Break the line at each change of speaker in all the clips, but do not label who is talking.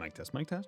Mic test, mic test.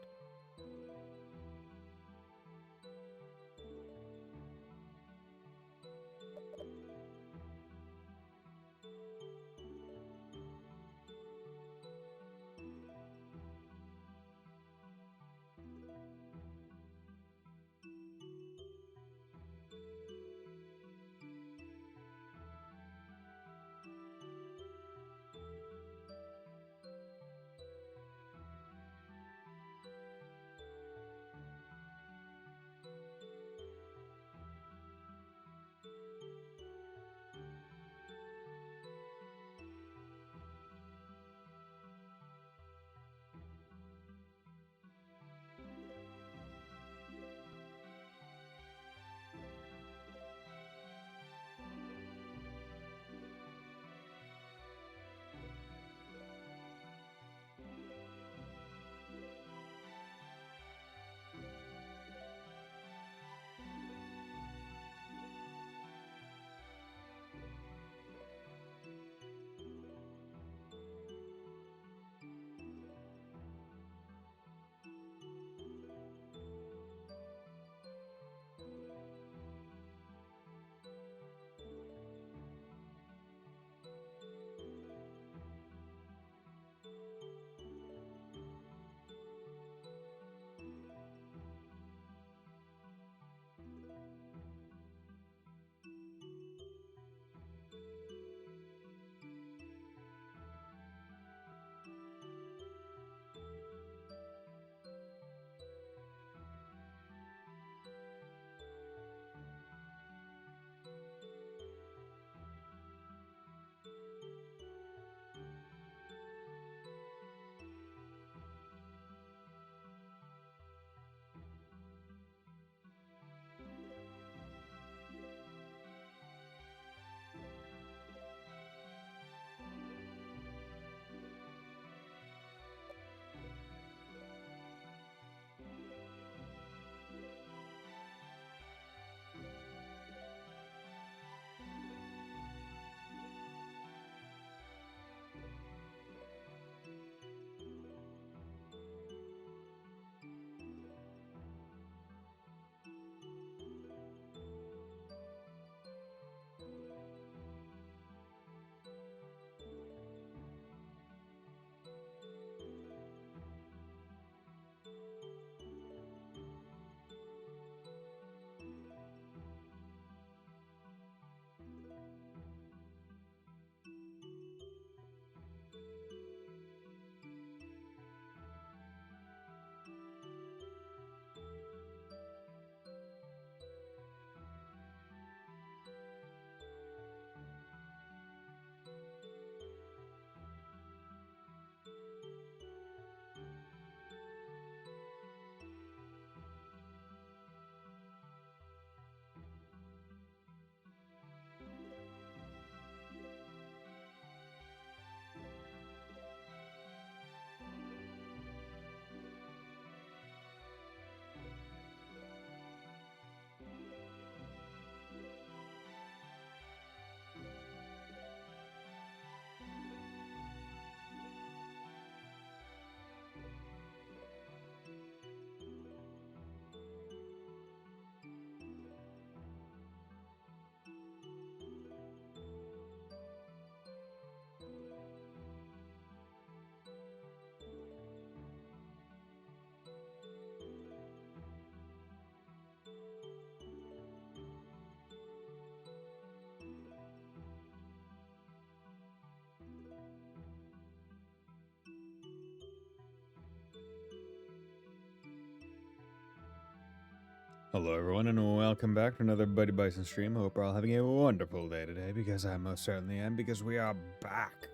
Hello everyone and welcome back to another Buddy Bison stream. Hope we're all having a wonderful day today, because I most certainly am, because we are back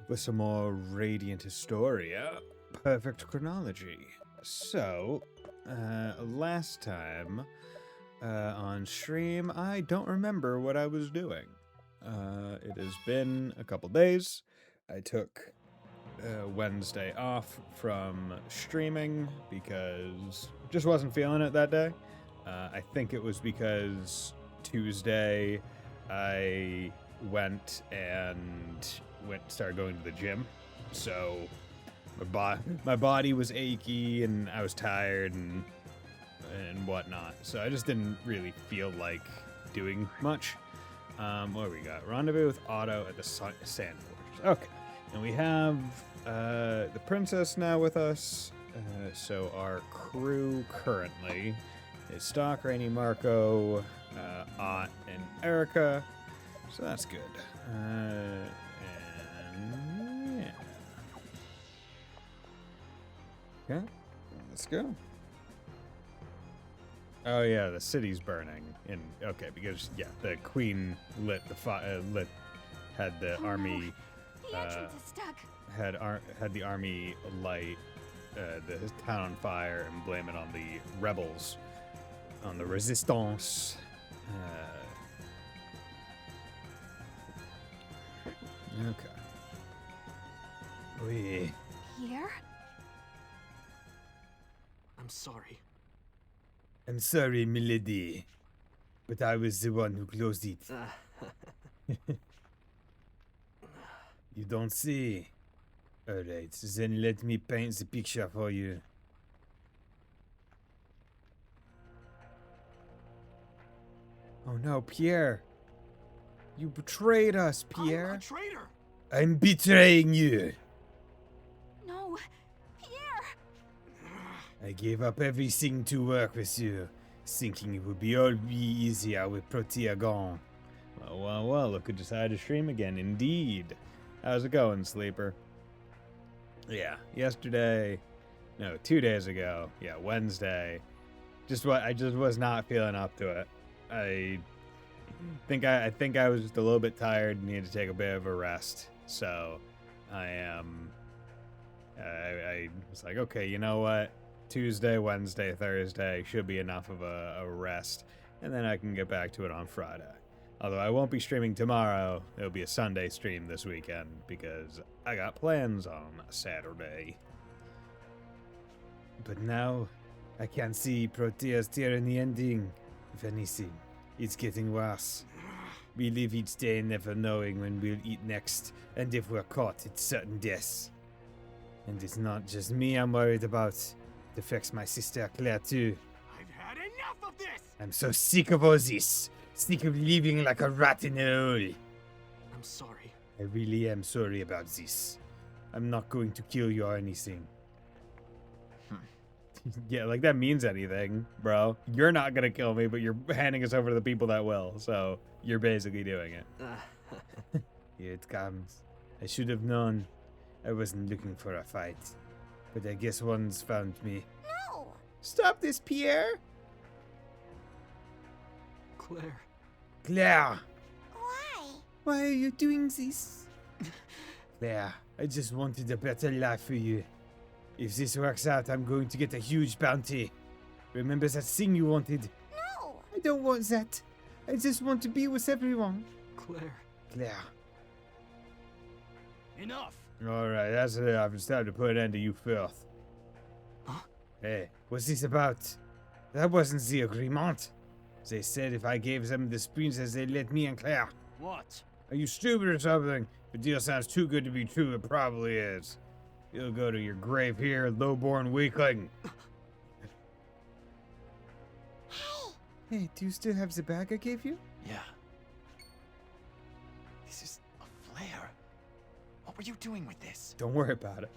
with some more Radiant Historia, Perfect Chronology. So, last time on stream, I don't remember what I was doing. It has been a couple days. I took Wednesday off from streaming because just wasn't feeling it that day. I think it was because Tuesday I started going to the gym. So My body was achy and I was tired and whatnot. So I just didn't really feel like doing much. What do we got? Rendezvous with Otto at the Sand Forge. Okay. And we have the princess now with us. So our crew currently is Stock, Rainy, Marco, Ott, and Erica. So that's good. And yeah. Okay, let's go. Oh yeah, the city's burning. Okay, because yeah, the queen lit the had the army.
The entrance is stuck.
Had the army light the town on fire and blame it on the rebels, on the resistance. Okay. Oui.
Pierre?
I'm sorry.
I'm sorry, milady, but I was the one who closed it. You don't see? Alright, then let me paint the picture for you. Oh no, Pierre. You betrayed us, Pierre.
I'm a traitor.
I'm betraying you.
No. Pierre!
I gave up everything to work with you, thinking it would all be easier with Protea gone. Well, look who decided to stream again, indeed. How's it going, Sleeper? Yeah, 2 days ago, yeah, Wednesday, I just was not feeling up to it. I think I was just a little bit tired and needed to take a bit of a rest, so I was like, okay, you know what? Tuesday, Wednesday, Thursday should be enough of a rest, and then I can get back to it on Friday. Although I won't be streaming tomorrow, it'll be a Sunday stream this weekend because I got plans on Saturday. But now, I can see Protea's tyranny ending. If anything, it's getting worse. We live each day never knowing when we'll eat next, and if we're caught, it's certain death. And it's not just me I'm worried about. It affects my sister Claire too.
I've had enough of this!
I'm so sick of all this. Sick of living like a rat in a hole.
I'm sorry.
I really am sorry about this. I'm not going to kill you or anything. Yeah, like that means anything, bro. You're not gonna kill me, but you're handing us over to the people that will, so you're basically doing it. Here it comes. I should have known. I wasn't looking for a fight. But I guess one's found me.
No!
Stop this, Pierre!
Claire.
Claire!
Why?
Why are you doing this? Claire, I just wanted a better life for you. If this works out, I'm going to get a huge bounty. Remember that thing you wanted?
No!
I don't want that. I just want to be with everyone.
Claire.
Claire.
Enough!
Alright, that's enough. It's time to put an end to you filth.
Huh?
Hey, what's this about? That wasn't the agreement. They said if I gave them the princess, they'd let me and Claire.
What?
Are you stupid or something? The deal sounds too good to be true. It probably is. You'll go to your grave here, low-born weakling. Hey, do you still have the bag I gave you?
Yeah. This is a flare. What were you doing with this?
Don't worry about it.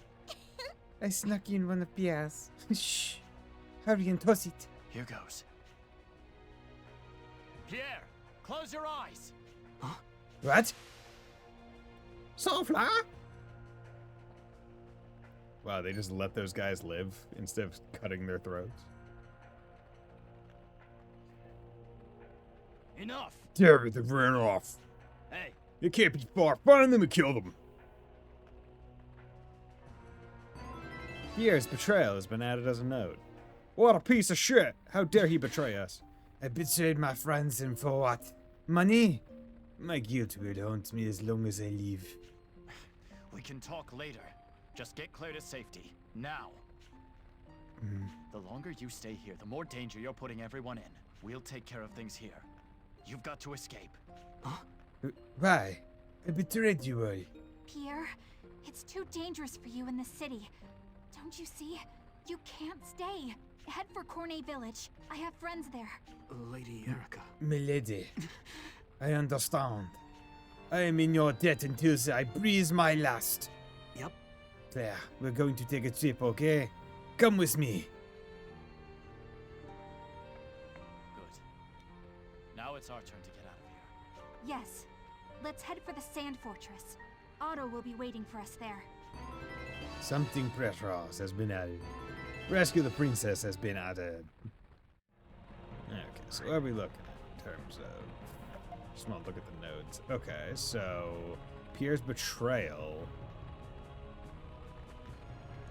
I snuck in one of Pierre's. Shh. Hurry and toss it.
Here goes. Pierre, close your eyes. Huh?
What? Sunflower? Wow, they just let those guys live instead of cutting their throats.
Enough.
Damn it, they ran off.
Hey.
They can't be far. Find them and kill them. Pierre's betrayal has been added as a note. What a piece of shit! How dare he betray us? I betrayed my friends, and for what? Money? My guilt will haunt me as long as I live.
We can talk later. Just get Claire to safety. Now. The longer you stay here, the more danger you're putting everyone in. We'll take care of things here. You've got to escape. Huh?
Why? I betrayed you all.
Pierre, it's too dangerous for you in the city. Don't you see? You can't stay. Head for Cornet Village. I have friends there.
Lady Erica.
Milady, I understand. I am in your debt until I breathe my last.
Yep.
There, we're going to take a trip, okay? Come with me.
Good. Now it's our turn to get out of here.
Yes. Let's head for the Sand Fortress. Otto will be waiting for us there.
Something precious has been added. Rescue the princess has been added. Okay, so what are we looking at in terms of... Just want to look at the notes. Okay, so... Pierre's betrayal.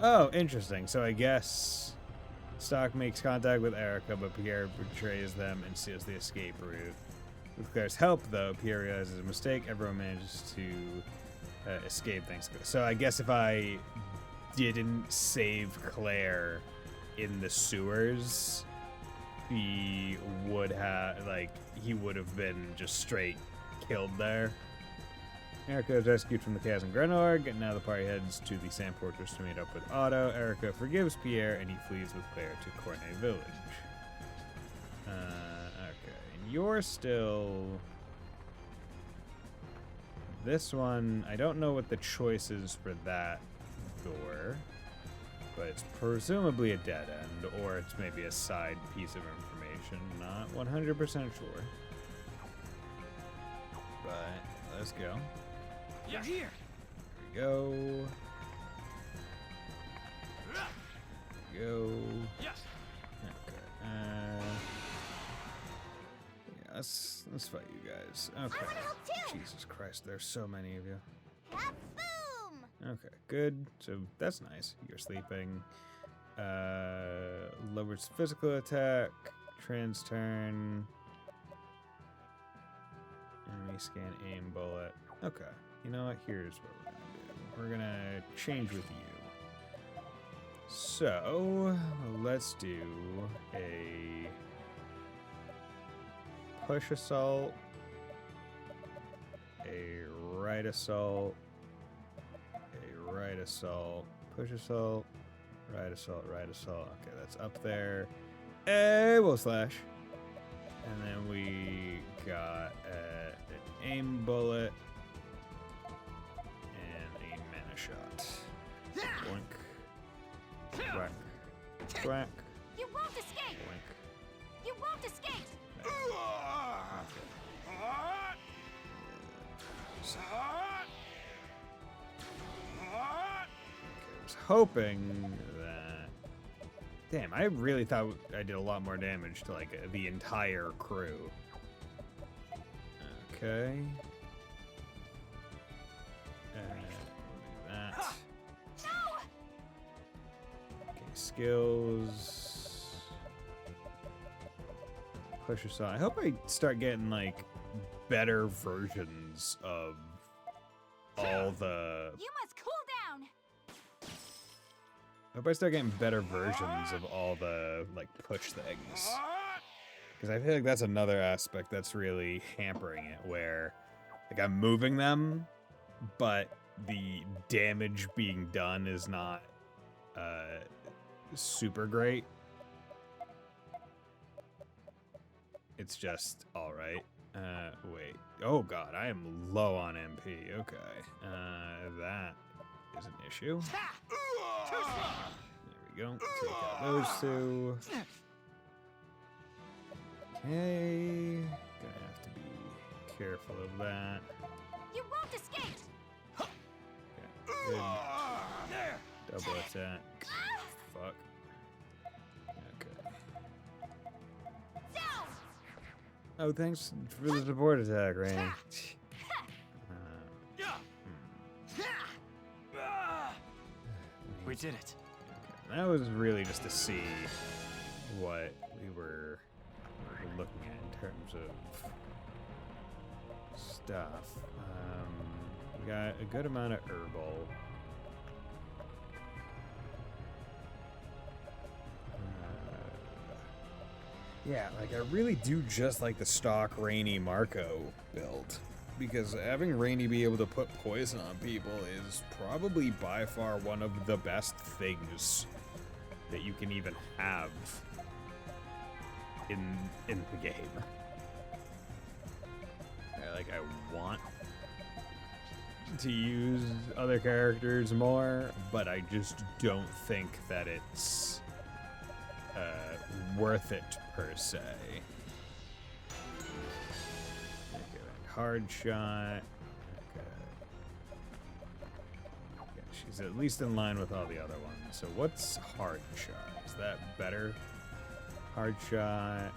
Oh, interesting. So I guess... Stock makes contact with Erica, but Pierre betrays them and seals the escape route. With Claire's help, though, Pierre realizes a mistake. Everyone manages to escape thanks to this. So I guess if I didn't save Claire in the sewers, he would have, he would have been just straight killed there. Erica is rescued from the chaos in Grenorg, and now the party heads to the Sand Fortress to meet up with Otto. Erica forgives Pierre, and he flees with Claire to Cornet Village. Okay, and you're still... This one, I don't know what the choice is for that door, but it's presumably a dead end, or it's maybe a side piece of information. Not 100% sure. But let's go.
You're here.
Here we go. Go.
Yes.
Okay. Yeah, let's fight you guys. Okay.
I wanna help too.
Jesus Christ, there's so many of you.
Kaboom!
Okay, good. So that's nice. You're sleeping. Lowers physical attack. Trans turn. Enemy scan aim bullet. Okay. You know what? Here's what we're gonna do. We're gonna change with you. So let's do a push assault, a right assault, a right assault, push assault, right assault, right assault. Okay, that's up there. A will slash. And then we got an aim bullet and a mana shot. Boink. Whack. Whack.
You won't escape!
Boink.
You won't escape!
I was hoping that... Damn, I really thought I did a lot more damage to, the entire crew. Okay. We'll do that.
No!
Okay, skills. Push aside. I hope I start getting, better versions of all the...
You must cool down!
I hope I start getting better versions of all the, push things. Because I feel like that's another aspect that's really hampering it, where, I'm moving them, but the damage being done is not, super great. It's just alright. Wait. Oh god, I am low on MP. Okay. That is an issue. There we go. Take out those two. Okay. Gonna have to be careful of that.
You won't escape!
Okay. Good. Double attack. Fuck. Okay.
Down!
Oh, thanks for the support attack, Rainy.
We did it.
Okay. That was really just to see what we were looking at in terms of stuff. We got a good amount of herbal. Yeah, I really do just like the stock Rainy Marco build. because having Rainy be able to put poison on people is probably by far one of the best things that you can even have in the game. I want to use other characters more, but I just don't think that it's worth it per se. Okay, hard shot. Okay. Yeah, she's at least in line with all the other ones. So what's hard shot? Is that better? Hard shot.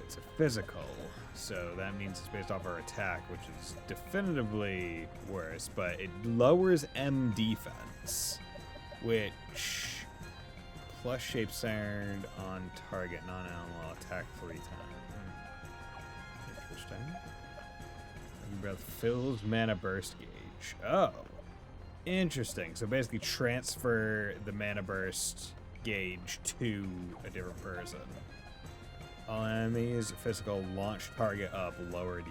It's a physical, so that means it's based off her attack, which is definitively worse, but it lowers M defense, which plus shape centered on target non-animal attack 3 times. Interesting. Breath fills mana burst gauge. Oh, interesting. So basically transfer the mana burst gauge to a different person. All enemies, physical, launch target up, lower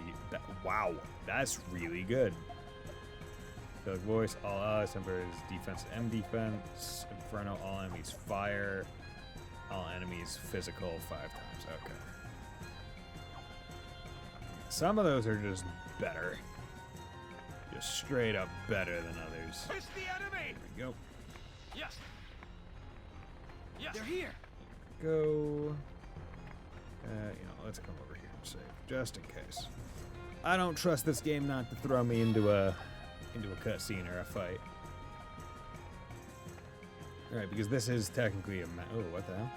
wow, that's really good. Like voice, all allies, tempers, defense, M defense, inferno, all enemies fire, all enemies physical 5 times. Okay. Some of those are just better. Just straight up better than others.
It's the enemy!
There we go.
Yes. Yes. They're here.
Go. Let's come over here and save, just in case. I don't trust this game not to throw me into a cutscene or a fight. All right, because this is technically a oh, what the hell?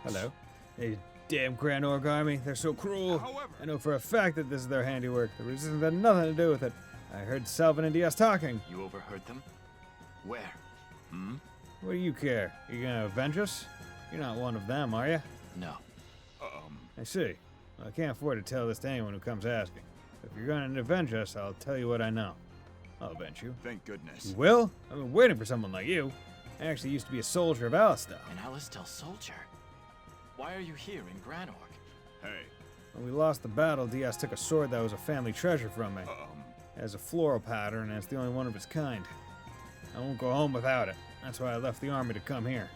Hello. Hey, damn Grand Orc army, they're so cruel.
However,
I know for a fact that this is their handiwork. The resistance had nothing to do with it. I heard Selvin and Diaz talking.
you overheard them? Where? Hmm?
What do you care? You gonna avenge us? You're not one of them, are you?
No.
I see. Well, I can't afford to tell this to anyone who comes asking. If you're going to avenge us, I'll tell you what I know. I'll avenge you.
Thank goodness.
You will? I've been waiting for someone like you. I actually used to be a soldier of Alistel.
An Alistel soldier? Why are you here in Granorg? Hey.
When we lost the battle, Diaz took a sword that was a family treasure from me. It has a floral pattern, and it's the only one of its kind. I won't go home without it. That's why I left the army to come here.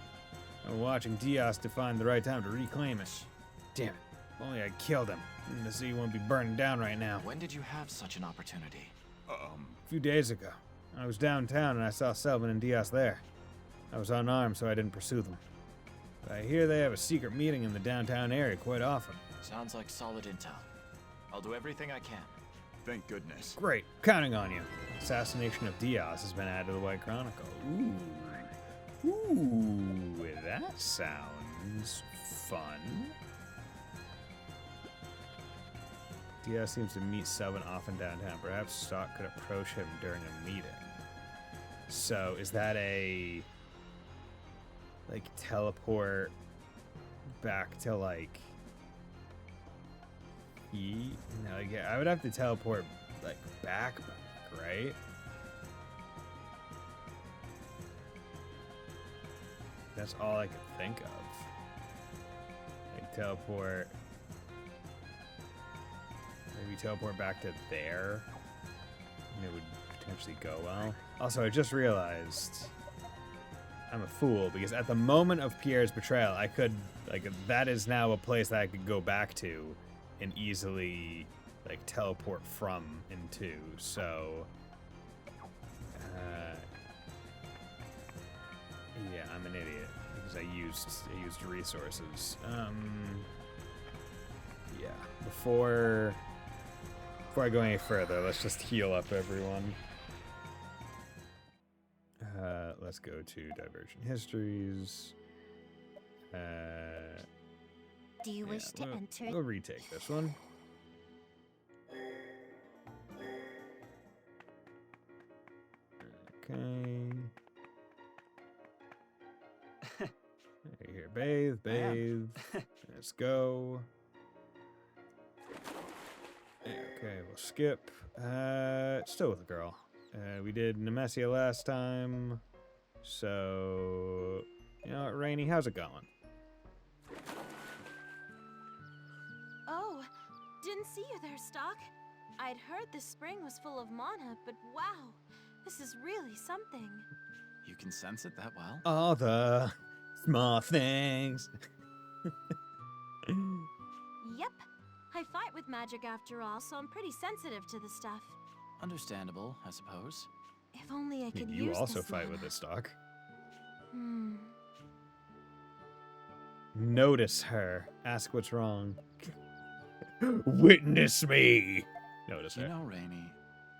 I'm watching Diaz to find the right time to reclaim it. Damn it. If only I killed him. The city won't be burning down right now.
When did you have such an opportunity?
A few days ago. I was downtown and I saw Selvin and Diaz there. I was unarmed, so I didn't pursue them. But I hear they have a secret meeting in the downtown area quite often.
Sounds like solid intel. I'll do everything I can. Thank goodness.
Great. Counting on you. Assassination of Diaz has been added to the White Chronicle. Ooh, that sounds fun. Diaz seems to meet Selvin often downtown. Perhaps Stock could approach him during a meeting. So, is that a teleport back to No, I would have to teleport back, right? That's all I could think of. Teleport. Maybe teleport back to there. And it would potentially go well. Also, I just realized I'm a fool because at the moment of Pierre's betrayal, I could, that is now a place that I could go back to and easily, teleport from into. So, yeah, I'm an idiot because I used resources. Yeah, before I go any further, let's just heal up everyone. Let's go to Divergent Histories.
Do you wish to enter?
We'll retake this one. Okay. Right here, bathe. Let's go. Okay, we'll skip. Still with a girl. We did Nemesia last time. So, you know what, Rainy, how's it going?
Oh, didn't see you there, Stock. I'd heard the spring was full of mana, but wow, this is really something.
You can sense it that well?
All the small things.
Yep. I fight with magic after all, so I'm pretty sensitive to the stuff.
Understandable, I suppose.
If only I could
You
use
also
this
fight
mana.
with this stock.
Hmm.
Notice her. Ask what's wrong. Witness me. Notice
You
her.
know, Rainy,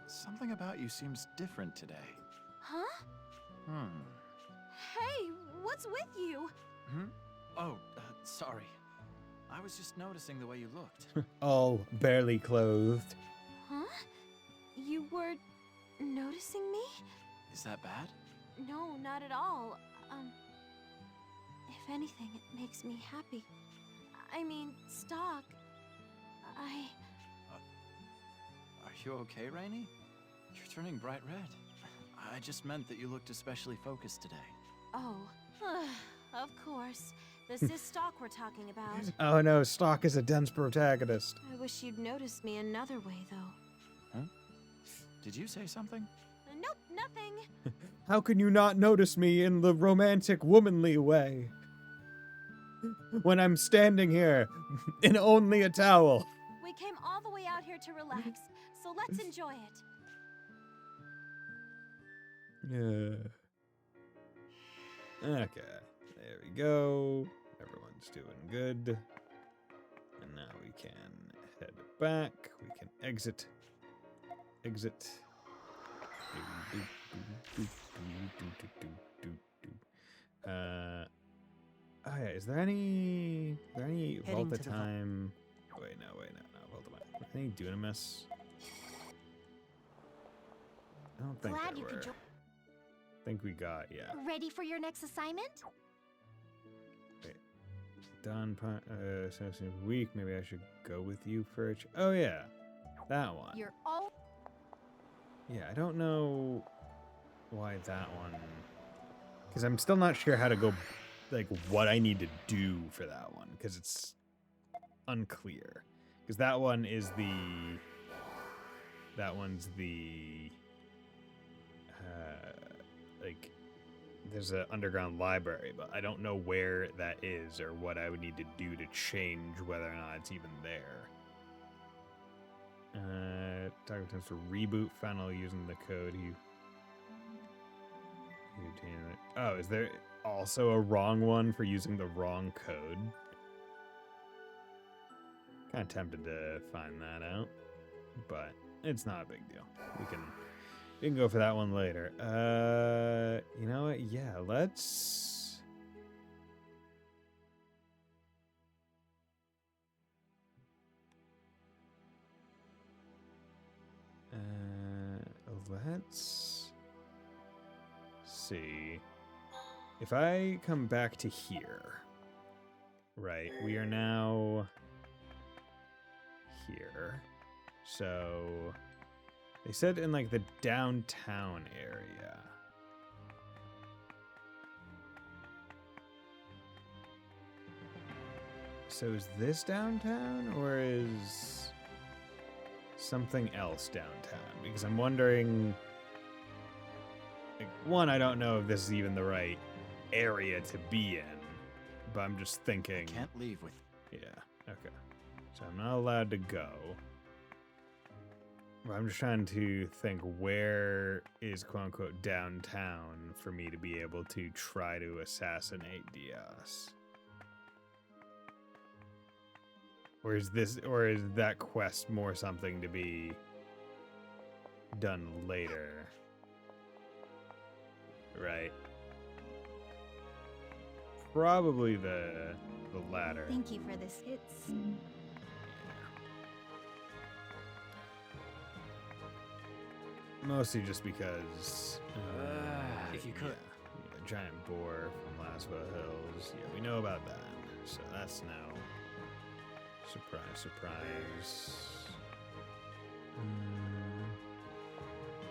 something about you seems different today.
Huh? Hey, what's with you?
Oh, sorry. I was just noticing the way you looked.
All barely clothed.
Huh? You were noticing me?
Is that bad?
No, not at all. If anything, it makes me happy. I mean, Stock,
Are you okay, Rainy? You're turning bright red. I just meant that you looked especially focused today.
Oh, of course. This is Stock we're talking about.
Oh no, Stock is a dense protagonist.
I wish you'd noticed me another way, though.
Huh? Did you say something?
Nope, nothing.
How can you not notice me in the romantic, womanly way? When I'm standing here in only a towel.
We came all the way out here to relax, so let's enjoy it.
Yeah. Okay, there we go. Everyone's doing good. And now we can head back. We can exit. Exit. Oh yeah, is there any Vault of Time? Wait, no, Vault of Time. Any Dunamis? I don't think
Glad
there
you
were.
could join.
I think we got, yeah.
Ready for your next assignment?
Done, Assassin's Week. Maybe I should go with you for a oh yeah, that one.
You're all
Yeah, I don't know why that one. Because I'm still not sure how to go, like, what I need to do for that one. Because it's unclear. Because that one is the. That one's the. Like, there's an underground library, but I don't know where that is or what I would need to do to change whether or not it's even there. Talk attempts to reboot funnel using the code you obtained it. Oh, is there also a wrong one for using the wrong code? Kind of tempted to find that out, but it's not a big deal. We can go for that one later. You know what? Yeah, let's. Let's see. If I come back to here, right? We are now here. So they said in like the downtown area. So is this downtown or is something else downtown? Because I'm wondering, like, one, I don't know if this is even the right area to be in, but I'm just thinking.
Can't leave with.
Yeah, okay. So I'm not allowed to go. But I'm just trying to think where is quote unquote downtown for me to be able to try to assassinate Diaz. Or is that quest more something to be done later? Right. Probably the latter.
Thank you for this. It's
Mostly just because
If you could.
yeah, giant boar from Laswell Hills. Yeah, we know about that. So that's now surprise, surprise.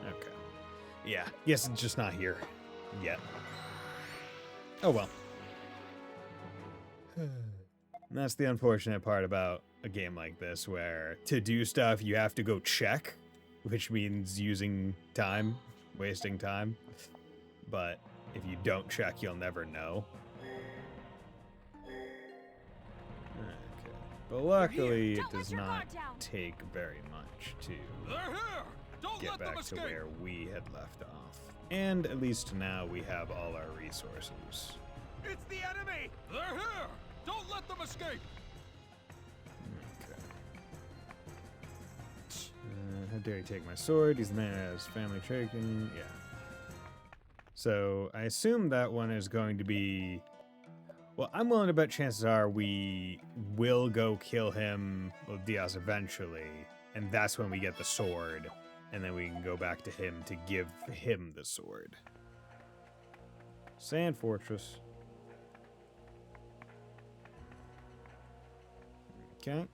Okay. Yeah, guess it's just not here yet. Oh well. And that's the unfortunate part about a game like this where to do stuff you have to go check, which means using time, wasting time. But if you don't check, you'll never know. Okay. But luckily, it does not take very much to get back to where we had left off. And at least now we have all our resources.
It's the enemy! They're here! Don't let them escape!
Okay. How dare he take my sword? He's the man that has family shaken. Yeah. So I assume that one is going to be... Well, I'm willing to bet chances are we will go kill him, well, Diaz eventually, and that's when we get the sword, and then we can go back to him to give him the sword. Sand Fortress. Okay.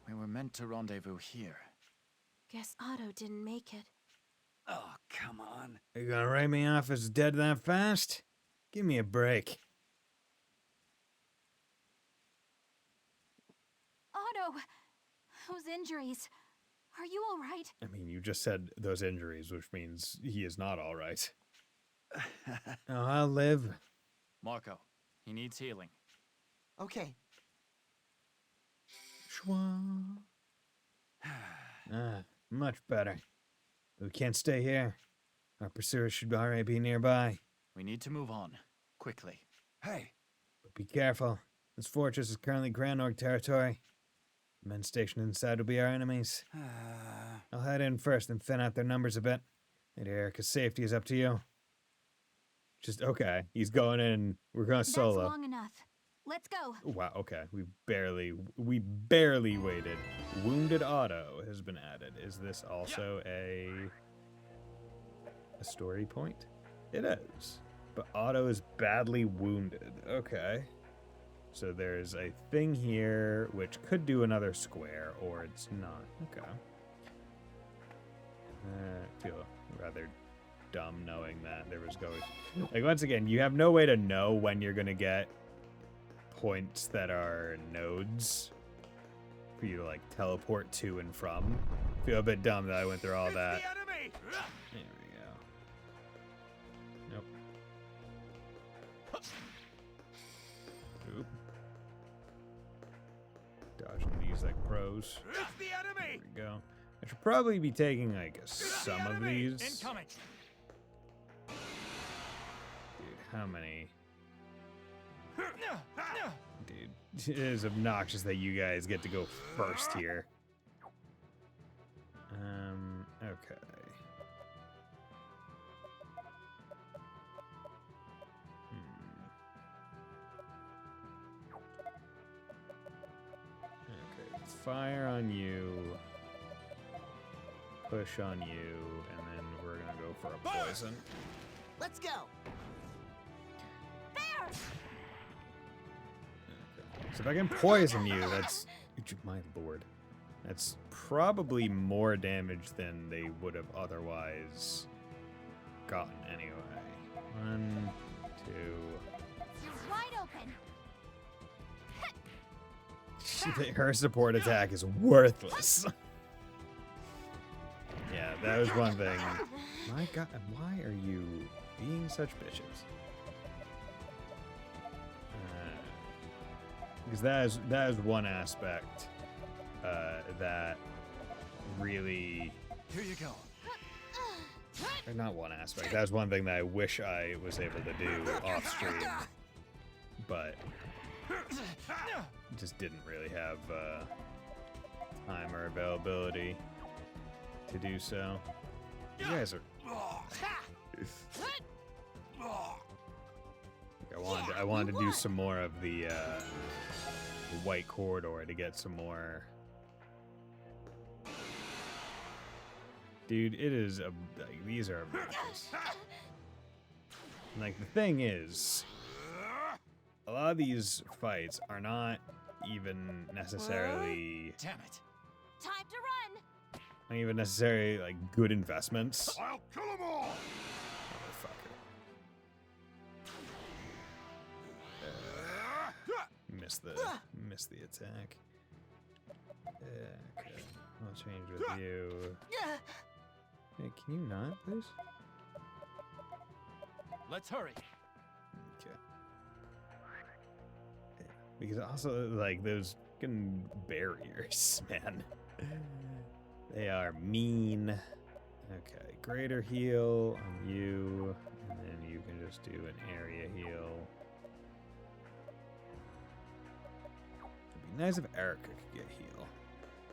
We were meant to rendezvous here.
Guess Otto didn't make it.
Oh, come on.
Are you gonna write me off as dead that fast? Give me a break.
Otto, those injuries. Are you all right?
I mean, you just said those injuries, which means he is not all right. Oh, I'll live.
Marco, he needs healing.
Okay.
Schwa. Much better. We can't stay here. Our pursuers should already be nearby.
We need to move on, quickly.
Hey,
But be careful. This fortress is currently Grand Orc territory. The men stationed inside will be our enemies. I'll head in first and thin out their numbers a bit. And Erica's safety is up to you. Just, okay, he's going in. We're going solo.
That's long enough. Let's go.
Wow, okay. We barely waited. Wounded Otto has been added. Is this also a story point? It is. But Otto is badly wounded. Okay. So there's a thing here which could do another square, or it's not. Okay. I feel rather dumb knowing that there was going... Like, once again, you have no way to know when you're going to get points that are nodes for you to, like, teleport to and from. I feel a bit dumb that I went through all that.
the enemy!
There we go. Nope. Oop. Dodging these like pros.
It's the enemy!
There we go. I should probably be taking, like, some of these.
Incoming!
Dude, how many? Dude, it is obnoxious that you guys get to go first here. Okay. Okay, fire on you. Push on you, and then we're gonna go for a poison.
Let's go.
There!
So if I can poison you, that's... My lord. That's probably more damage than they would have otherwise gotten anyway. 1, 2...
You're wide open.
Her support attack is worthless. Yeah, that was one thing. My god, why are you being such bitches? Because that is one aspect that really...
Here you go.
Or not one aspect. That's one thing that I wish I was able to do off stream, but just didn't really have time or availability to do so. You guys are... I wanted to do some more of the white corridor to get some more. Dude, it is like, these are obnoxious. Like, the thing is, a lot of these fights are not even necessarily
Damn it.
Time to run!
not even necessarily like good investments.
I'll kill them all!
Motherfucker. Missed the attack. Okay. I'll change with you. Hey, can you not, please?
Let's hurry.
Okay. Because also, like, those fucking barriers, man. They are mean. Okay, greater heal on you, and then you can just do an area heal. It'd be nice if Erica could get heal.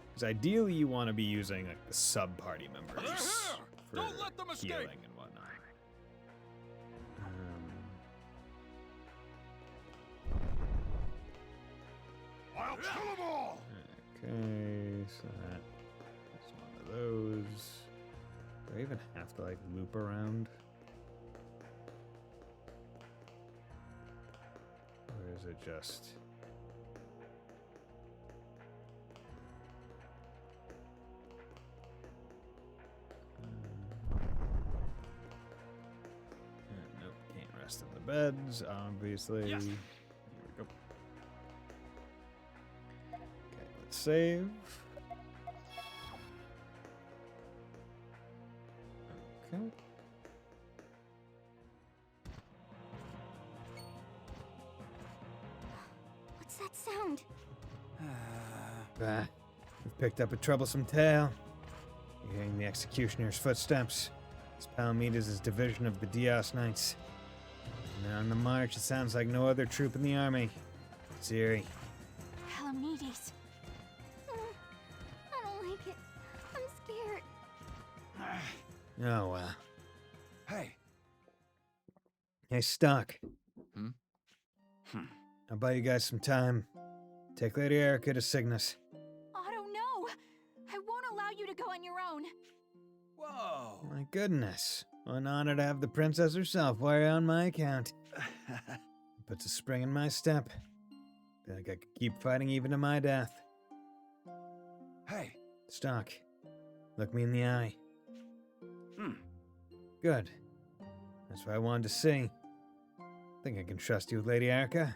Because ideally you want to be using like the sub-party members
They're here!
for
Don't let them escape!
healing and whatnot.
I'll kill them all!
Okay, so that's one of those. Do I even have to like loop around? Or is it just... nope, can't rest in the beds, obviously.
Yes.
Here we go. Okay, let's save. Okay.
What's that sound?
Bah, we've picked up a troublesome tale. You're hearing the executioner's footsteps. It's Palamedes' division of the Dios Knights. And they're on the march. It sounds like no other troop in the army. It's eerie.
Palamedes. I don't like it. I'm scared.
Oh, well.
Hey.
Hey, Stock.
Hmm?
I'll buy you guys some time. Take Lady Erica to Cygnus.
Otto, no! I won't allow you to go on your own.
Whoa.
My goodness. What an honor to have the princess herself worry on my account. Puts a spring in my step. Feel like I could keep fighting even to my death.
Hey.
Stock, look me in the eye. Good. That's what I wanted to see. Think I can trust you with Lady Erica?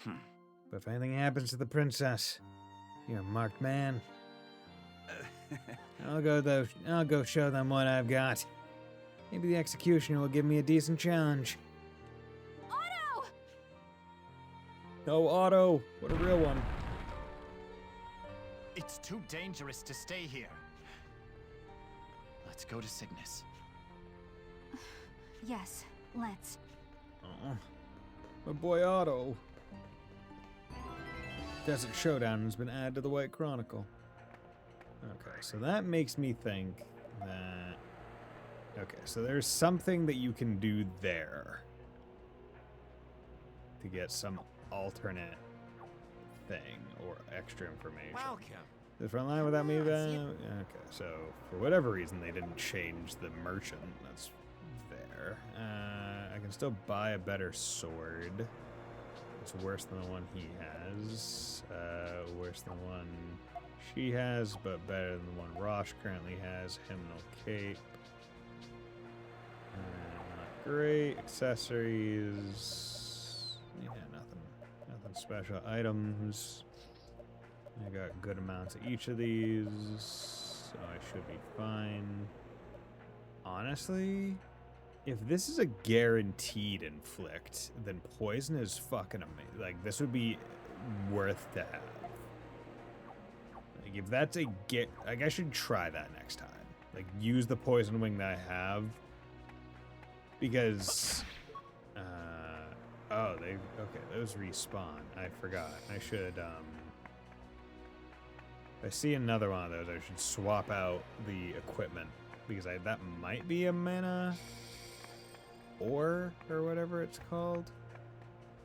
But if anything happens to the princess, you're a marked man. I'll go show them what I've got. Maybe the executioner will give me a decent challenge.
Otto!
No, Otto. What a real one.
It's too dangerous to stay here. Let's go to Cygnus.
Yes, let's.
Oh, my boy Otto. Desert Showdown has been added to the White Chronicle. Okay, so that makes me think that... Okay, so there's something that you can do there to get some alternate thing or extra information.
Welcome.
Is front line without me? Okay, so for whatever reason they didn't change the merchant. That's there. I can still buy a better sword. It's worse than the one he has. Worse than the one she has, but better than the one Rosh currently has. Hymnal Cape. Not great. Accessories. Yeah, nothing special. Items. I got good amounts of each of these, so I should be fine. Honestly, if this is a guaranteed inflict, then poison is fucking amazing. Like, this would be worth to have. Like, if that's a like, I should try that next time. Like, use the poison wing that I have. Because, oh, okay, those respawn. I forgot. I should, if I see another one of those, I should swap out the equipment. Because that might be a mana ore or whatever it's called.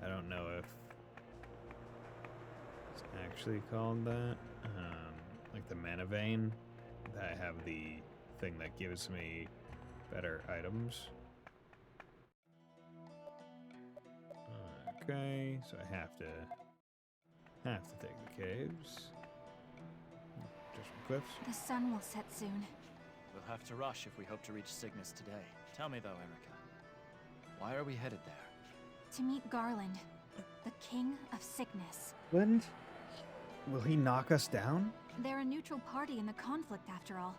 I don't know if it's actually called that. Like the mana vein. I have the thing that gives me better items. Okay, so I have to take the caves. Just from cliffs.
The sun will set soon.
We'll have to rush if we hope to reach Cygnus today. Tell me though, Erica. Why are we headed there?
To meet Garland, the king of Cygnus.
Garland? Will he knock us down?
They're a neutral party in the conflict, after all.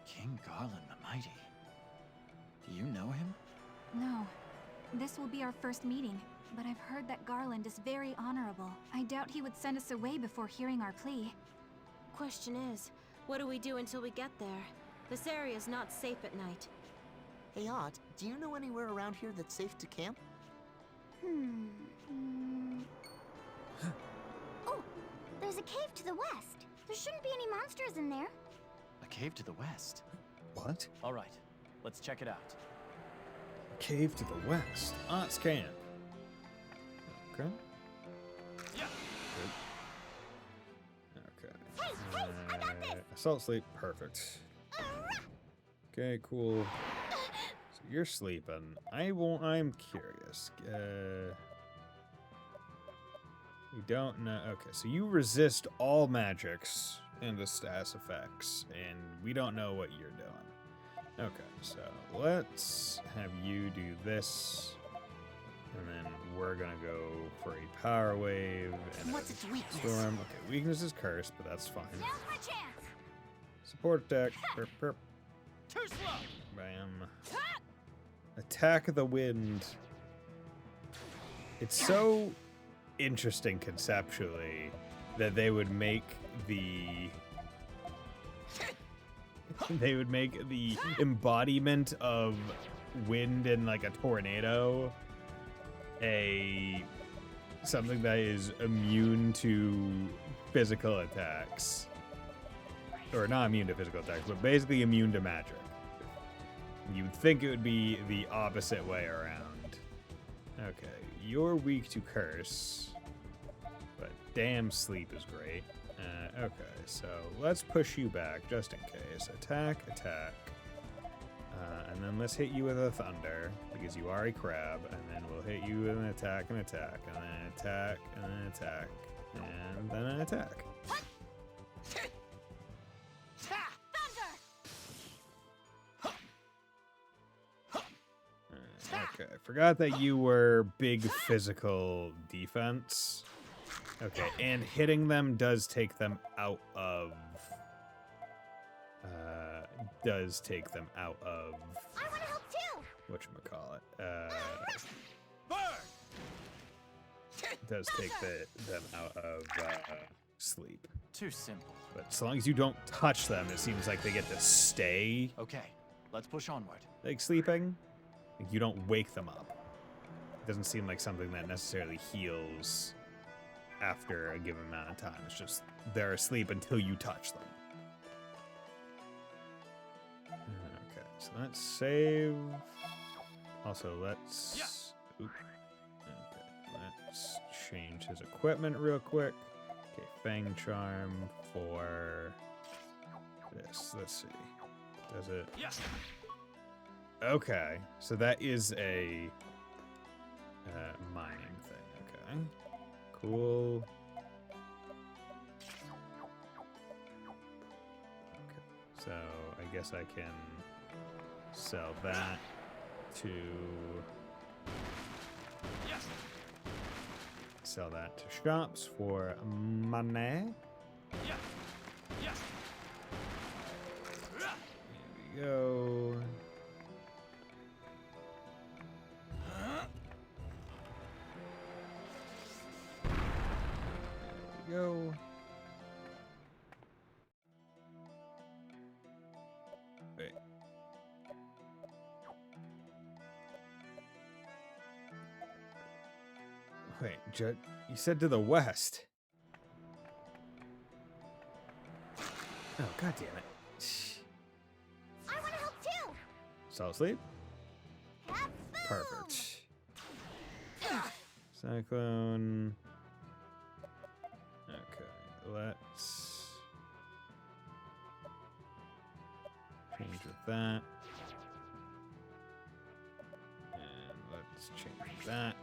King Garland the Mighty. Do you know him?
No. This will be our first meeting, but I've heard that Garland is very honorable. I doubt he would send us away before hearing our plea.
Question is, what do we do until we get there? This area's not safe at night.
Hey, Ott, do you know anywhere around here that's safe to camp?
Oh, there's a cave to the west. There shouldn't be any monsters in there.
A cave to the west.
What?
All right, let's check it out.
A cave to the west. Ott's camp. Okay.
Yeah.
Good. Okay.
Hey, I got this.
Assault sleep. Perfect. Okay, cool. So you're sleeping. I'm curious. You don't know. Okay, so you resist all magics and the status effects, and we don't know what you're doing. Okay, so let's have you do this, and then we're gonna go for a power wave and
What's
a
its weakness?
storm. Okay, weakness is cursed, but that's fine.
Now's my chance.
Support attack. Perp, perp.
Too slow.
Bam. Attack of the wind. It's so interesting conceptually that they would make the embodiment of wind in like a tornado something that is immune to physical attacks. Or not immune to physical attacks, but basically immune to magic. You'd think it would be the opposite way around. Okay, you're weak to curse, but damn sleep is great. Okay, so let's push you back just in case. Attack, attack. And then let's hit you with a thunder, because you are a crab, and then we'll hit you with an attack, and attack, and then attack, and then attack, and then an attack. Okay, I forgot that you were big physical defense. Okay, and hitting them does take them out of...
I want to help too.
whatchamacallit.
Burn!
Does take them out of sleep.
Too simple.
But as long as you don't touch them, it seems like they get to stay
Okay, let's push onward.
like sleeping. Like you don't wake them up. It doesn't seem like something that necessarily heals after a given amount of time. It's just they're asleep until you touch them. Okay, so let's save. Also, let's... Oop. Okay, let's change his equipment real quick. Okay, Fang Charm for this. Let's see. Does it...
Yes.
Okay, so that is a mining thing. Okay, cool. Okay, so I guess I can sell that to sell that to shops for money.
Yeah. Yes.
Here we go. Go. Wait. Wait, Judd, you said to the west. Oh, god damn it.
I want to help too.
Fall asleep?
Have
Perfect. Cyclone. Okay, let's change with that. And let's change that.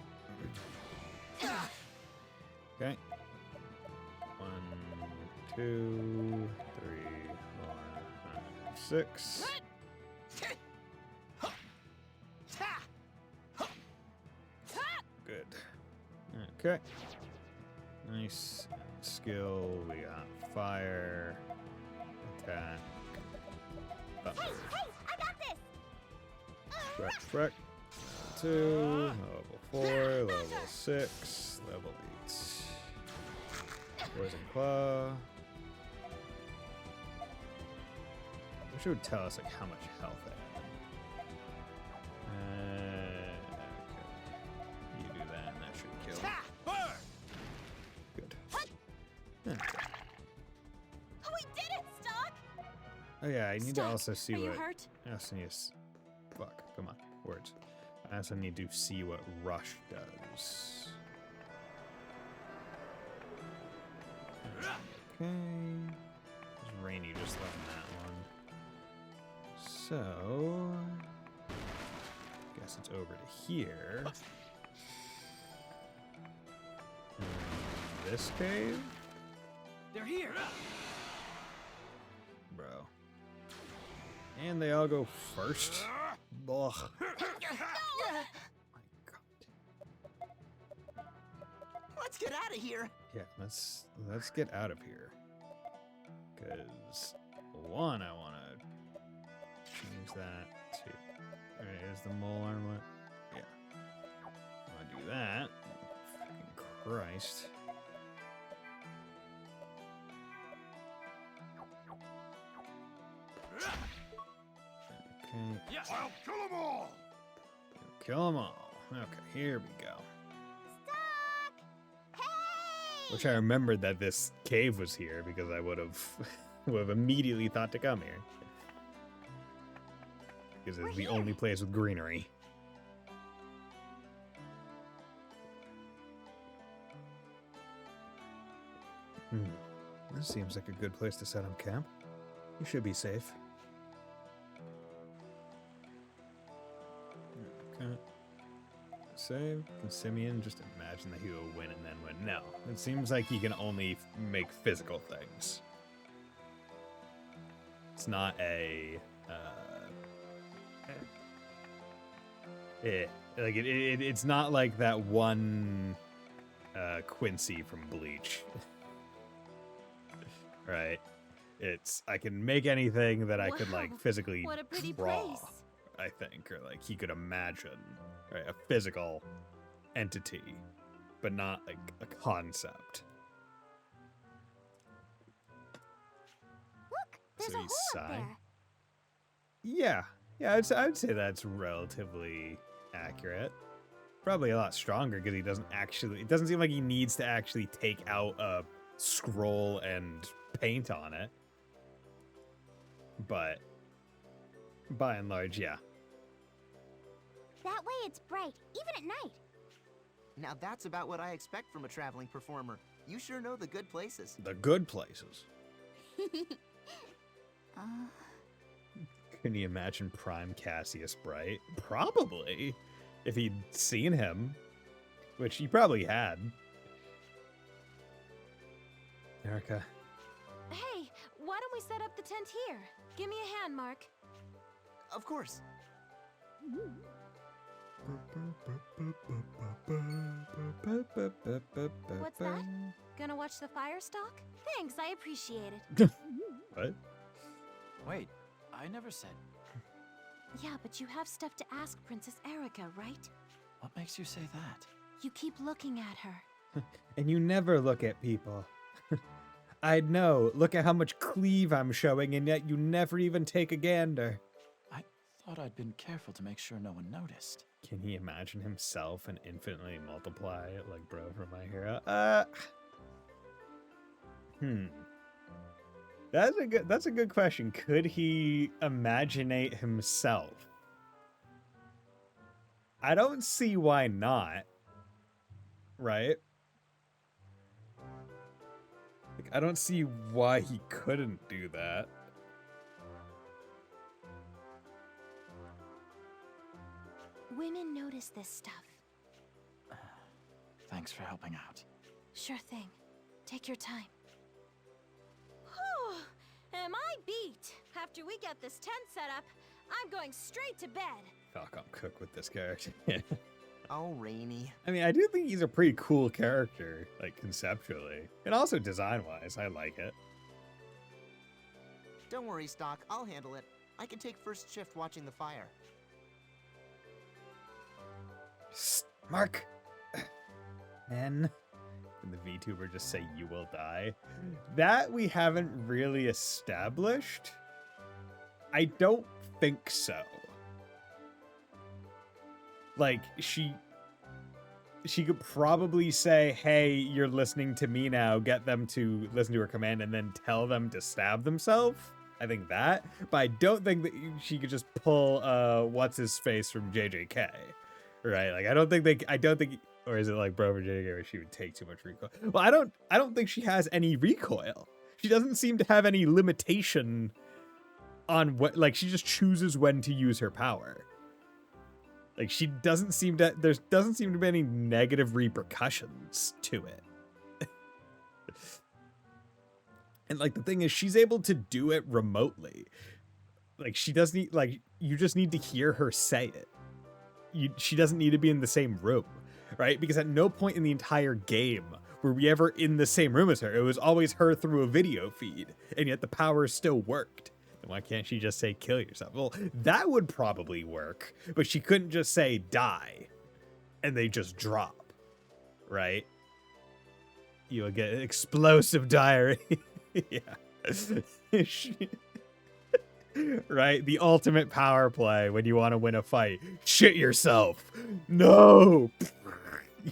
Okay. 1, 2, 3, 4, 5, 6. Good. Okay. Nice. Let's skill. We got fire, attack, thunder.
Hey, I got this!
Frick. Level 2, level 4, level 6, level 8. Poison Claw. I wish it would tell us like how much health I have. Okay. You do that, and that should kill. Good. Okay.
We did it, Stock!
Oh yeah, I need to
Stock,
also see
are you
what.
hurt?
I also need to fuck. Come on, words. I also need to see what Rush does. Okay. There's Rainy just letting that one. So, guess it's over to here. This cave,
They're here.
bro. And they all go first. Ugh. My God.
Let's get out of here.
Yeah, let's get out of here. Cause one, I want to change that to. All right, is the mole armlet? Yeah. I want to do that. Fucking Christ. Okay.
Yes. I'll kill them all.
Kill them all. Okay, here we go.
Stock! Hey!
Which I remembered that this cave was here because I would have immediately thought to come here. Because it's the only place with greenery. This seems like a good place to set up camp. You should be safe. Okay. Save. Can Simeon just imagine that he will win and then win? No. It seems like he can only make physical things. It's not a... it's not like that one Quincy from Bleach. Right? It's, I can make anything that I could like
Wow,
physically
what a pretty
draw,
place.
I think, or like he could imagine, right? A physical entity, but not like a concept.
Look, there's
So
a
he's
hole up
sighing.
there.
Yeah, I'd say that's relatively accurate. Probably a lot stronger because he doesn't actually. It doesn't seem like he needs to actually take out a scroll and paint on it. But by and large, yeah.
That way it's bright, even at night.
Now that's about what I expect from a traveling performer. You sure know the good places.
The good places.
Uh,
Can you imagine Prime Cassius Bright? Probably. If he'd seen him. Which he probably had. Erica.
Hey, why don't we set up the tent here? Give me a hand, Mark.
Of course.
What's that? Gonna watch the fire stalk? Thanks, I appreciate it.
What?
Wait, I never said.
Yeah, but you have stuff to ask Princess Erica, right?
What makes you say that?
You keep looking at her.
And you never look at people. I'd know. Look at how much cleave I'm showing, and yet you never even take a gander.
I thought I'd been careful to make sure no one noticed.
Can he imagine himself and infinitely multiply it like bro from My Hero? That's a good question. Could he imaginate himself? I don't see why not. Right? Like, I don't see why he couldn't do that.
Women notice this stuff.
Thanks for helping out.
Sure thing. Take your time. Whew! Am I beat? After we get this tent set up, I'm going straight to bed.
Falcon cook with this character.
Oh, Rainy.
I mean, I do think he's a pretty cool character, like, conceptually. And also design-wise, I like it.
Don't worry, Stock. I'll handle it. I can take first shift watching the fire.
Mark! Man. And the VTuber just say, "You will die." That we haven't really established. I don't think so. Like, she could probably say, "Hey, you're listening to me now. Get them to listen to her command," and then tell them to stab themselves. I think that. But I don't think that she could just pull, what's his face from JJK. Right? Like, I don't think, or is it like Bro for JJK where she would take too much recoil? Well, I don't think she has any recoil. She doesn't seem to have any limitation on what, like, she just chooses when to use her power. Like, there doesn't seem to be any negative repercussions to it. And, like, the thing is, she's able to do it remotely. Like, she doesn't need, like, you just need to hear her say it. She doesn't need to be in the same room, right? Because at no point in the entire game were we ever in the same room as her. It was always her through a video feed, and yet the power still worked. Then why can't she just say, "Kill yourself"? Well, that would probably work, but she couldn't just say, "Die," and they just drop, right? You'll get explosive diarrhea. Yeah. Right? The ultimate power play when you want to win a fight. Shit yourself. No.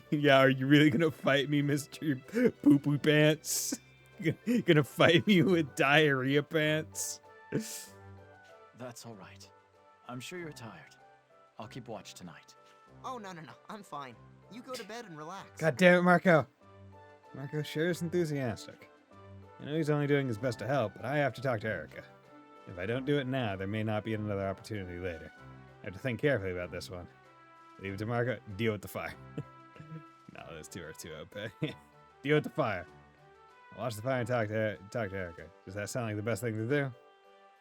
Yeah, are you really gonna fight me, Mr. Poo-Poo Pants? Gonna fight me with diarrhea pants?
That's all right. I'm sure you're tired. I'll keep watch tonight.
Oh, no. I'm fine. You go to bed and relax.
God damn it, Marco. Marco sure is enthusiastic. I know he's only doing his best to help, but I have to talk to Erica. If I don't do it now, there may not be another opportunity later. I have to think carefully about this one. Leave it to Marco. Deal with the fire. No, those two are too OP. Deal with the fire. Watch the fire and talk to Erica. Does that sound like the best thing to do?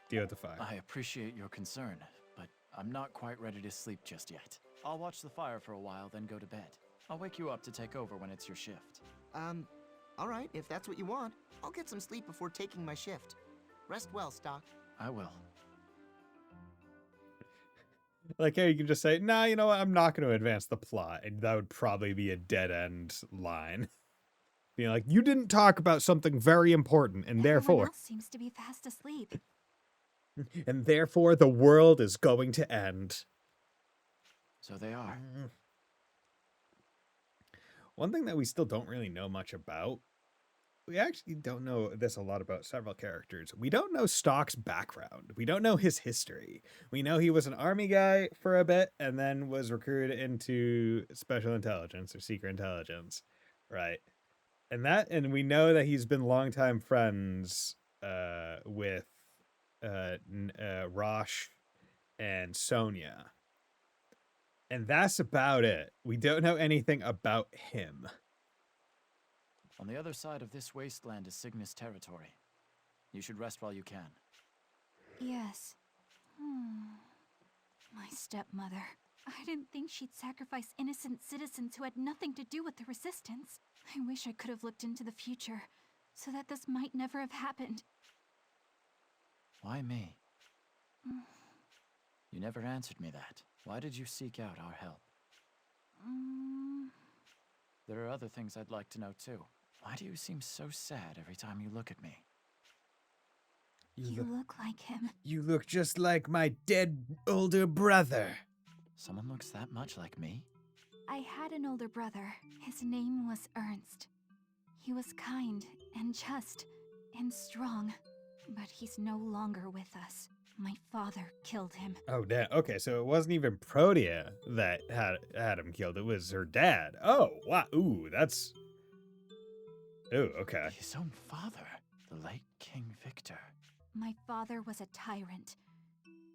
Deal with the fire.
I appreciate your concern, but I'm not quite ready to sleep just yet. I'll watch the fire for a while, then go to bed. I'll wake you up to take over when it's your shift.
All right, if that's what you want. I'll get some sleep before taking my shift. Rest well, Stock.
I will.
Like, hey, you can just say, "Nah, you know what? I'm not going to advance the plot." And that would probably be a dead-end line. Being like, "You didn't talk about something very important, and
Everyone
therefore..."
else seems to be fast asleep.
"And therefore, the world is going to end."
So they are.
One thing that we still don't really know much about, we actually don't know this a lot about several characters. We don't know Stock's background. We don't know his history. We know he was an army guy for a bit and then was recruited into special intelligence or secret intelligence, right? And we know that he's been longtime friends with Rosh and Sonia. And that's about it. We don't know anything about him.
On the other side of this wasteland is Cygnus territory. You should rest while you can.
Yes. My stepmother. I didn't think she'd sacrifice innocent citizens who had nothing to do with the resistance. I wish I could have looked into the future, so that this might never have happened.
Why me? You never answered me that. Why did you seek out our help? There are other things I'd like to know too. Why do you seem so sad every time you look at me?
You look like him.
You look just like my dead older brother.
Someone looks that much like me?
I had an older brother. His name was Ernst. He was kind and just and strong, but he's no longer with us. My father killed him.
Oh, damn. Okay, so it wasn't even Protea that had him killed. It was her dad. Oh, wow. Ooh, that's... Ooh, okay.
His own father, the late King Victor.
My father was a tyrant.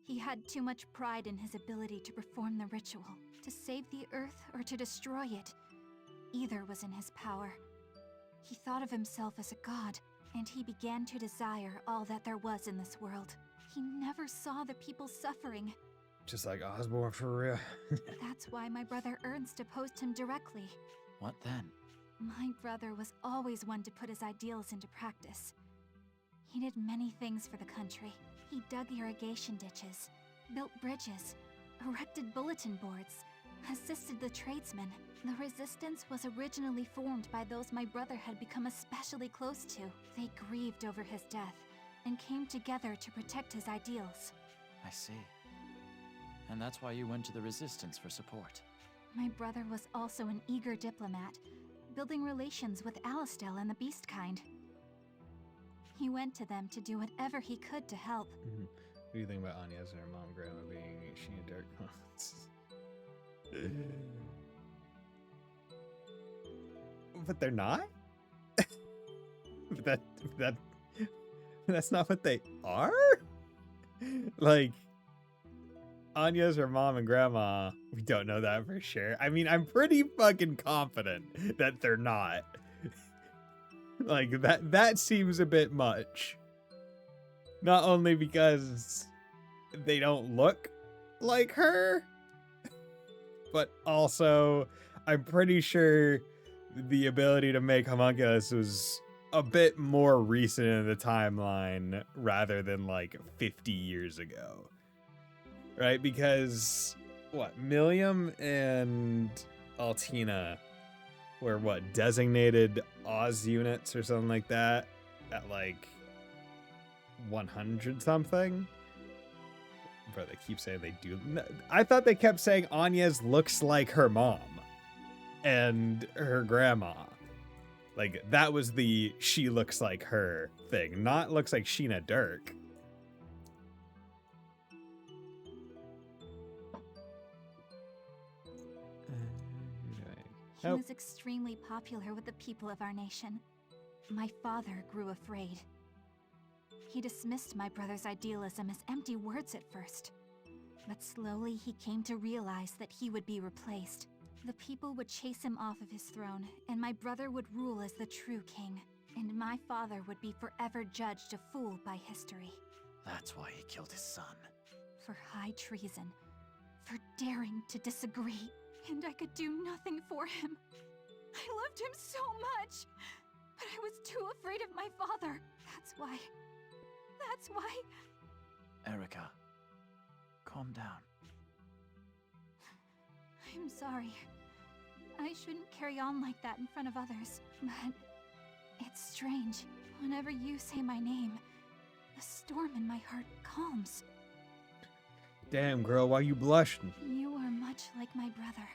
He had too much pride in his ability to perform the ritual, to save the Earth or to destroy it. Either was in his power. He thought of himself as a god, and he began to desire all that there was in this world. He never saw the people suffering.
Just like Osborne for real.
That's why my brother Ernst opposed him directly.
What then?
My brother was always one to put his ideals into practice. He did many things for the country. He dug irrigation ditches, built bridges, erected bulletin boards, assisted the tradesmen. The resistance was originally formed by those my brother had become especially close to. They grieved over his death and came together to protect his ideals.
I see. And that's why you went to the Resistance for support.
My brother was also an eager diplomat, building relations with Alistel and the Beast Kind. He went to them to do whatever he could to help.
What do you think about Anya's and her mom and grandma being Sheena Dirk? But they're not? That's not what they are? Like, Anya's her mom and grandma, we don't know that for sure. I mean, I'm pretty fucking confident that they're not. Like, that seems a bit much. Not only because they don't look like her, but also I'm pretty sure the ability to make homunculus was a bit more recent in the timeline rather than like 50 years ago. Right? Because what, Milliam and Altina were what, designated Oz units or something like that at like 100 something? Bro, they keep saying they do. I thought they kept saying Anya's looks like her mom and her grandma. Like, that was the she looks like her thing, not looks like Sheena Dirk.
He was extremely popular with the people of our nation. My father grew afraid. He dismissed my brother's idealism as empty words at first. But slowly he came to realize that he would be replaced. The people would chase him off of his throne, and my brother would rule as the true king. And my father would be forever judged a fool by history.
That's why he killed his son.
For high treason. For daring to disagree. And I could do nothing for him. I loved him so much. But I was too afraid of my father. That's why...
Erica, calm down.
I'm sorry. I shouldn't carry on like that in front of others, but it's strange. Whenever you say my name, the storm in my heart calms.
Damn, girl, why you blushing?
You are much like my brother.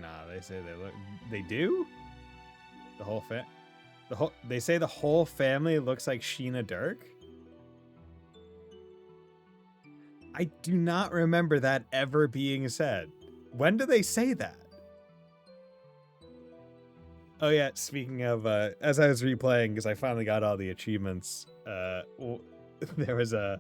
Nah, they say they do? They say the whole family looks like Sheena Dirk? I do not remember that ever being said. When do they say that? Oh yeah, speaking of, as I was replaying, because I finally got all the achievements, there was a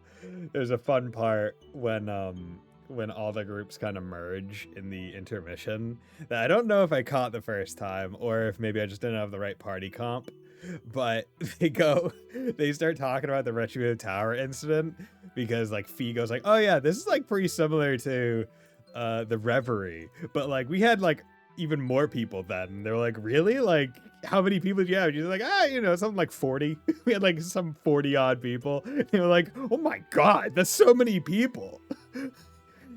fun part when all the groups kind of merge in the intermission that I don't know if I caught the first time or if maybe I just didn't have the right party comp, but they start talking about the Retributive Tower incident because like Fee goes like, oh yeah, this is like pretty similar to the Reverie, but like we had like even more people then. And they're like, really? Like, how many people do you have? You're like, something like 40. We had like some 40 odd people. They were like, oh my god, that's so many people.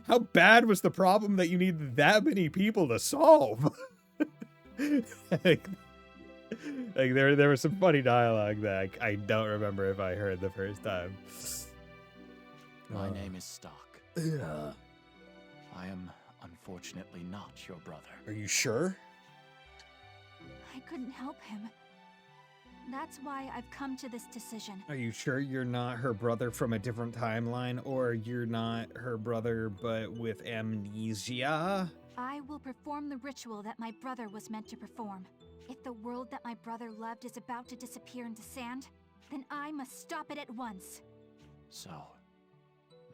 How bad was the problem that you need that many people to solve? like there was some funny dialogue that I don't remember if I heard the first time.
My name is Stock. I am unfortunately not your brother.
Are you sure?
I couldn't help him. That's why I've come to this decision.
Are you sure you're not her brother from a different timeline, or you're not her brother but with amnesia?
I will perform the ritual that my brother was meant to perform. If the world that my brother loved is about to disappear into sand, then I must stop it at once.
So,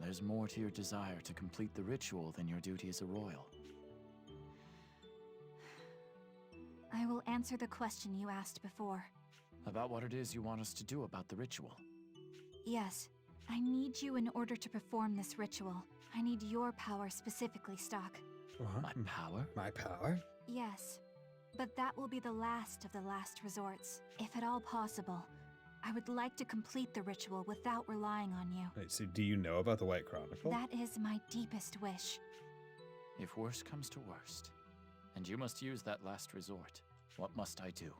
there's more to your desire to complete the ritual than your duty as a royal.
I will answer the question you asked before.
About what it is you want us to do about the ritual.
Yes, I need you in order to perform this ritual. I need your power specifically, Stock.
My power?
My power?
Yes, but that will be the last of the last resorts. If at all possible, I would like to complete the ritual without relying on you.
Wait, so do you know about the White Chronicle?
That is my deepest wish.
If worst comes to worst, and you must use that last resort, what must I do?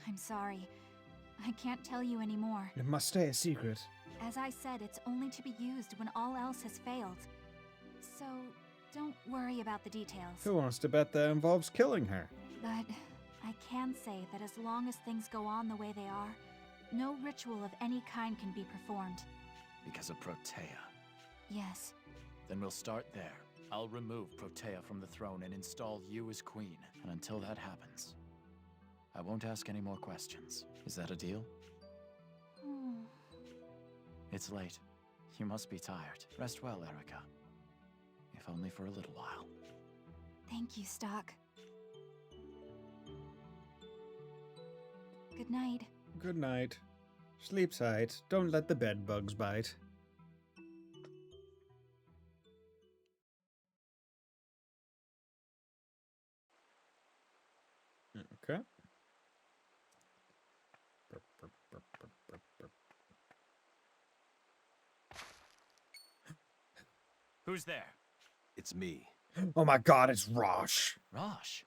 I'm sorry. I can't tell you anymore.
It must stay a secret.
As I said, it's only to be used when all else has failed. So, don't worry about the details.
Who wants to bet that involves killing her?
But I can say that as long as things go on the way they are, no ritual of any kind can be performed.
Because of Protea.
Yes.
Then we'll start there. I'll remove Protea from the throne and install you as queen. And until that happens, I won't ask any more questions. Is that a deal? It's late. You must be tired. Rest well, Erica. If only for a little while.
Thank you, Stock. Good night.
Good night. Sleep tight. Don't let the bed bugs bite. Okay.
Who's there?
It's me.
Oh my god, it's Rosh.
Rosh.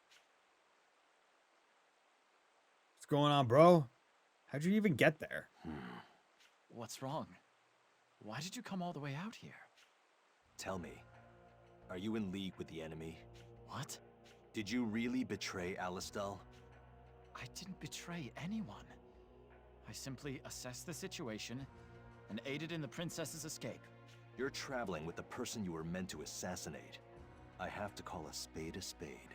What's going on, bro? How'd you even get there?
What's wrong? Why did you come all the way out here?
Tell me, are you in league with the enemy?
What?
Did you really betray Alistal?
I didn't betray anyone. I simply assessed the situation and aided in the princess's escape.
You're traveling with the person you were meant to assassinate. I have to call a spade a spade.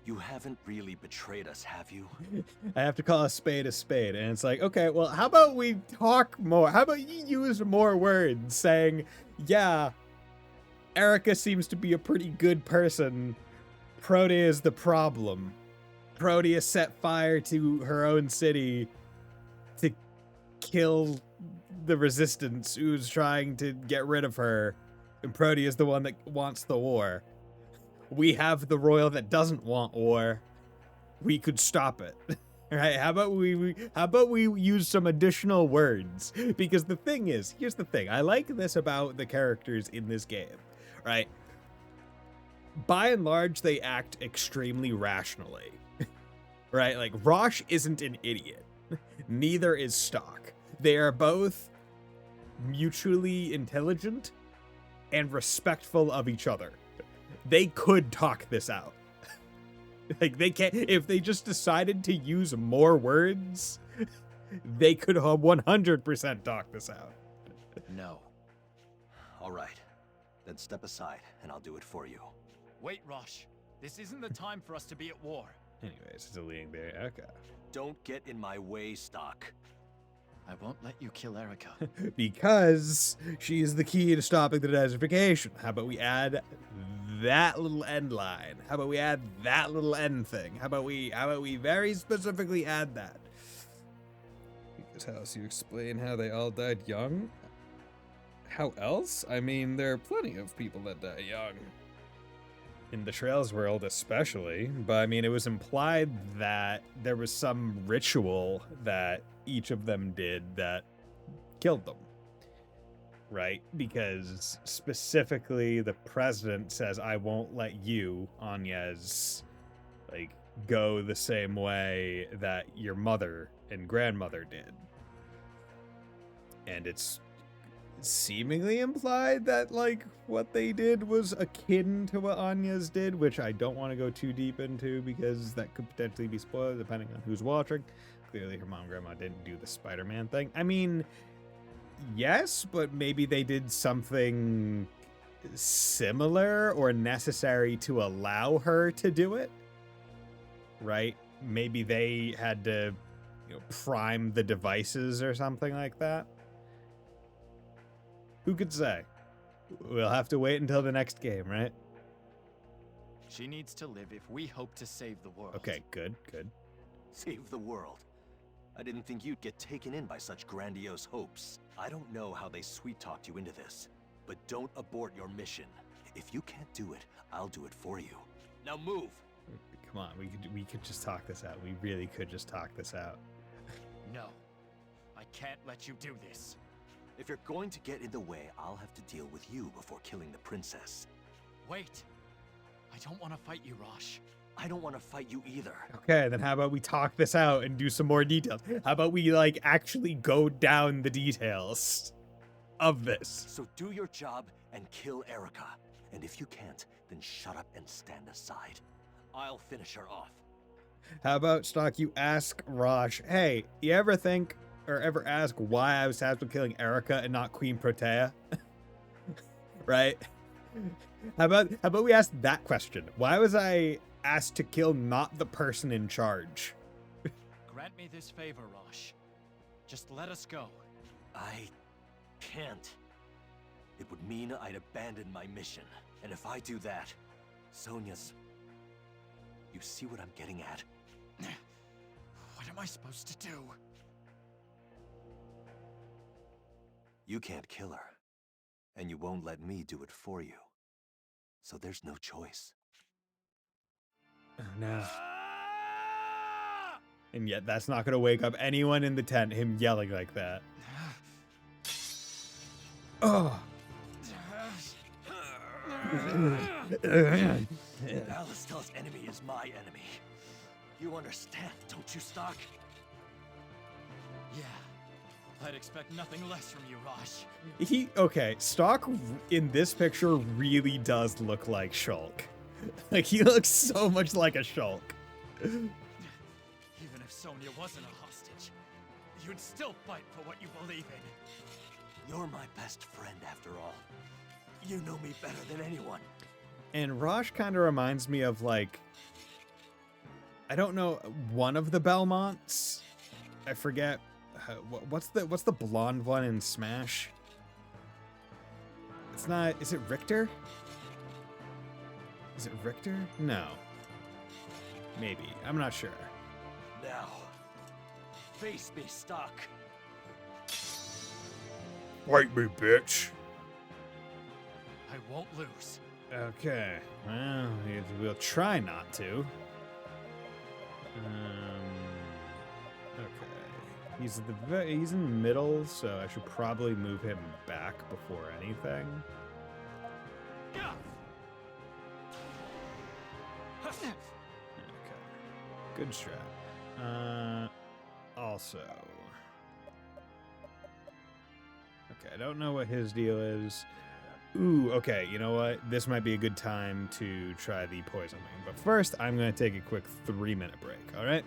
You haven't really betrayed us, have you?
I have to call a spade, and it's like, okay, well, how about we talk more? How about you use more words saying, yeah, Erica seems to be a pretty good person. Protea is the problem. Protea set fire to her own city to kill the resistance who's trying to get rid of her. And Protea is the one that wants the war. We have the royal that doesn't want war. We could stop it. Right? How about we use some additional words? Because the thing is, here's the thing. I like this about the characters in this game, right? By and large, they act extremely rationally. Right? Like, Rosh isn't an idiot. Neither is Stock. They are both mutually intelligent and respectful of each other. They could talk this out. Like, they can't, if they just decided to use more words, they could 100% talk this out.
No.
All right. Then step aside, and I'll do it for you.
Wait, Rosh. This isn't the time for us to be at war.
Anyways, deleting the Erica.
Don't get in my way, Stock.
I won't let you kill Erica.
Because she is the key to stopping the desertification. How about we add that little end line? How about we add that little end thing? How about we very specifically add that? Because how else you explain how they all died young? How else? I mean, there are plenty of people that die young. In the Trails world especially, but I mean, it was implied that there was some ritual that each of them did that killed them, right? Because specifically the president says, I won't let you, Anya's, like, go the same way that your mother and grandmother did. And it's seemingly implied that, like, what they did was akin to what Anya's did, which I don't want to go too deep into because that could potentially be spoiled depending on who's watching. Clearly her mom and grandma didn't do the Spider-Man thing. I mean, yes, but maybe they did something similar or necessary to allow her to do it, right? Maybe they had to, prime the devices or something like that. Who could say? We'll have to wait until the next game, right?
She needs to live if we hope to save the world.
Okay, good.
Save the world. I didn't think you'd get taken in by such grandiose hopes. I don't know how they sweet-talked you into this, but don't abort your mission. If you can't do it, I'll do it for you. Now move!
Come on, we could just talk this out. We really could just talk this out.
No. I can't let you do this.
If you're going to get in the way, I'll have to deal with you before killing the princess.
Wait. I don't want to fight you, Rosh.
I don't want to fight you either.
Okay, then how about we talk this out and do some more details? How about we, like, actually go down the details of this?
So do your job and kill Erica. And if you can't, then shut up and stand aside. I'll finish her off.
How about, Stock, you ask Rosh, hey, you ever think or ever ask why I was tasked with killing Erica and not Queen Protea? Right? How about we ask that question? Why was I asked to kill not the person in charge?
Grant me this favor, Rosh. Just let us go.
I can't. It would mean I'd abandon my mission. And if I do that, Sonia's... You see what I'm getting at?
What am I supposed to do?
You can't kill her. And you won't let me do it for you. So there's no choice.
Oh, no. And yet that's not going to wake up anyone in the tent, him yelling like that. Oh.
Alistair's enemy is my enemy. You understand, don't you, Stark?
Yeah. I'd expect nothing less from you, Rosh.
Okay, Stock in this picture really does look like Shulk. Like, he looks so much like a Shulk.
Even if Sonia wasn't a hostage, you'd still fight for what you believe in.
You're my best friend, after all. You know me better than anyone.
And Rosh kind of reminds me of, like, I don't know, one of the Belmonts. I forget. What's the blonde one in Smash? It's not. Is it Richter? Is it Richter? No. Maybe. I'm not sure.
Now, face me, Stark.
Fight me, bitch.
I won't lose.
Okay. Well, we'll try not to. Okay. He's in the middle, so I should probably move him back before anything. Okay. Good strat. Also. Okay, I don't know what his deal is. Ooh, okay, you know what? This might be a good time to try the poison wing. But first, I'm going to take a quick 3-minute break, all right?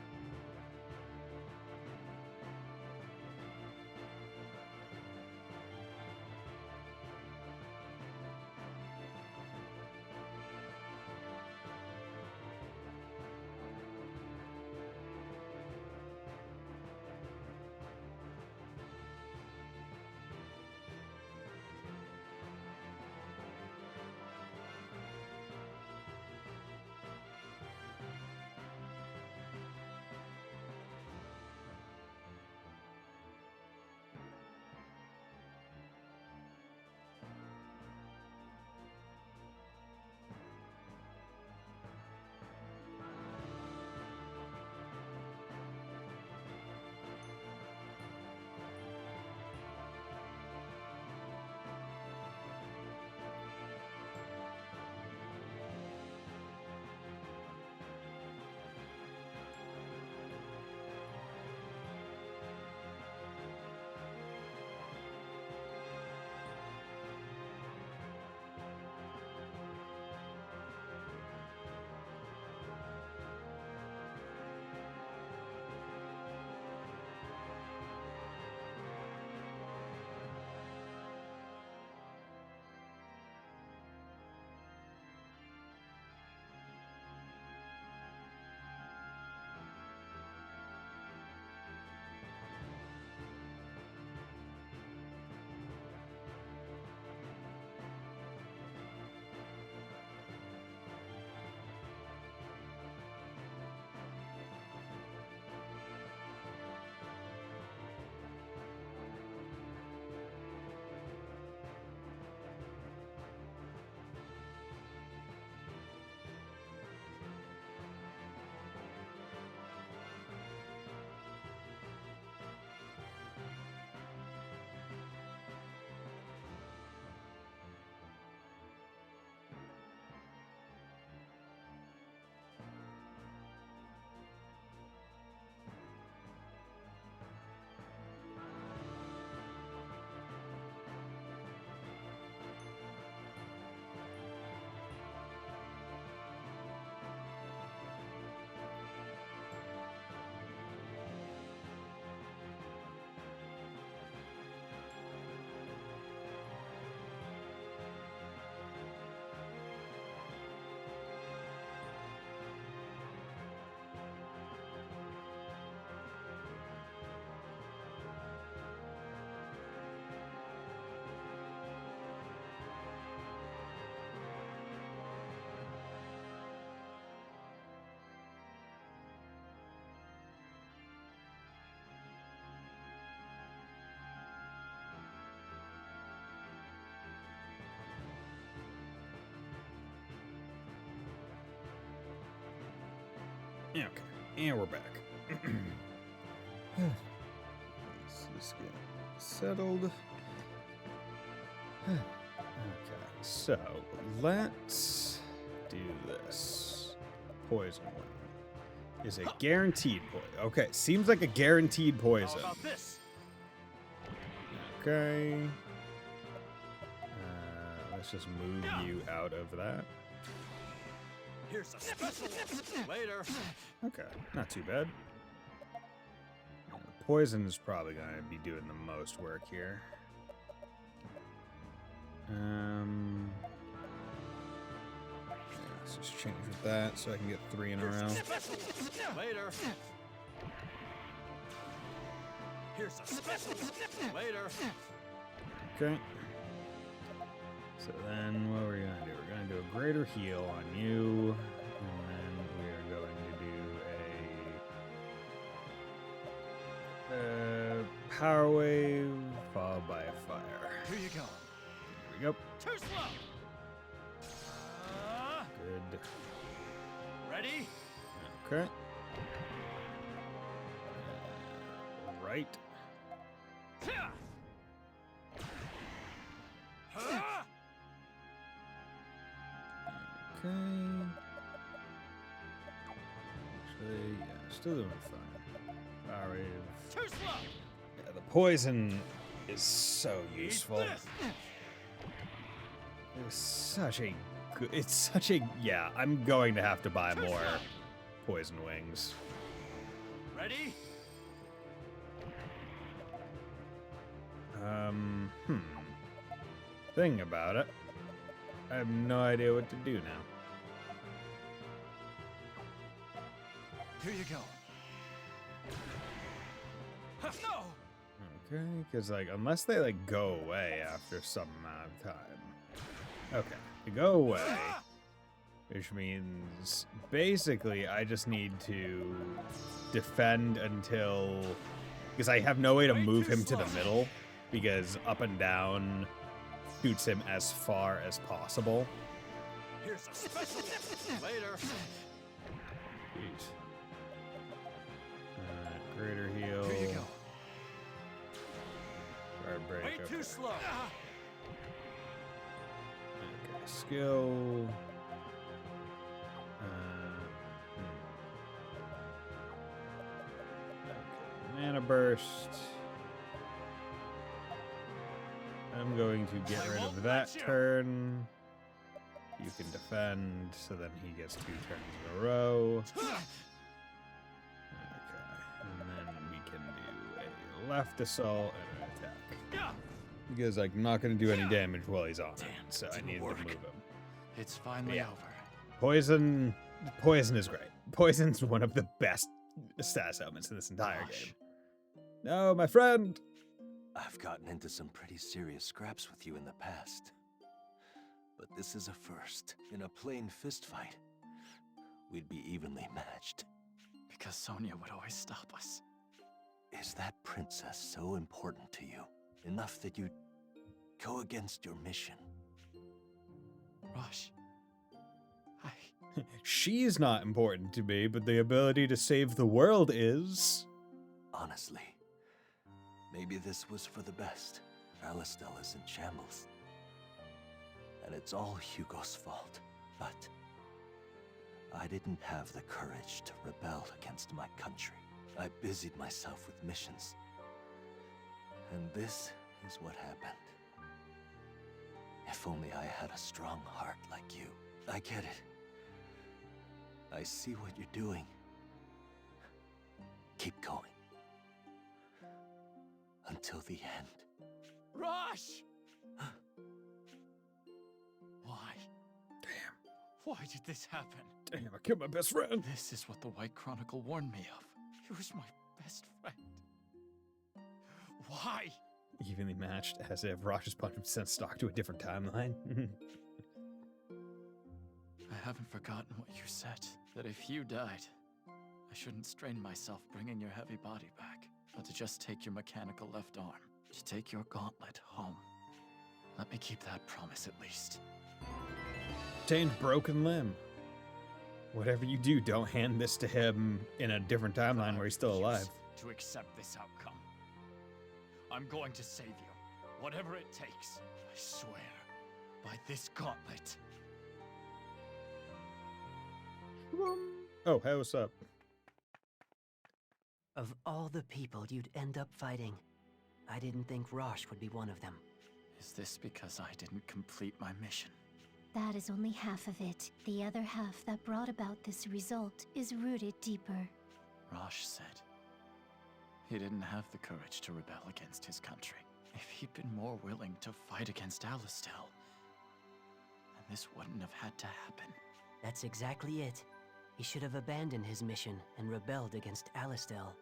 Okay, and we're back. Let's just get settled. Okay, so let's do this. Poison one is a guaranteed poison. Okay, seems like a guaranteed poison.
How about this?
Okay. Let's just move you out of that.
Here's a special one. Later.
Okay, not too bad. Poison is probably going to be doing the most work here. Let's just change with that so I can get 3 in a row.
Later. Here's a special one. Later.
Okay. So then what are we going to do? We're going to do a greater heal on you. And then we are going to do a power wave followed by a fire.
Here you go.
Here we go.
Too slow.
Good.
Ready?
Okay. Right. Okay. Actually, yeah, still doing fine. Power wave.
Too slow.
Yeah, the poison is so useful. It's such a good. It's such a. Yeah, I'm going to have to buy more poison wings.
Ready?
Thing about it, I have no idea what to do now.
Here you go. No.
Okay, because like unless they like go away after some amount of time. Okay, they go away, which means basically I just need to defend until, because I have no way to move him to the middle, because up and down shoots him as far as possible.
Here's a special one. Later.
Jeez. Greater heal.
Here you go.
Guard break.
Way
Okay.
too slow.
Okay, skill. Okay, mana burst. I'm going to get rid of that turn. You can defend, so then he gets 2 turns in a row. Okay, and then we can do a left assault and an attack. Because I'm not going to do any damage while he's on it, so I need to move him.
It's finally
Yeah.
over.
Poison is great. Poison's one of the best status elements in this entire game. No, my friend!
I've gotten into some pretty serious scraps with you in the past. But this is a first. In a plain fistfight, we'd be evenly matched.
Because Sonia would always stop us.
Is that princess so important to you? Enough that you'd go against your mission?
Rosh.
She's not important to me, but the ability to save the world is.
Honestly, maybe this was for the best. Alistel is in shambles. And it's all Hugo's fault. But I didn't have the courage to rebel against my country. I busied myself with missions. And this is what happened. If only I had a strong heart like you. I get it. I see what you're doing. Keep going. Until the end.
Rosh! Why?
Damn.
Why did this happen?
Damn, I killed my best friend.
This is what the White Chronicle warned me of. He was my best friend. Why?
Evenly matched, as if Rosh's punishment sent stock to a different timeline.
I haven't forgotten what you said. That if you died, I shouldn't strain myself bringing your heavy body back, but to just take your mechanical left arm. To take your gauntlet home. Let me keep that promise at least.
Obtained broken limb. Whatever you do, don't hand this to him in a different timeline where he's still alive.
To accept this outcome. I'm going to save you, whatever it takes. I swear, by this gauntlet.
Oh, hey, what's up?
Of all the people you'd end up fighting, I didn't think Rosh would be one of them.
Is this because I didn't complete my mission?
That is only half of it. The other half that brought about this result is rooted deeper.
Rosh said he didn't have the courage to rebel against his country. If he'd been more willing to fight against Alistel, then this wouldn't have had to happen.
That's exactly it. He should have abandoned his mission and rebelled against Alistel.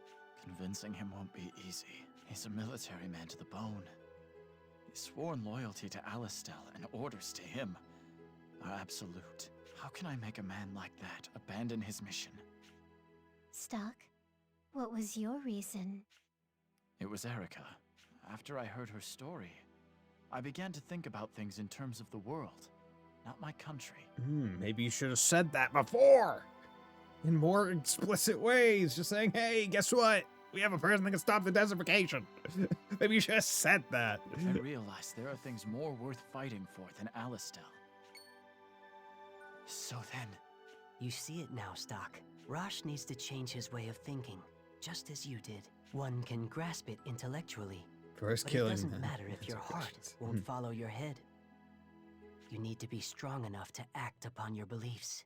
Convincing him won't be easy. He's a military man to the bone. His sworn loyalty to Alistel and orders to him are absolute. How can I make a man like that abandon his mission?
Stock, what was your reason?
It was Erica. After I heard her story, I began to think about things in terms of the world, not my country.
Maybe you should have said that before. In more explicit ways. Just saying, hey, guess what? We have a person that can stop the desertification. Maybe you should have said that.
I realized there are things more worth fighting for than Alistel. So then...
You see it now, Stock. Rosh needs to change his way of thinking, just as you did. One can grasp it intellectually,
First
but
killing.
it doesn't matter if your heart won't follow your head. You need to be strong enough to act upon your beliefs.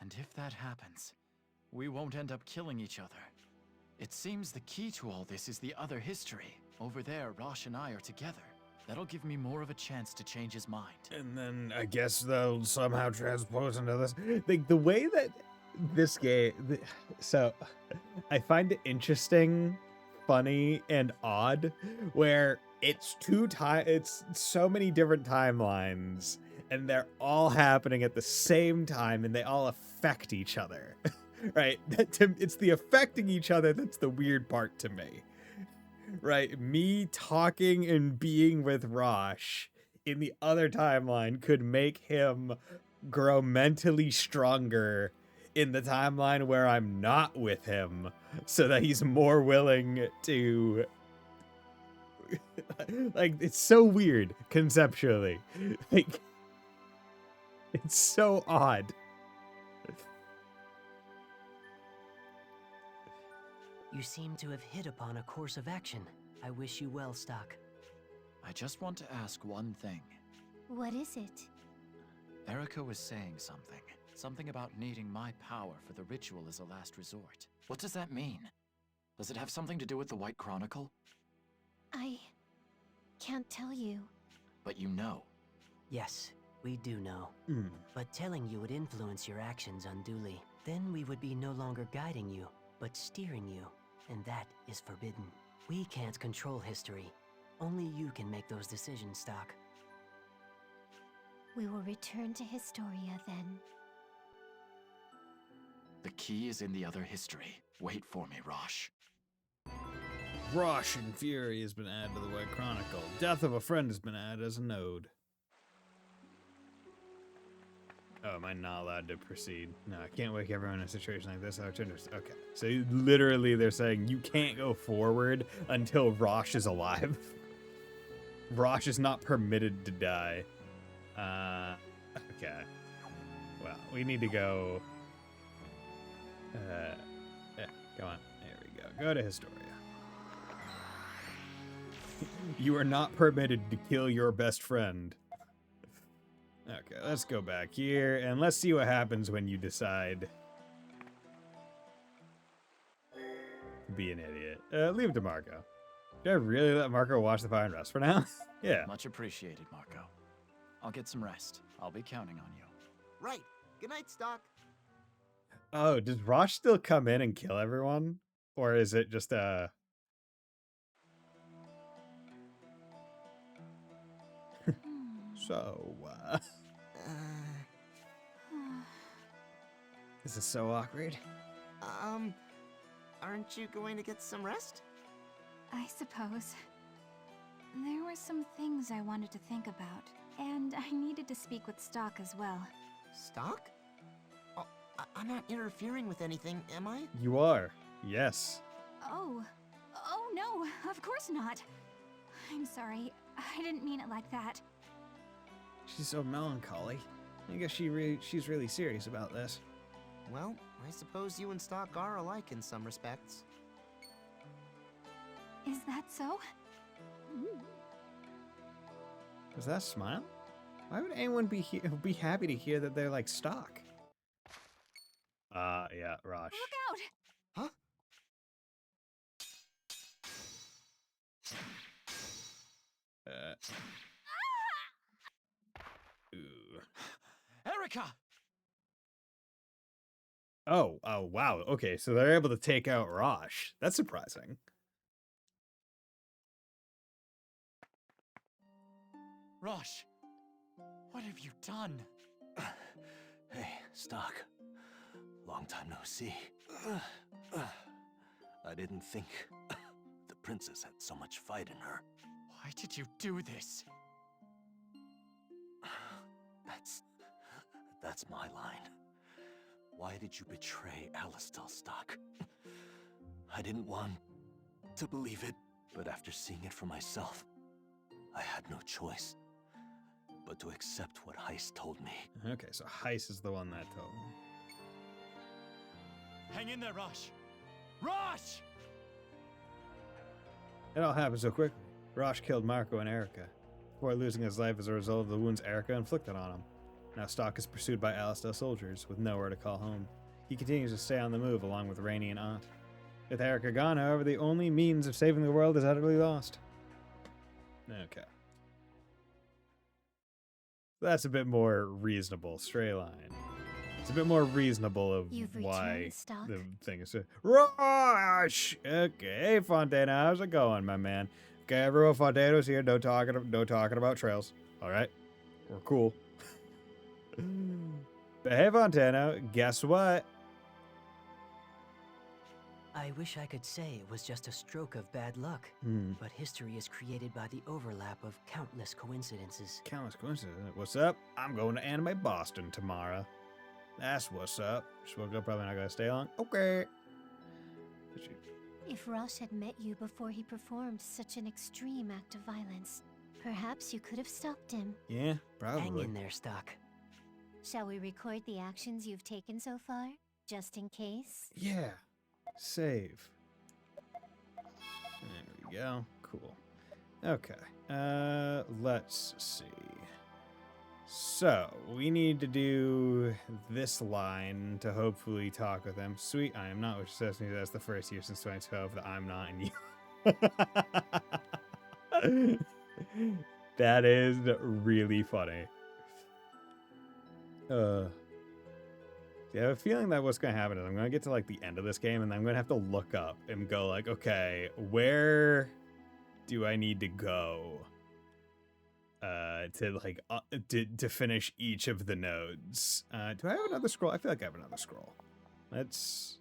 And if that happens, we won't end up killing each other. It seems the key to all this is the other history. Over there, Rosh and I are together. That'll give me more of a chance to change his mind.
And then I guess they'll somehow transpose into this. Like the way that this game. So I find it interesting, funny, and odd where it's it's so many different timelines and they're all happening at the same time and they all affect each other. Right? It's the affecting each other that's the weird part to me. Right? Me talking and being with Rosh in the other timeline could make him grow mentally stronger in the timeline where I'm not with him so that he's more willing to... Like, it's so weird conceptually. Like, it's so odd.
You seem to have hit upon a course of action. I wish you well, Stock.
I just want to ask one thing.
What is it?
Erica was saying something. Something about needing my power for the ritual as a last resort. What does that mean? Does it have something to do with the White Chronicle?
I can't tell you.
But you know.
Yes, we do know.
Mm.
But telling you would influence your actions unduly. Then we would be no longer guiding you, but steering you. And that is forbidden. We can't control history. Only you can make those decisions, Stock.
We will return to Historia then.
The key is in the other history. Wait for me, Rosh.
Rosh and Fury has been added to the White Chronicle. Death of a friend has been added as a node. Oh, am I not allowed to proceed? No, I can't wake everyone in a situation like this. Okay, so literally they're saying you can't go forward until Rosh is alive. Rosh is not permitted to die. Okay. Well, we need to go... yeah, go on. There we go. Go to Historia. You are not permitted to kill your best friend. Okay, let's go back here, and let's see what happens when you decide to be an idiot. Leave it to Marco. Did I really let Marco watch the Fire and Rest for now? Yeah.
Much appreciated, Marco. I'll get some rest. I'll be counting on you.
Right. Good night, Stock.
Oh, does Rosh still come in and kill everyone? Or is it just So, this is so awkward.
Aren't you going to get some rest?
I suppose. There were some things I wanted to think about, and I needed to speak with Stock as well.
Stock? I'm not interfering with anything, am I?
You are. Yes.
Oh. Oh no, of course not. I'm sorry. I didn't mean it like that.
She's so melancholy. I guess she's really serious about this.
Well, I suppose you and Stock are alike in some respects.
Is that so?
Was that a smile? Why would anyone be happy to hear that they're like stock? Yeah, Rosh.
Look out!
Huh?
Ooh.
Erica!
Oh, wow. Okay, so they're able to take out Rosh. That's surprising.
Rosh, what have you done?
Hey, Stock. Long time no see. I didn't think the princess had so much fight in her.
Why did you do this?
That's my line. Why did you betray Alistel, Stock? I didn't want to believe it, but after seeing it for myself, I had no choice but to accept what Heist told me.
Okay, so Heist is the one that told me.
Hang in there, Rosh! Rosh!
It all happened so quickly. Rosh killed Marco and Erica, before losing his life as a result of the wounds Erica inflicted on him. Now Stock is pursued by Alistel soldiers, with nowhere to call home. He continues to stay on the move along with Rainey and Aunt. With Erica gone, however, the only means of saving the world is utterly lost. Okay. That's a bit more reasonable, stray line. It's a bit more reasonable of
You've
why
returned, Stock?
the thing is... Rosh! Okay, hey, Fontana, how's it going, my man? Okay, everyone, Fontana's here, no talking about trails. All right? We're cool. But hey, Fontana, guess what?
I wish I could say it was just a stroke of bad luck, but history is created by the overlap of countless coincidences.
Countless coincidence. What's up? I'm going to Anime Boston tomorrow. That's what's up. Just woke up, probably not gonna stay long. Okay.
If Rosh had met you before he performed such an extreme act of violence, perhaps you could have stopped him.
Yeah, probably.
Hang in there, Stock.
Shall we record the actions you've taken so far, just in case?
Yeah. Save. There we go. Cool. Okay. Let's see. So, we need to do this line to hopefully talk with them. Sweet, I am not, which says me that's the first year since 2012 that I'm not and you. That is really funny. I have a feeling that what's going to happen is I'm going to get to like the end of this game and I'm going to have to look up and go like, okay, where do I need to go to finish each of the nodes? Do I have another scroll? I feel like I have another scroll. Let's...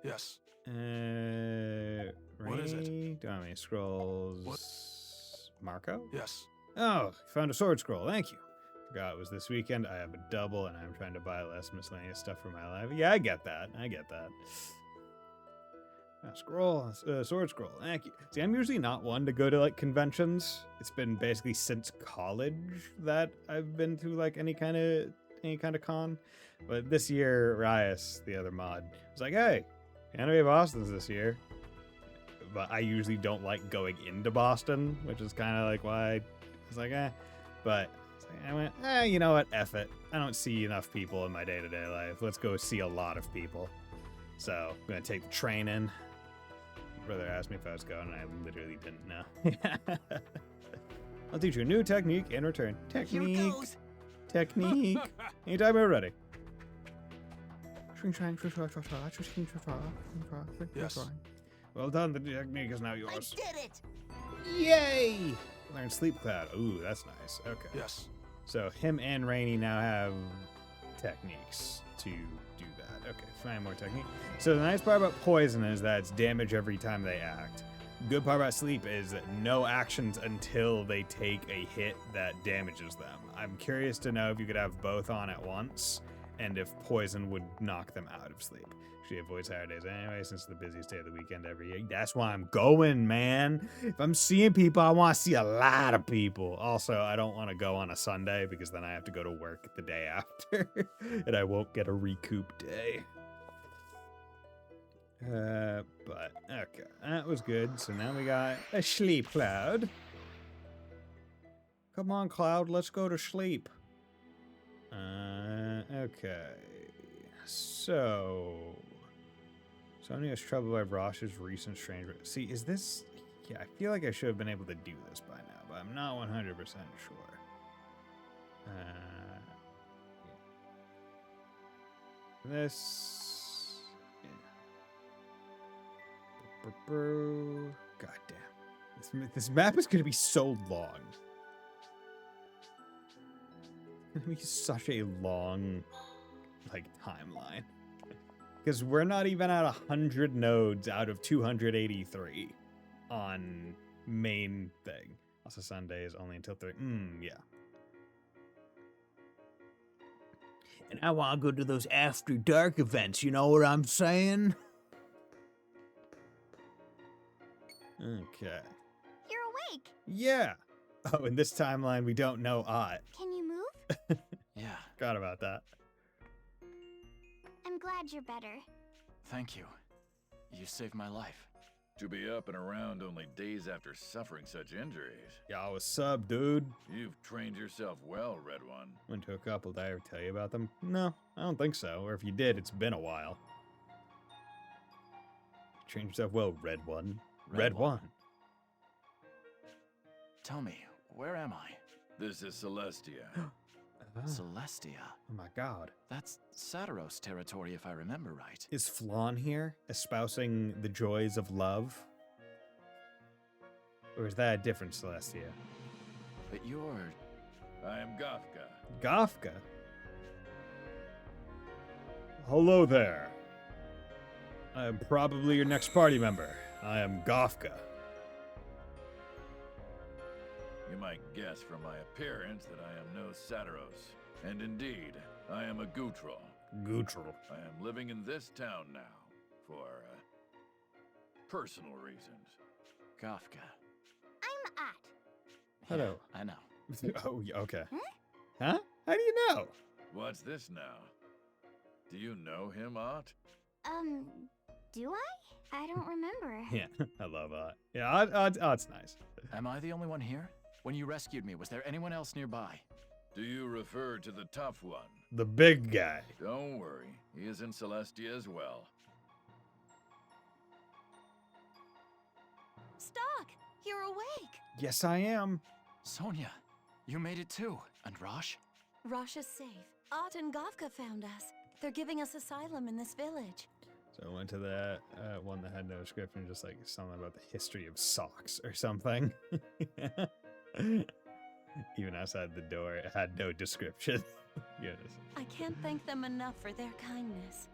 Yes.
What
is it?
Do I have any scrolls?
What?
Marco?
Yes.
Oh, found a sword scroll. Thank you. Forgot it was this weekend. I have a double, and I'm trying to buy less miscellaneous stuff for my life. Yeah, I get that. Scroll, sword scroll. Thank you. See, I'm usually not one to go to like conventions. It's been basically since college that I've been to like any kind of con. But this year, Rias, the other mod, was like, "Hey, Anime Boston's this year." But I usually don't like going into Boston, which is kind of like why I was like, eh. But I went, you know what? F it. I don't see enough people in my day-to-day life. Let's go see a lot of people. So I'm gonna take the train in. My brother asked me if I was going, and I literally didn't know. I'll teach you a new technique in return. Technique.
Here it goes.
Technique. Anytime you're ready.
Yes.
Well done. The technique is now
I
yours.
did it!
Yay! Learn Sleep Cloud. Ooh, that's nice. Okay.
Yes.
So him and Rainey now have techniques to do that. Okay, find more technique. So the nice part about poison is that it's damage every time they act. Good part about sleep is that no actions until they take a hit that damages them. I'm curious to know if you could have both on at once and if poison would knock them out of sleep. She avoids Saturdays anyway, since it's the busiest day of the weekend every year. That's why I'm going, man. If I'm seeing people, I want to see a lot of people. Also, I don't want to go on a Sunday because then I have to go to work the day after, and I won't get a recoup day. But okay, that was good. So now we got a sleep cloud. Come on, Cloud, let's go to sleep. Okay. So Sonia has trouble by Rosh's recent strange. See, is this? Yeah, I feel like I should have been able to do this by now, but I'm not 100% sure. This. Yeah. God damn. This map is gonna be so long. It's gonna be such a long, like, timeline. Because we're not even at 100 nodes out of 283 on main thing. Also, Sunday is only until 3. Yeah. And I want to go to those after dark events, you know what I'm saying? Okay.
You're awake.
Yeah. Oh, in this timeline, we don't know Ott.
Can you move?
Yeah,
Forgot about that.
I'm glad you're better.
thank you. You saved my life.
To be up and around only days after suffering such injuries.
Y'all, what's up, dude?
You've trained yourself well, Red One.
Went to a couple. Did I ever tell you about them? No, I don't think so. Or if you did, it's been a while. Train yourself well, Red One. Red One.
Tell me, where am I?
This is Celestia.
Celestia.
Oh my god.
That's Satiros territory if I remember right.
Is Flan here, espousing the joys of love? Or is that a different Celestia?
But you're...
I am Gafka.
Gafka? Hello there. I am probably your next party member. I am Gafka.
You might guess from my appearance that I am no Satiros. And indeed, I am a Gutrol.
Gutrol.
I am living in this town now for personal reasons.
Kafka.
I'm Ott.
Hello.
Yeah, I know.
Oh, yeah, okay. Huh? How do you know?
What's this now? Do you know him, Ott?
Do I? I don't remember.
Yeah, I love Ott. Yeah, Ott's nice.
Am I the only one here? When you rescued me, was there anyone else nearby?
Do you refer to the tough one?
The big guy.
Don't worry, he is in Celestia as well.
Stock! You're awake!
Yes, I am.
Sonia, you made it too. And Rosh?
Rosh is safe. Ott and Gavka found us. They're giving us asylum in this village.
So I went to that one that had no description, just like something about the history of socks or something. Even outside the door, it had no description. Yes.
I can't thank them enough for their kindness.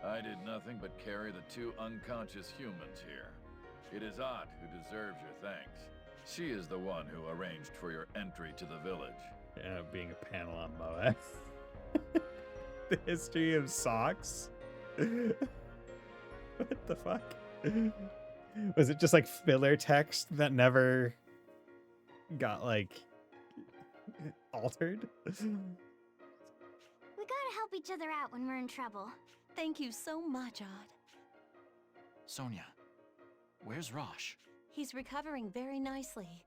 I did nothing but carry the 2 unconscious humans here. It is Ott who deserves your thanks. She is the one who arranged for your entry to the village.
Being a panel on Moe. The history of socks? What the fuck? Was it just like filler text that never got like altered?
We gotta help each other out when we're in trouble.
Thank you so much, Ott.
Sonia, where's Rosh?
He's recovering very nicely.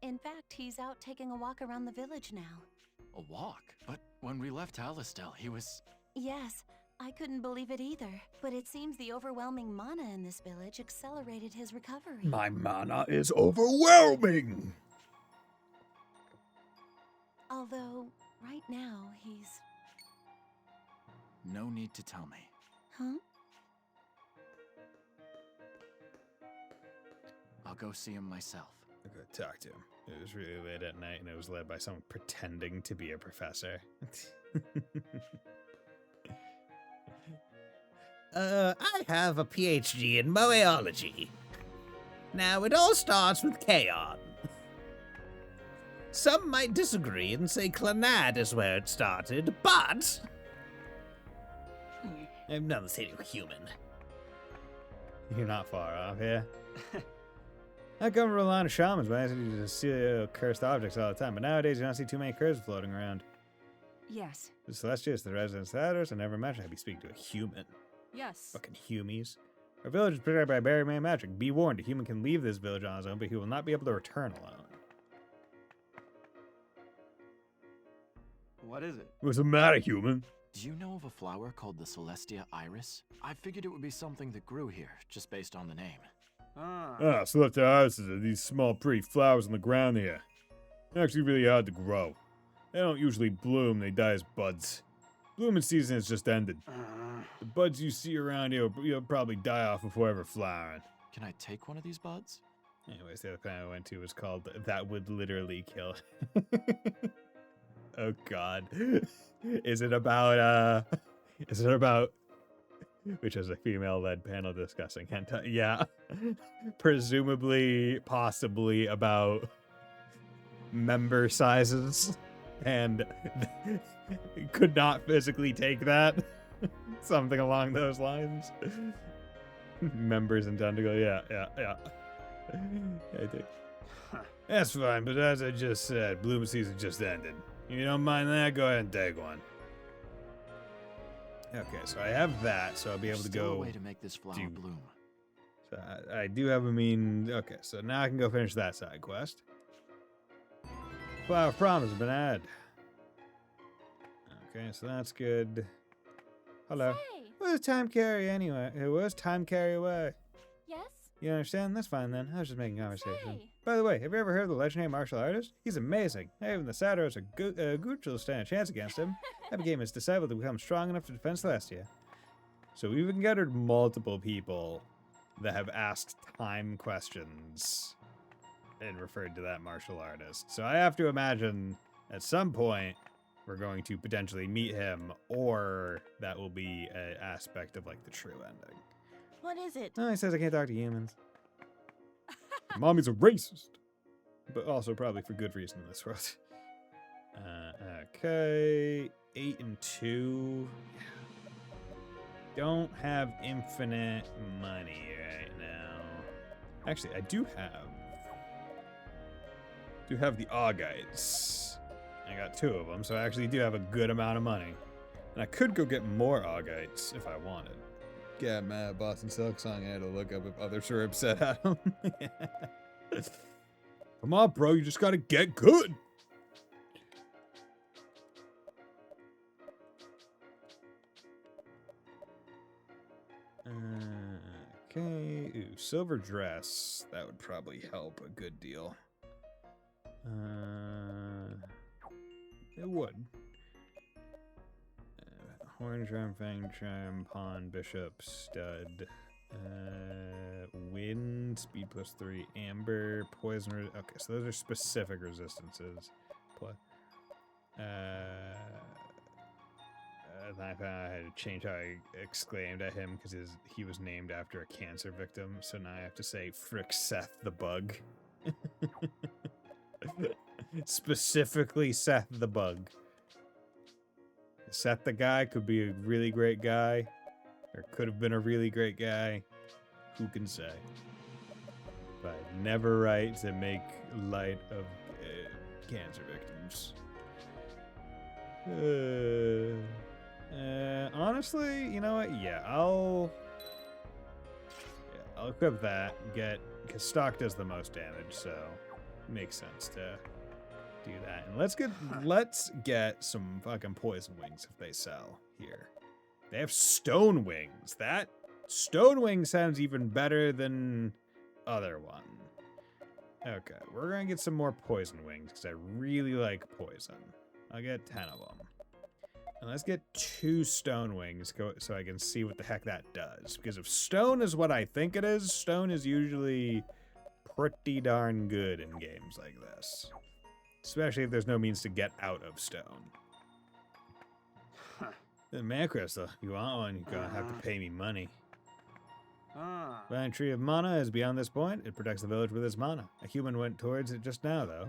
In fact, he's out taking a walk around the village now.
A walk? But when we left Alistel, he was...
Yes, I couldn't believe it either. But it seems the overwhelming mana in this village accelerated his recovery.
My mana is overwhelming!
Although, right now, he's...
No need to tell me.
Huh?
I'll go see him myself.
I could talk to him. It was really late at night and it was led by someone pretending to be a professor.
I have a PhD in Moeology. Now, it all starts with Kaon. Some might disagree and say Clanad is where it started, but I've never seen you human.
You're not far off, yeah? I come from a line of shamans, but I used to see cursed objects all the time. But nowadays, you don't see too many curses floating around.
Yes.
The Celestials, the residents of Satyrs, I never imagined I'd be speaking to a human.
Yes.
Fucking humies. Our village is protected by buried man magic. Be warned, a human can leave this village on his own, but he will not be able to return alone.
What is it?
What's the matter, human?
Do you know of a flower called the Celestia iris? I figured it would be something that grew here, just based on the name.
Ah, Celestia irises are these small, pretty flowers on the ground here. They're actually really hard to grow. They don't usually bloom, they die as buds. Blooming season has just ended. The buds you see around here will probably die off before ever flowering.
Can I take one of these buds?
Anyways, the other planet I went to was called That Would Literally Kill. Oh god. Is it about which is a female-led panel discussing hentai? Yeah. Presumably, possibly about member sizes. And could not physically take that. Something along those lines. Members and tentacle, yeah. I think. That's fine, but as I just said, bloom season just ended. You don't mind that? Go ahead and take one. Okay, so I have that, so I'll be able to
Still
go.
a way to make this flower bloom.
So I do have a mean. Okay, so now I can go finish that side quest. Flower promise has been added. Okay, so that's good. Hello.
Say,
What does time carry anyway? It was time carry away.
yes?
You understand? That's fine then. I was just making conversation.
Say.
By the way, have you ever heard of the legendary martial artist? He's amazing. Even the Satyrs or Gucci stand a chance against him. I became his disciple to become strong enough to defend Celestia. So we've encountered multiple people that have asked time questions and referred to that martial artist. So I have to imagine at some point we're going to potentially meet him, or that will be an aspect of like the true ending.
What is it?
Oh, he says I can't talk to humans. Mommy's a racist. But also probably for good reason in this world. Okay. 8 and 2. Don't have infinite money right now. Actually, I do have the Augites. I got 2 of them, so I actually do have a good amount of money. And I could go get more Augites if I wanted. Get mad at Boston Silk Song. I had to look up if others were upset at him. Come on, bro. You just gotta get good. Okay. Ooh, silver dress. That would probably help a good deal. It would. Horn charm, fang charm, pawn, bishop, stud. Wind, speed +3, amber, poison. Okay, so those are specific resistances. I had to change how I exclaimed at him because he was named after a cancer victim. So now I have to say Frick Seth the Bug. Specifically Seth the Bug. Seth the guy could be a really great guy, or could have been a really great guy. Who can say? But never right to make light of cancer victims. Honestly, you know what? Yeah, I'll equip that. Because stock does the most damage, so it makes sense to do that. And let's get some fucking poison wings if they sell here. They have stone wings. That stone wing sounds even better than other one. Okay, we're gonna get some more poison wings because I really like poison. I'll get 10 of them. And let's get 2 stone wings so I can see what the heck that does. Because if stone is what I think it is, stone is usually pretty darn good in games like this. Especially if there's no means to get out of stone. The man crystal. You want one, you're gonna have to pay me money. Vine Tree of Mana is beyond this point. It protects the village with its mana. A human went towards it just now, though.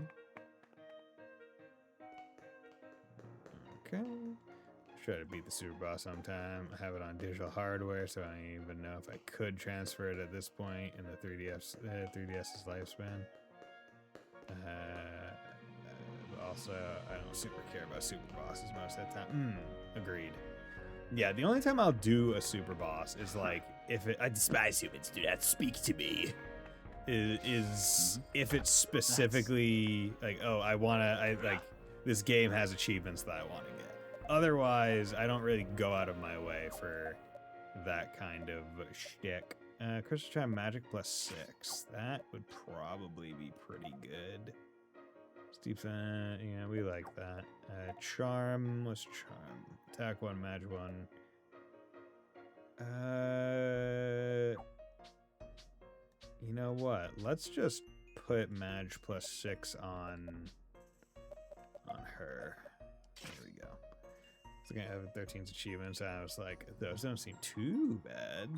Okay. try to beat the super boss sometime. I have it on digital hardware, so I don't even know if I could transfer it at this point in the 3DS's lifespan. Also, I don't super care about super bosses most of the time. Agreed. Yeah, the only time I'll do a super boss is like if I despise humans, do not speak to me. Is if it's specifically like, oh, this game has achievements that I want to get. Otherwise, I don't really go out of my way for that kind of shtick. Crystal Charm Magic +6. That would probably be pretty good. Steep, yeah, we like that. Charm, what's Charm? Attack 1, Magic 1. You know what? Let's just put Mage +6 on her. There we go. So gonna have 13's achievements. And I was like, those don't seem too bad.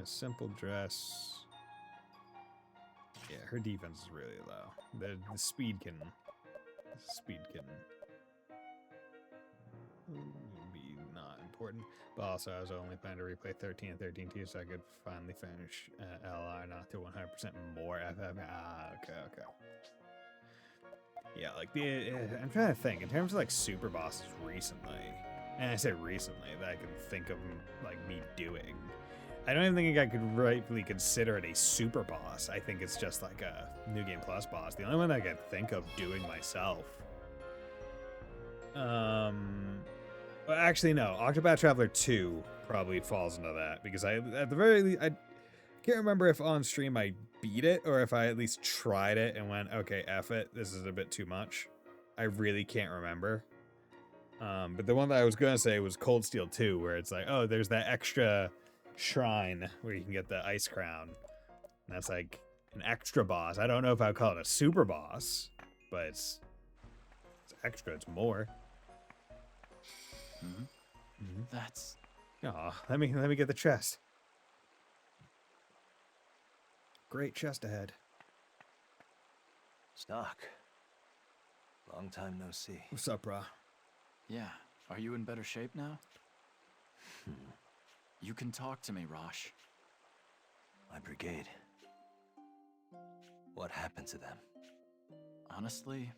Simple dress. Yeah, her defense is really low. The speed can be not important. But also, I was only planning to replay 13 and 13 too, so I could finally finish LR not to 100% more FF. Okay. Yeah, like I'm trying to think in terms of like super bosses recently, and I say recently that I can think of like me doing. I don't even think I could rightfully consider it a super boss. I think it's just like a New Game Plus boss. The only one that I can think of doing myself. Well, actually, no. Octopath Traveler 2 probably falls into that because I can't remember if on stream I beat it or if I at least tried it and went, okay, F it. This is a bit too much. I really can't remember. But the one that I was going to say was Cold Steel 2, where it's like, oh, there's that extra shrine where you can get the ice crown. And that's like an extra boss. I don't know if I would call it a super boss, but it's extra. It's more.
That's...
Aw, let me get the chest. Great chest ahead.
Stock. Long time no see.
What's up, brah?
Yeah. Are you in better shape now? You can talk to me, Rosh.
My brigade. What happened to them?
Honestly,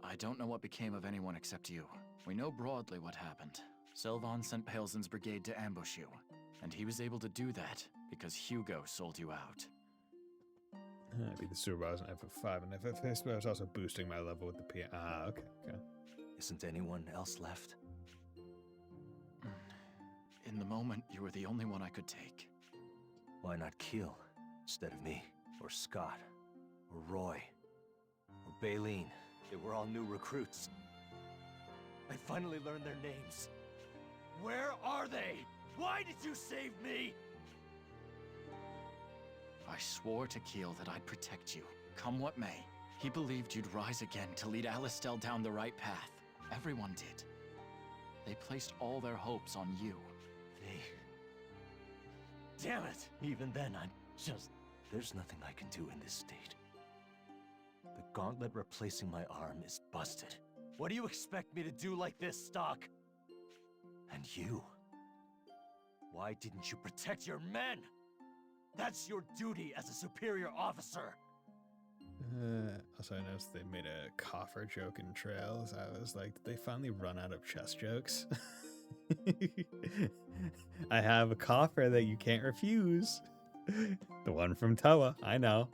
I don't know what became of anyone except you. We know broadly what happened. Sylvan sent Paleson's brigade to ambush you, and he was able to do that because Hugo sold you out.
I beat the super boss in FF5 and FF6, but I was also boosting my level with the P. Okay.
Isn't anyone else left?
In the moment, you were the only one I could take.
Why not Keel instead of me, or Scott, or Roy, or Baleen? They were all new recruits. I finally learned their names. Where are they? Why did you save me?
I swore to Keel that I'd protect you, come what may. He believed you'd rise again to lead Alistel down the right path. Everyone did. They placed all their hopes on you.
Damn it! Even then, there's nothing I can do in this state. The gauntlet replacing my arm is busted. What do you expect me to do like this, Stock? And you? Why didn't you protect your men? That's your duty as a superior officer.
Also, I noticed they made a coffer joke in Trails. I was like, did they finally run out of chest jokes? I have a coffer that you can't refuse. The one from Toa, I know.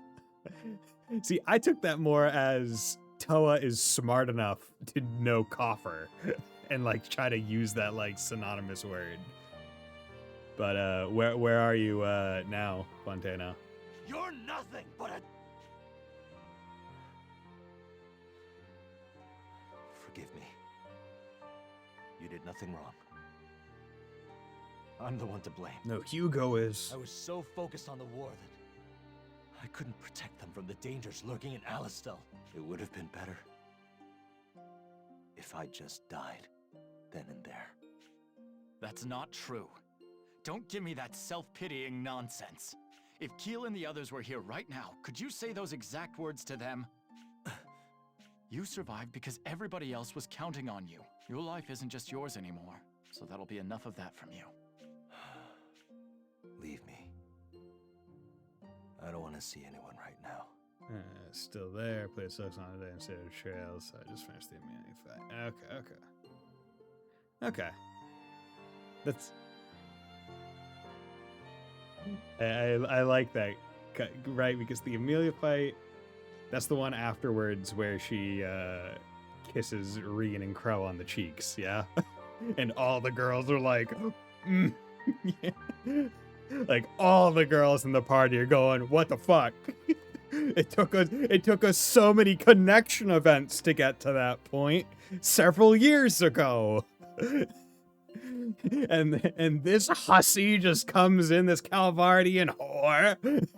See, I took that more as Toa is smart enough to know coffer and like try to use that like synonymous word. But where are you now, Fontana?
You're nothing but a... Forgive me. You did nothing wrong. I'm the one to blame.
No, Hugo is.
I was so focused on the war that I couldn't protect them from the dangers lurking in Alistel. It would have been better if I just died then and there.
That's not true. Don't give me that self-pitying nonsense. If Keel and the others were here right now, could you say those exact words to them? You survived because everybody else was counting on you. Your life isn't just yours anymore, so that'll be enough of that from you.
Leave me. I don't want to see anyone right now.
Still there. Played Sucks on today instead of Trails. So I just finished the Amelia fight. Okay. That's... I like that, right? Because the Amelia fight, that's the one afterwards where she kisses Reen and Crow on the cheeks, yeah? And all the girls are like, mm. Yeah. Like all the girls in the party are going, what the fuck? It took us so many connection events to get to that point several years ago. And this hussy just comes in, this Calvardian whore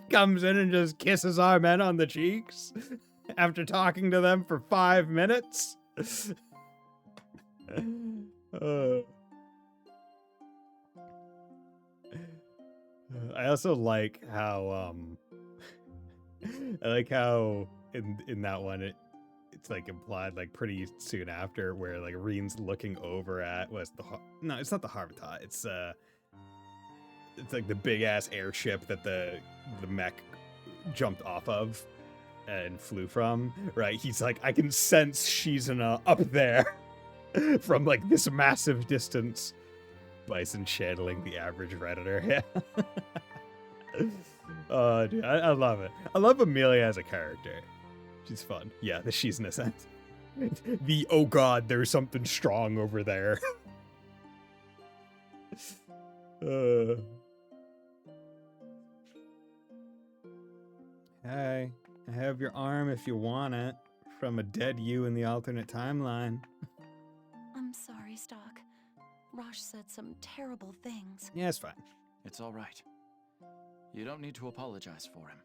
comes in and just kisses our men on the cheeks after talking to them for 5 minutes. I also like how in that one it's like implied like pretty soon after where like Reen's looking over at it's not the Harvata, it's like the big ass airship that the mech jumped off of and flew from, right? He's like, I can sense she's up there from like this massive distance. Bison channeling the average Redditor. Yeah. Oh, dude, I love it. I love Amelia as a character. She's fun. Yeah, the she's in a sense. The, oh god, there's something strong over there. Hey, I have your arm if you want it. From a dead you in the alternate timeline.
I'm sorry, Stock. Rosh said some terrible things.
Yeah, it's fine.
It's all right. You don't need to apologize for him.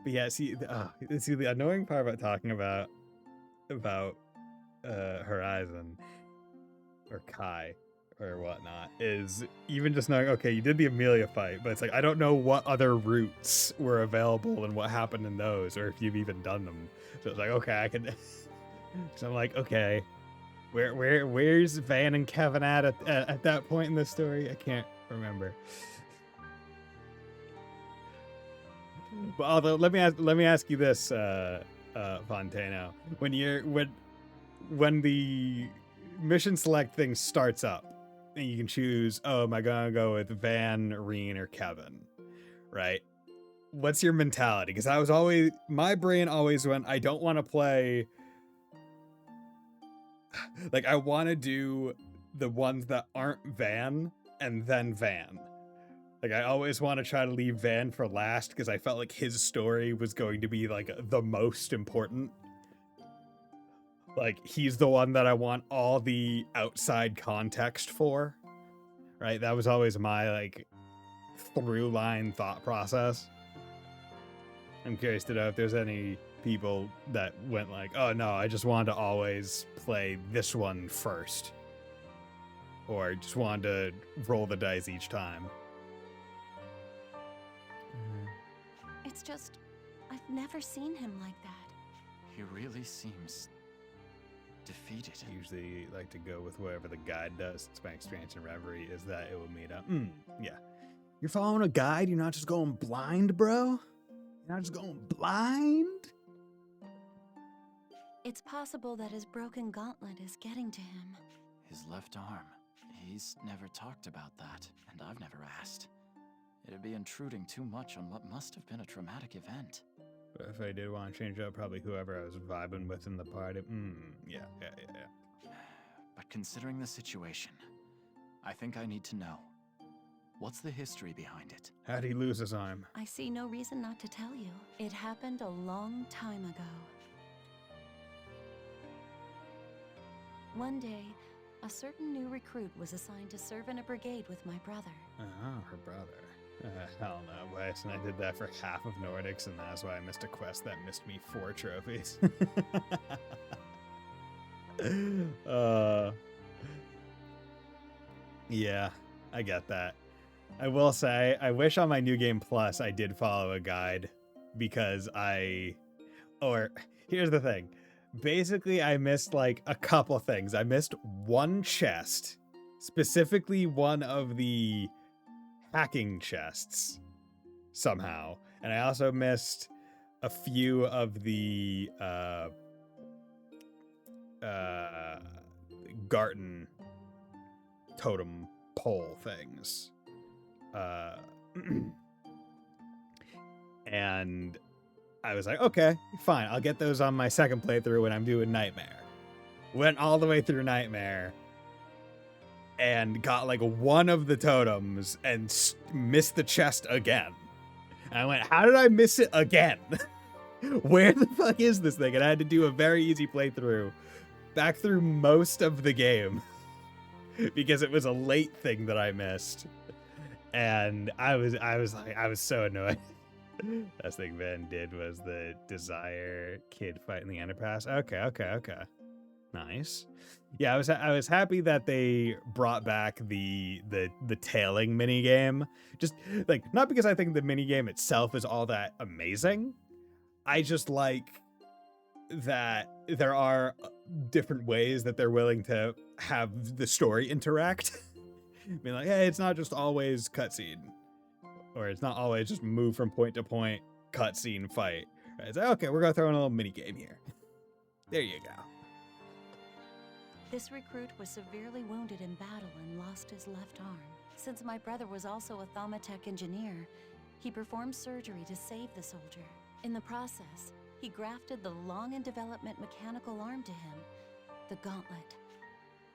But yeah, see the annoying part about talking about Horizon or Kai or whatnot is even just knowing, okay, you did the Amelia fight, but it's like I don't know what other routes were available and what happened in those, or if you've even done them. So it's like, okay, I can. So I'm like, okay, where's Van and Kevin at that point in the story? I can't remember. But although let me ask you this, Fontano, when the mission select thing starts up and you can choose, oh, am I gonna go with Van, Reen, or Kevin, right? What's your mentality? Because my brain always went, I don't want to play. Like, I want to do the ones that aren't Van and then Van. Like, I always want to try to leave Van for last because I felt like his story was going to be, like, the most important. Like, he's the one that I want all the outside context for, right? That was always my, like, through-line thought process. I'm curious to know if there's any people that went like, oh no, I just wanted to always play this one first, or just wanted to roll the dice each time.
It's just, I've never seen him like that.
He really seems defeated.
Usually like to go with whatever the guide does. It's my experience in Reverie is that it will meet up. Yeah. You're following a guide, you're not just going blind, bro? You're not just going blind?
It's possible that his broken gauntlet is getting to him.
His left arm. He's never talked about that, and I've never asked. It'd be intruding too much on what must have been a traumatic event.
But if I did want to change up, probably whoever I was vibing with in the party. Yeah.
But considering the situation, I think I need to know. What's the history behind it?
How'd he lose his arm?
I see no reason not to tell you. It happened a long time ago. One day, a certain new recruit was assigned to serve in a brigade with my brother.
Oh, her brother. Hell no, Weiss, and I did that for half of Nordics, and that's why I missed a quest that missed me 4 trophies. Yeah, I get that. I will say, I wish on my New Game Plus I did follow a guide because here's the thing. Basically, I missed like a couple things. I missed one chest, specifically one of the hacking chests somehow. And I also missed a few of the Garten totem pole things. And I was like, okay, fine. I'll get those on my second playthrough when I'm doing Nightmare. Went all the way through Nightmare and got like one of the totems and missed the chest again. And I went, how did I miss it again? Where the fuck is this thing? And I had to do a very easy playthrough back through most of the game because it was a late thing that I missed. And I was so annoyed. Last thing Ben did was the Desire kid fight in the Underpass. Okay. Nice. Yeah, I was happy that they brought back the tailing minigame. Just like, not because I think the minigame itself is all that amazing. I just like that there are different ways that they're willing to have the story interact. I mean, like, hey, it's not just always cutscene. Or it's not always just move from point to point, cutscene, fight. It's like, okay, we're gonna throw in a little mini game here. There you go.
This recruit was severely wounded in battle and lost his left arm. Since my brother was also a Thaumatech engineer, he performed surgery to save the soldier. In the process, he grafted the long-in-development mechanical arm to him, the Gauntlet.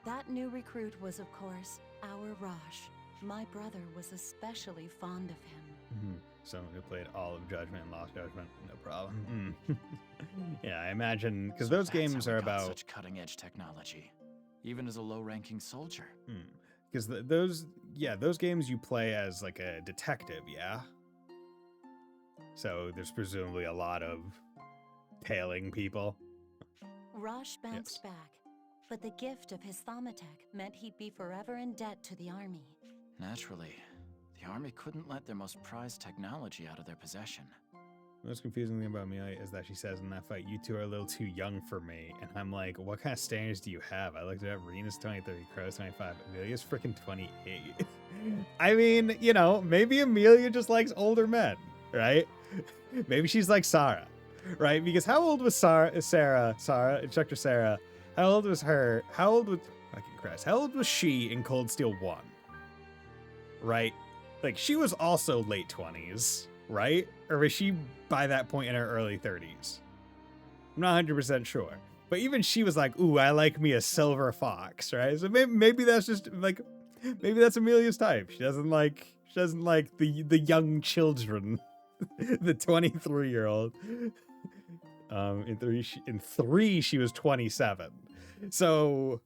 That new recruit was, of course, our Rosh. My brother was especially fond of him.
Someone who played all of Judgment and Lost Judgment, no problem. Yeah, I imagine, because those games are about
such cutting-edge technology, even as a low-ranking soldier.
Because those games you play as like a detective, yeah. So there's presumably a lot of tailing people.
Rosh bounced back, but the gift of his Thaumatech meant he'd be forever in debt to the army.
Naturally, the army couldn't let their most prized technology out of their possession.
The most confusing thing about Amelia is that she says in that fight, you two are a little too young for me. And I'm like, what kind of standards do you have? I looked it up. Rena's 23, Crow's 25. Amelia's freaking 28. I mean, you know, maybe Amelia just likes older men, right? Maybe she's like Sarah, right? Because how old was Sarah, Instructor Sarah? How old was her? How old was she in Cold Steel 1? Right? Like, she was also late 20s, right? Or was she by that point in her early 30s? I'm not 100% sure. But even she was like, ooh, I like me a silver fox, right? So maybe that's just like, maybe that's Amelia's type. She doesn't like the young children, the 23-year-old. In three, she was 27. So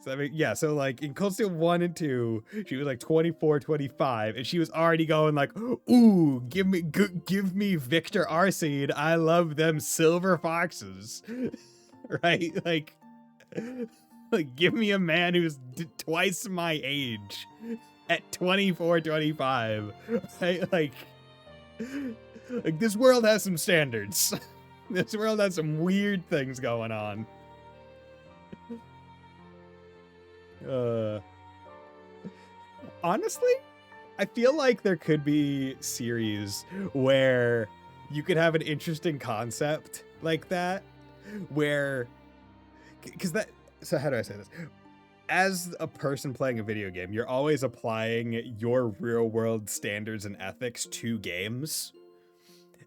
I mean, yeah, so like in Cold Steel 1 and 2, she was like 24, 25, and she was already going like, ooh, give me Victor Arseed. I love them silver foxes. Right? Like give me a man who's twice my age at 24, 25. Right? Like this world has some standards. This world has some weird things going on. Honestly, I feel like there could be series where you could have an interesting concept like that, where, so how do I say this? As a person playing a video game, you're always applying your real world standards and ethics to games.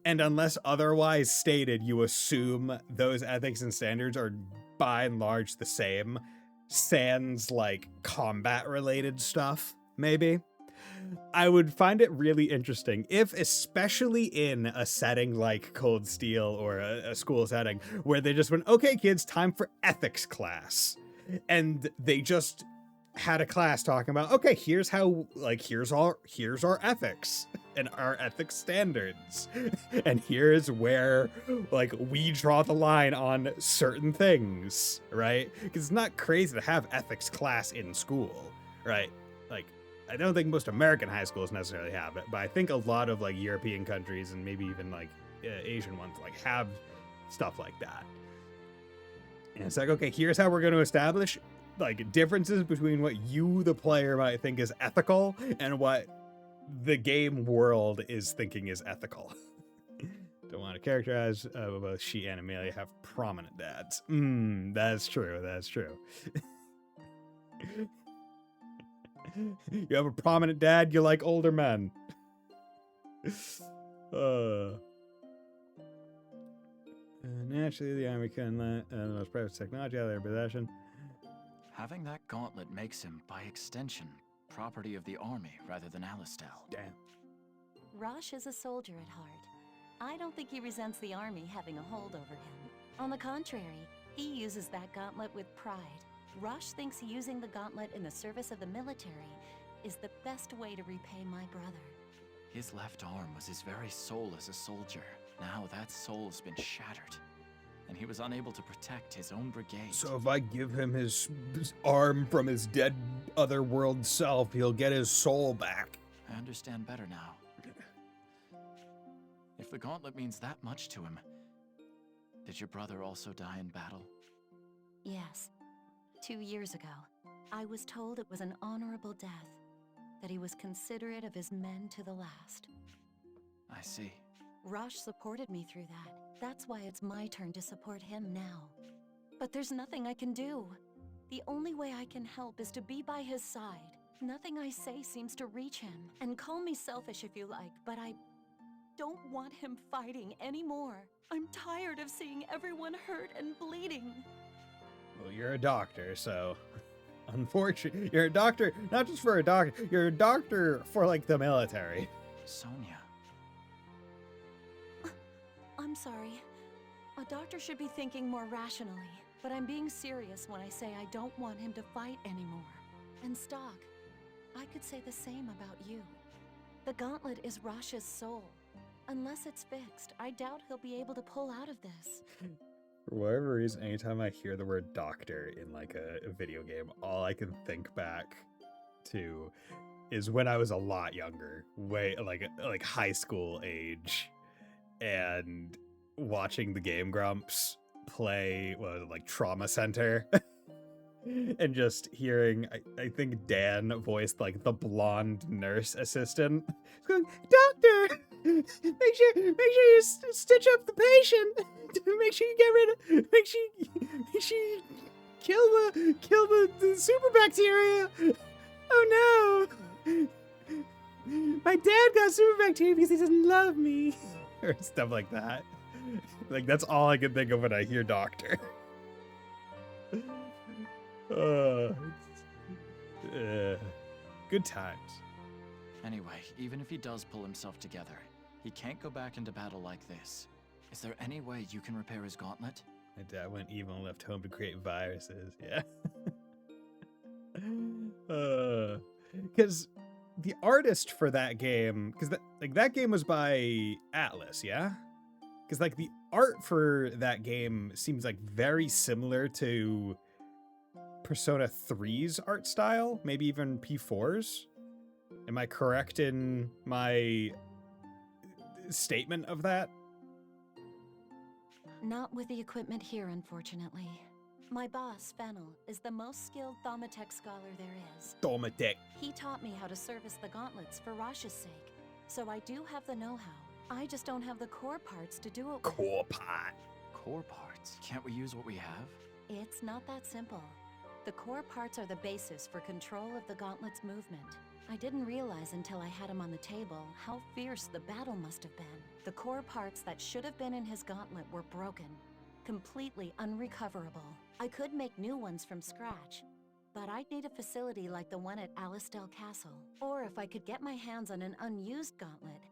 And unless otherwise stated, you assume those ethics and standards are by and large the same, sans like combat related stuff, maybe. I would find it really interesting if, especially in a setting like Cold Steel or a school setting, where they just went, okay, kids, time for ethics class. And they just had a class talking about, okay, here's how, like, here's our ethics and our ethics standards. And here's where, like, we draw the line on certain things, right? Because it's not crazy to have ethics class in school, right? Like, I don't think most American high schools necessarily have it, but I think a lot of, like, European countries and maybe even, like, Asian ones like have stuff like that. And it's like, okay, here's how we're going to establish like differences between what you, the player, might think is ethical and what the game world is thinking is ethical. Don't want to characterize, both she and Amelia have prominent dads. That's true. That's true. You have a prominent dad, you like older men. Naturally, the army can let the most private technology out of their possession.
Having that gauntlet makes him, by extension, property of the army rather than Alistel.
Damn.
Rosh is a soldier at heart. I don't think he resents the army having a hold over him. On the contrary, he uses that gauntlet with pride. Rosh thinks using the gauntlet in the service of the military is the best way to repay my brother.
His left arm was his very soul as a soldier. Now that soul's been shattered, and he was unable to protect his own brigade.
So if I give him his arm from his dead otherworld self, he'll get his soul back.
I understand better now. If the gauntlet means that much to him, did your brother also die in battle?
Yes. 2 years ago, I was told it was an honorable death, that he was considerate of his men to the last.
I see.
Rosh supported me through that. That's why it's my turn to support him now. But there's nothing I can do. The only way I can help is to be by his side. Nothing I say seems to reach him. And call me selfish if you like, but I don't want him fighting anymore. I'm tired of seeing everyone hurt and bleeding.
Well, you're a doctor, so unfortunately, you're a doctor, not just for a doctor, you're a doctor for like the military.
Sonia.
I'm sorry. A doctor should be thinking more rationally, but I'm being serious when I say I don't want him to fight anymore. And Stock, I could say the same about you. The gauntlet is Rosh's soul. Unless it's fixed, I doubt he'll be able to pull out of this.
For whatever reason, anytime I hear the word doctor in like a video game, all I can think back to is when I was a lot younger, way like high school age, and watching the Game Grumps play like Trauma Center. And just hearing, I think Dan voiced like the blonde nurse assistant. He's going, "Doctor, make sure you stitch up the patient. Make sure you kill the super bacteria. Oh no, my dad got super bacteria because he doesn't love me," or stuff like that. Like that's all I can think of when I hear doctor. Good times.
Anyway, even if he does pull himself together, he can't go back into battle like this. Is there any way you can repair his gauntlet?
My dad went evil and left home to create viruses. Yeah. Because the artist for that game, because that game was by Atlas, yeah. Because like the art for that game seems like very similar to Persona 3's art style, maybe even P4's. Am I correct in my statement of that?
Not with the equipment here, unfortunately. My boss, Fennel, is the most skilled Thaumatek scholar there is.
Thaumatek.
He taught me how to service the gauntlets for Rosh's sake, so I do have the know-how. I just don't have the core parts to do it with.
Core part.
Core parts? Can't we use what we have?
It's not that simple. The core parts are the basis for control of the gauntlet's movement. I didn't realize until I had him on the table how fierce the battle must have been. The core parts that should have been in his gauntlet were broken, completely unrecoverable. I could make new ones from scratch, but I'd need a facility like the one at Alistel Castle. Or if I could get my hands on an unused gauntlet,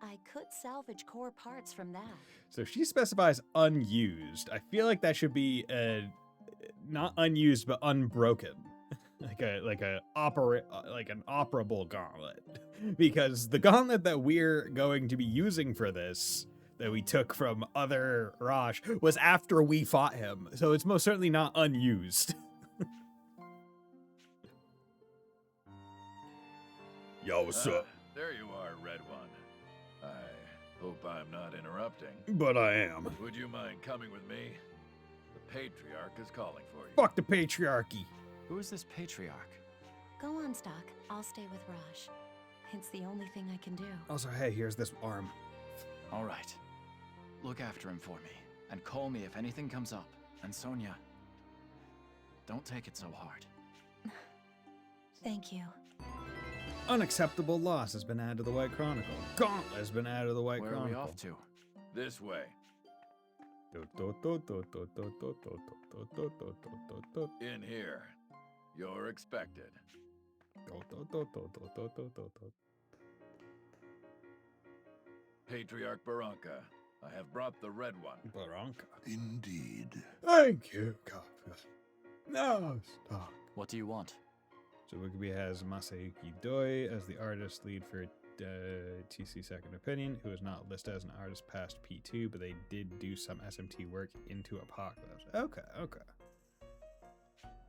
I could salvage core parts from that.
So she specifies unused. I feel like that should be not unused but unbroken. like an operable gauntlet. Because the gauntlet that we're going to be using for this, that we took from other Rosh, was after we fought him. So it's most certainly not unused. Yo, what's up?
There you are, Red One. Hope I'm not interrupting.
But I am.
Would you mind coming with me? The Patriarch is calling for you.
Fuck the patriarchy.
Who is this patriarch?
Go on, Stock. I'll stay with Raj. It's the only thing I can do.
Also, hey, here's this arm.
All right. Look after him for me, and call me if anything comes up. And Sonia, don't take it so hard.
Thank you.
Unacceptable loss has been added to the White Chronicle. Gauntlet has been added to the White
Where are
Chronicle.
we off to?
This way. In here. You're expected. Patriarch Barranca, I have brought the red one.
Barranca.
Indeed.
Thank you, Kafka. Now stop.
What do you want?
So Wikipedia has Masayuki Doi as the artist lead for TC Second Opinion, who is not listed as an artist past P2, but they did do some SMT work into Apocalypse. Okay.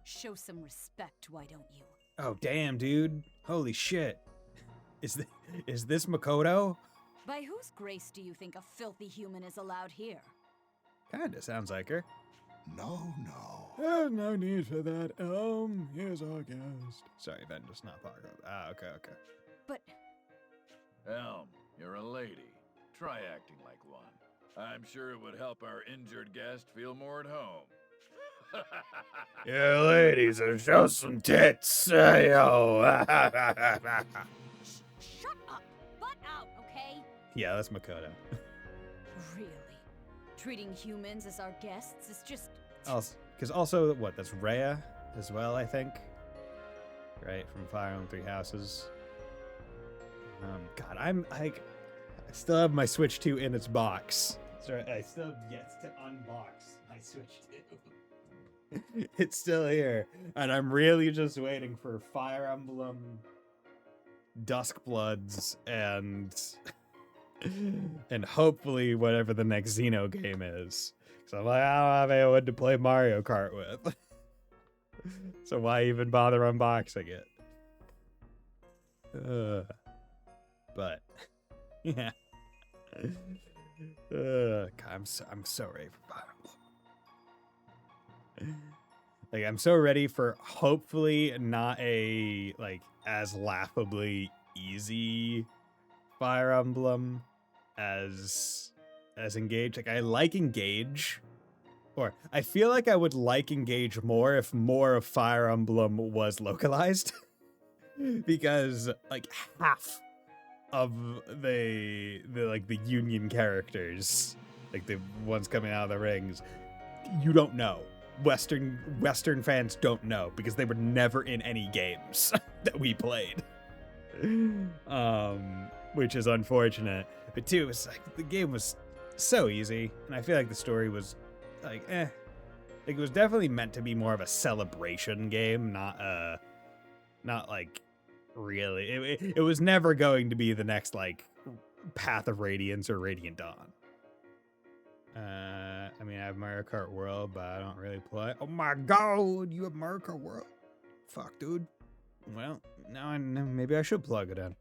Show some respect, why don't you?
Oh, damn, dude. Holy shit. Is this Makoto?
By whose grace do you think a filthy human is allowed here?
Kinda sounds like her.
No.
No need for that. Here's our guest. Sorry, Ventus, not Apocalypse. Okay.
But
Elm, you're a lady. Try acting like one. I'm sure it would help our injured guest feel more at home.
Yeah, ladies, show some tits. Yo.
shut up! Butt out, okay?
Yeah, that's Makoto.
Really? Treating humans as our guests is just...
Because also, what, that's Rhea as well, I think? Right, from Fire Emblem Three Houses. God, I still have my Switch 2 in its box. Sorry, I still have yet to unbox my Switch 2. It's still here, and I'm really just waiting for Fire Emblem Duskbloods and hopefully whatever the next Xeno game is. So I'm like, I don't have anyone to play Mario Kart with. So why even bother unboxing it? But yeah. God, I'm so ready for Fire Emblem. Like, I'm so ready for hopefully not a as laughably easy Fire Emblem as Engage. Like, I like Engage, or I feel like I would like Engage more if more of Fire Emblem was localized. Because half of the Union characters, the ones coming out of the rings, you don't know. Western fans don't know because they were never in any games that we played. Which is unfortunate. But two, it's the game was so easy, and I feel like the story was it was definitely meant to be more of a celebration game, not really. It was never going to be the next Path of Radiance or Radiant Dawn. I mean, I have Mario Kart World, but I don't really play. Oh my god, you have Mario Kart World? Fuck, dude. Well, now I know, maybe I should plug it in.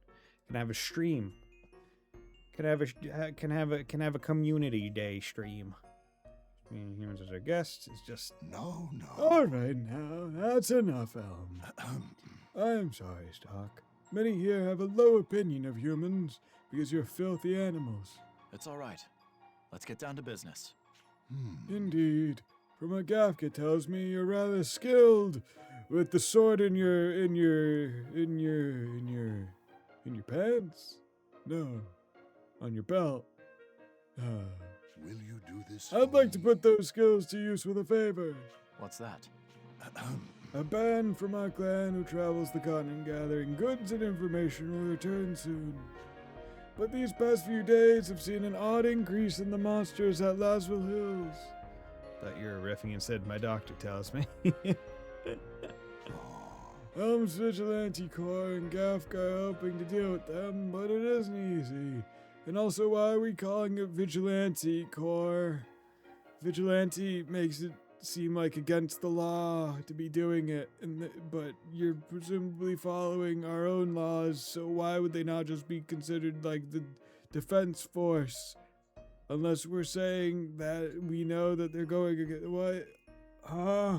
Can have a stream. Can have a community day stream. Humans as our guest is just
No.
all right now. That's enough, Elm. I'm sorry, Stock. Many here have a low opinion of humans because you're filthy animals.
It's all right. Let's get down to business.
Indeed. From what Gafka tells me, you're rather skilled with the sword in your pants? No. On your belt.
Will you do this?
I'd like to put those skills to use with a favor.
What's that?
A band from our clan who travels the continent gathering goods and information will return soon. But these past few days have seen an odd increase in the monsters at Laswell Hills. Thought you were riffing and said my doctor tells me. Elm's Vigilante Corps and Gafka are helping to deal with them, but it isn't easy. And also, why are we calling it Vigilante Corps? Vigilante makes it seem like against the law to be doing it, but you're presumably following our own laws, so why would they not just be considered the defense force. Unless we're saying that we know that they're going against... What? Huh?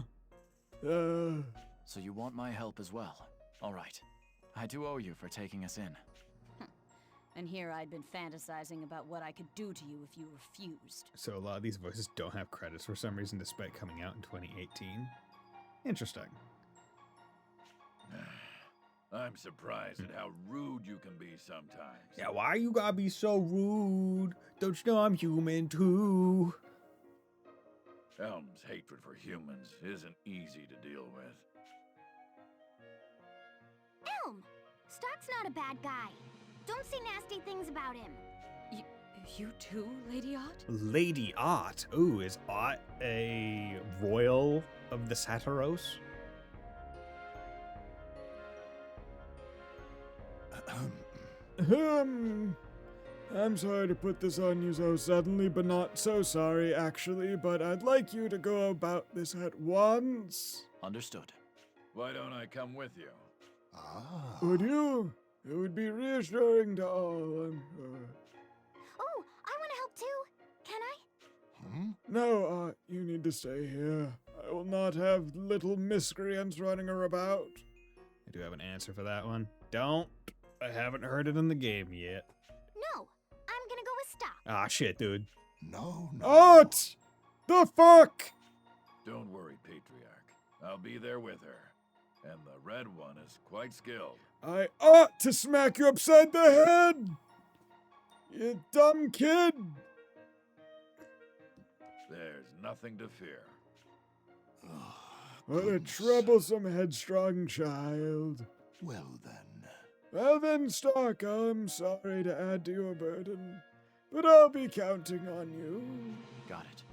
So you want my help as well? All right. I do owe you for taking us in.
And here I'd been fantasizing about what I could do to you if you refused.
So a lot of these voices don't have credits for some reason, despite coming out in 2018. Interesting.
I'm surprised at how rude you can be sometimes.
Yeah, why you gotta be so rude? Don't you know I'm human too?
Elm's hatred for humans isn't easy to deal with.
Elm! Stock's not a bad guy. Don't say nasty things about him.
You too, Lady Ott?
Lady Ott? Ooh, is Ott a royal of the Satiros? I'm sorry to put this on you so suddenly, but not so sorry, actually. But I'd like you to go about this at once.
Understood.
Why don't I come with you?
Would you? It would be reassuring to all, I'm sure.
Oh, I want to help too. Can I?
No, you need to stay here. I will not have little miscreants running about. I do have an answer for that one. Don't. I haven't heard it in the game yet.
No, I'm gonna go with Stock.
Ah, shit, dude.
No.
Ott! The fuck?
Don't worry, Patriarch. I'll be there with her. And the red one is quite skilled.
I ought to smack you upside the head! You dumb kid!
There's nothing to fear.
What a troublesome, headstrong child.
Well
then, Stark, I'm sorry to add to your burden, but I'll be counting on you.
Got it.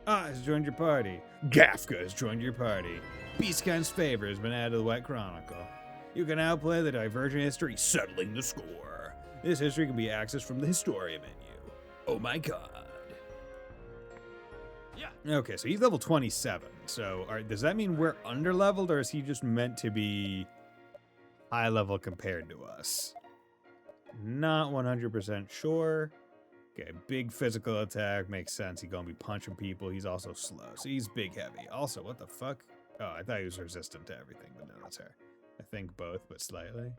Has joined your party. Gafka has joined your party. Beastkind's favor has been added to the Wet Chronicle. You can now play the Divergent History Settling the Score. This history can be accessed from the Historia menu. Oh my god. Yeah. Okay, so he's level 27. So does that mean we're underleveled, or is he just meant to be high level compared to us? Not 100% sure. Okay, big physical attack makes sense. He's gonna be punching people. He's also slow, so he's big heavy. Also, what the fuck? Oh, I thought he was resistant to everything, but no, that's her. I think both, but slightly.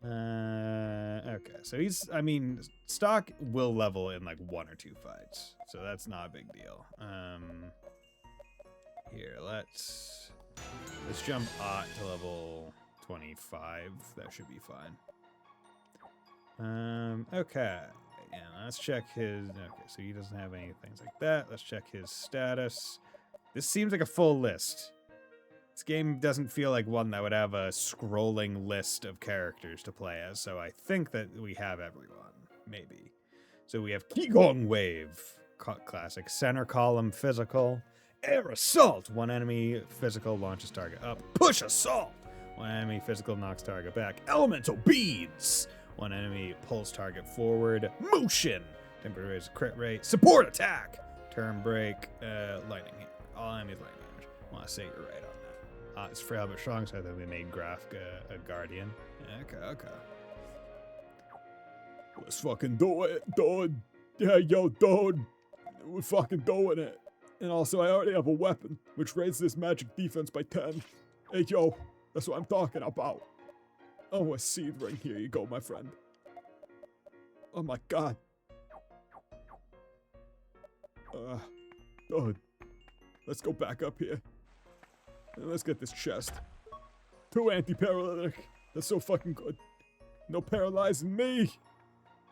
Okay, so Stock will level in like 1 or 2 fights, so that's not a big deal. Here, let's jump Ott to level 25. That should be fine. Okay. And let's check his... Okay, so he doesn't have any things like that. Let's check his status. This seems like a full list. This game doesn't feel like one that would have a scrolling list of characters to play as, so I think that we have everyone. Maybe. So we have Qigong Wave, classic. Center column physical. Air Assault. One enemy physical launches target up. Push Assault. One enemy physical knocks target back. Elemental Beads. One enemy pulls target forward. Motion. Temporary raises crit rate. Support attack. Turn break. Lightning hammer. All enemies lightning damage. I want to say you're right on that. It's frail but strong, so I think we made Graf a guardian. Okay. Let's fucking do it, dude. Yeah, yo, dude. We're fucking doing it. And also, I already have a weapon, which raises this magic defense by 10. Hey, yo. That's what I'm talking about. Oh, a seed ring. Here you go, my friend. Oh my god. Dude. Let's go back up here. And let's get this chest. 2 anti-paralytic. That's so fucking good. No paralyzing me.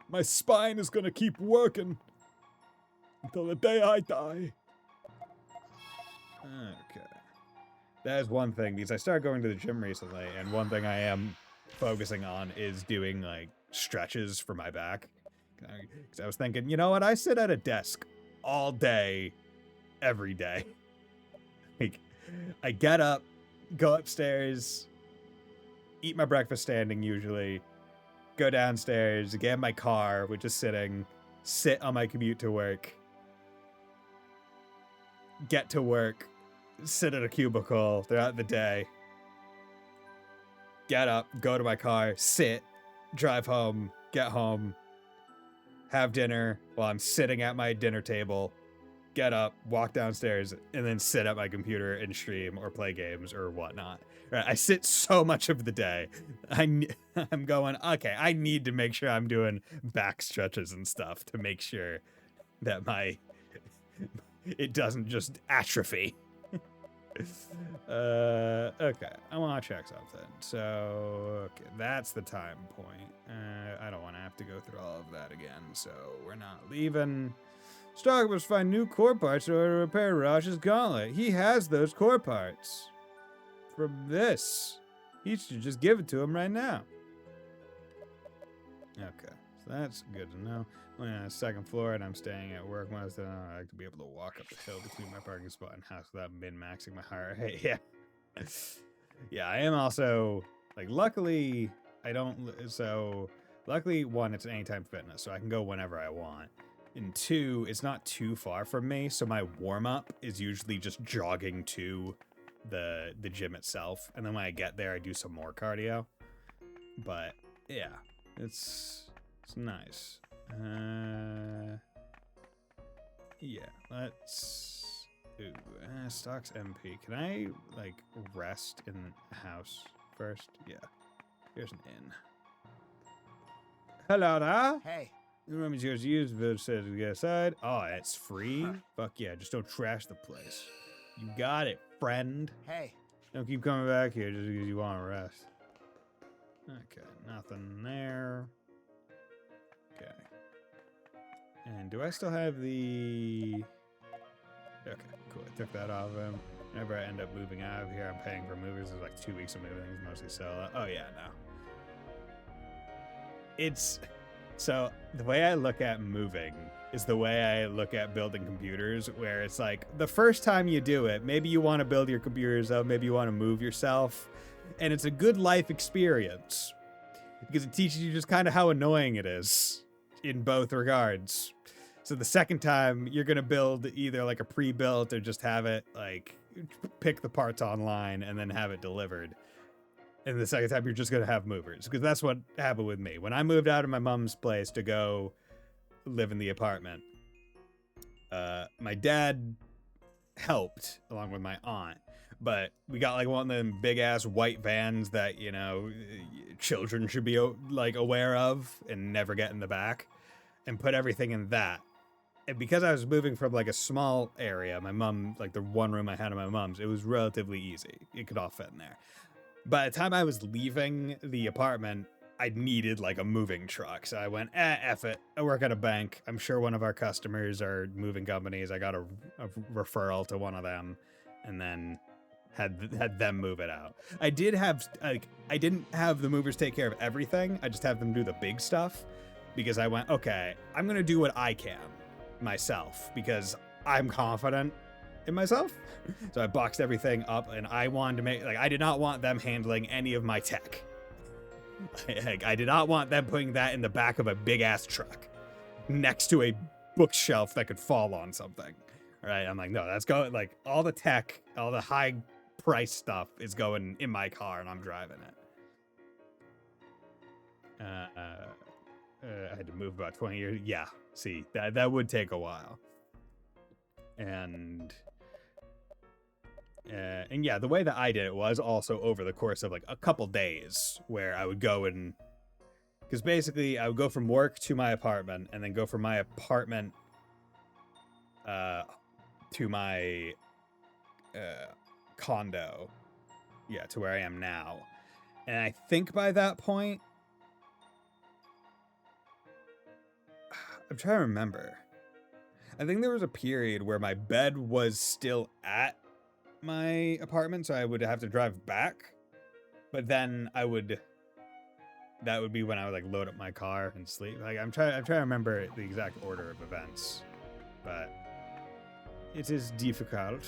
My spine is gonna keep working until the day I die. Okay. That is one thing, because I started going to the gym recently, and one thing I am focusing on is doing, like, stretches for my back. Because I was thinking, you know what, I sit at a desk all day, every day. Like, I get up, go upstairs, eat my breakfast standing usually, go downstairs, get in my car, which is sitting, sit on my commute to work, get to work, sit at a cubicle throughout the day, get up, go to my car, sit, drive home, get home, have dinner while I'm sitting at my dinner table, get up, walk downstairs, and then sit at my computer and stream or play games or whatnot. Right? I sit so much of the day. I'm going, okay, I need to make sure I'm doing back stretches and stuff to make sure that it doesn't just atrophy. Okay, I want to check something. So, okay, that's the time point. I don't want to have to go through all of that again, so we're not leaving. Stark must find new core parts in order to repair Raj's gauntlet. He has those core parts. From this. He should just give it to him right now. Okay, so that's good to know. I'm on the second floor and I'm staying at work most of the time. I like to be able to walk up the hill between my parking spot and house without min-maxing my heart rate. Yeah. Yeah, I am also, like, luckily, luckily, one, it's an anytime fitness, so I can go whenever I want. And two, it's not too far from me, so my warm-up is usually just jogging to the gym itself. And then when I get there, I do some more cardio. But, yeah, it's nice. Yeah, let's... Ooh, stocks MP. Can I, like, rest in the house first? Yeah. Here's an inn. Hello there.
Hey.
The room is yours to use. The village says to get aside. Oh, it's free? Fuck yeah, just don't trash the place. You got it, friend.
Hey.
Don't keep coming back here just because you want to rest. Okay, nothing there. Okay. And do I still have the... Okay, cool. I took that off of him. Whenever I end up moving out of here, I'm paying for movers. There's like 2 weeks of moving things, mostly solo. Oh, yeah, no. It's... So, the way I look at moving is the way I look at building computers, where it's like, the first time you do it, maybe you want to build your computers up, maybe you want to move yourself, and it's a good life experience, because it teaches you just kind of how annoying it is, in both regards. So the second time, you're going to build either like a pre-built or just have it, like, pick the parts online and then have it delivered. And the second time, you're just going to have movers. Because that's what happened with me. When I moved out of my mom's place to go live in the apartment, my dad helped, along with my aunt. But we got, like, one of them big-ass white vans that, you know, children should be, like, aware of and never get in the back. And put everything in that. And because I was moving from, like, a small area, my mom, like, the one room I had in my mom's, it was relatively easy. It could all fit in there. By the time I was leaving the apartment, I needed, like, a moving truck. So I went, F it. I work at a bank. I'm sure one of our customers are moving companies. I got a referral to one of them and then had them move it out. I didn't have the movers take care of everything. I just have them do the big stuff because I went, okay, I'm going to do what I can myself because I'm confident in myself. So I boxed everything up and I wanted to make, like, I did not want them handling any of my tech. Like, I did not want them putting that in the back of a big ass truck next to a bookshelf that could fall on something. All right. I'm like, no, that's going, like, all the tech, all the high price stuff is going in my car and I'm driving it. I had to move about 20 years. Yeah. See, that would take a while. And yeah, the way that I did it was also over the course of like a couple days where I would go and, because basically I would go from work to my apartment and then go from my apartment to my condo, yeah, to where I am now. And I think by that point, I'm trying to remember. I think there was a period where my bed was still at my apartment, so I would have to drive back. But then that would be when I would like load up my car and sleep. Like I'm trying to remember the exact order of events, but it is difficult.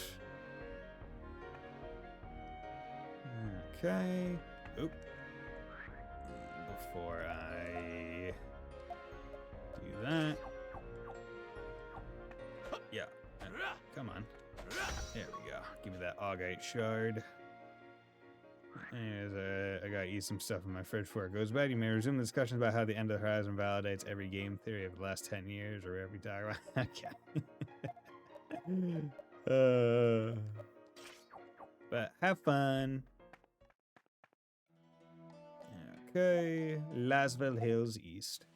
Okay. Oop. Before I do that. Yeah. Come on. There we go. Give me that augite shard. Anyways, I gotta eat some stuff in my fridge before it goes bad. You may resume the discussions about how the end of the horizon validates every game theory of the last 10 years or every time. Okay. But have fun. Okay, Laswell Hills East.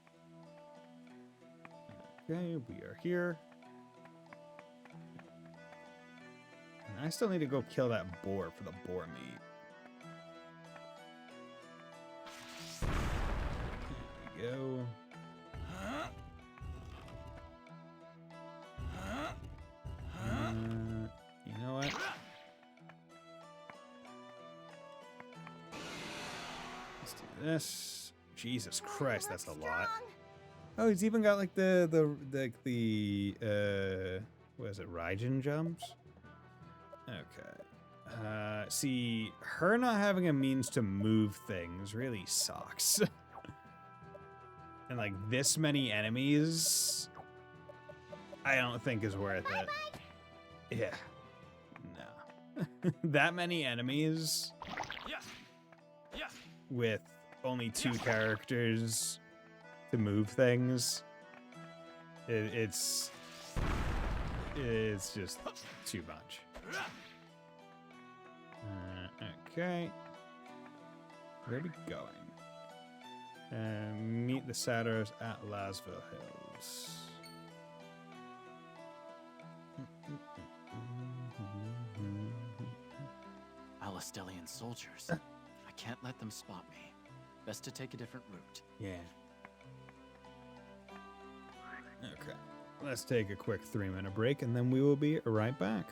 Okay, we are here. And I still need to go kill that boar for the boar meat. There we go. You know what? Let's do this. Jesus Christ, that's a lot. Oh, he's even got like the what is it, Raijin jumps? Okay. See, her not having a means to move things really sucks. And like this many enemies, I don't think is worth it. Yeah. No. That many enemies with only 2 characters to move things. It's just too much. Okay. Where are we going? Meet the Satyrs at Laswell Hills.
Alistellian soldiers. I can't let them spot me. Best to take a different route.
Yeah. Okay. Let's take a quick 3-minute break and then we will be right back.